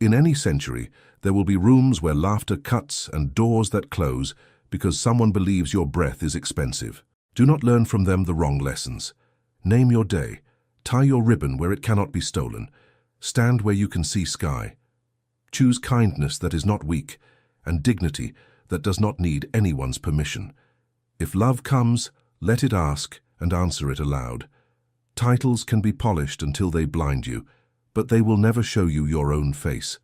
In any century, there will be rooms where laughter cuts and doors that close because someone believes your breath is expensive. Do not learn from them the wrong lessons. Name your day. Tie your ribbon where it cannot be stolen. Stand where you can see sky. Choose kindness that is not weak, and dignity that does not need anyone's permission. If love comes, let it ask and answer it aloud. Titles can be polished until they blind you, but they will never show you your own face.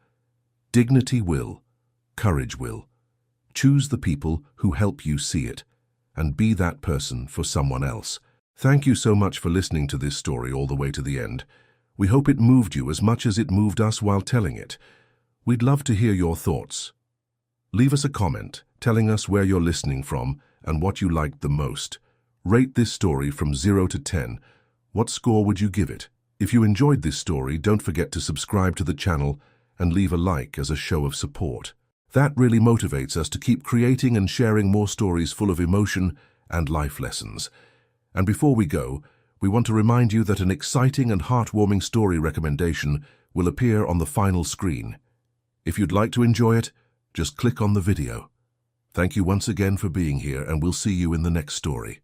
Dignity will, courage will. Choose the people who help you see it, and be that person for someone else." Thank you so much for listening to this story all the way to the end. We hope it moved you as much as it moved us while telling it. We'd love to hear your thoughts. Leave us a comment telling us where you're listening from and what you liked the most. Rate this story from 0 to 10. What score would you give it? If you enjoyed this story, don't forget to subscribe to the channel and leave a like as a show of support. That really motivates us to keep creating and sharing more stories full of emotion and life lessons. And before we go, we want to remind you that an exciting and heartwarming story recommendation will appear on the final screen. If you'd like to enjoy it, just click on the video. Thank you once again for being here, and we'll see you in the next story.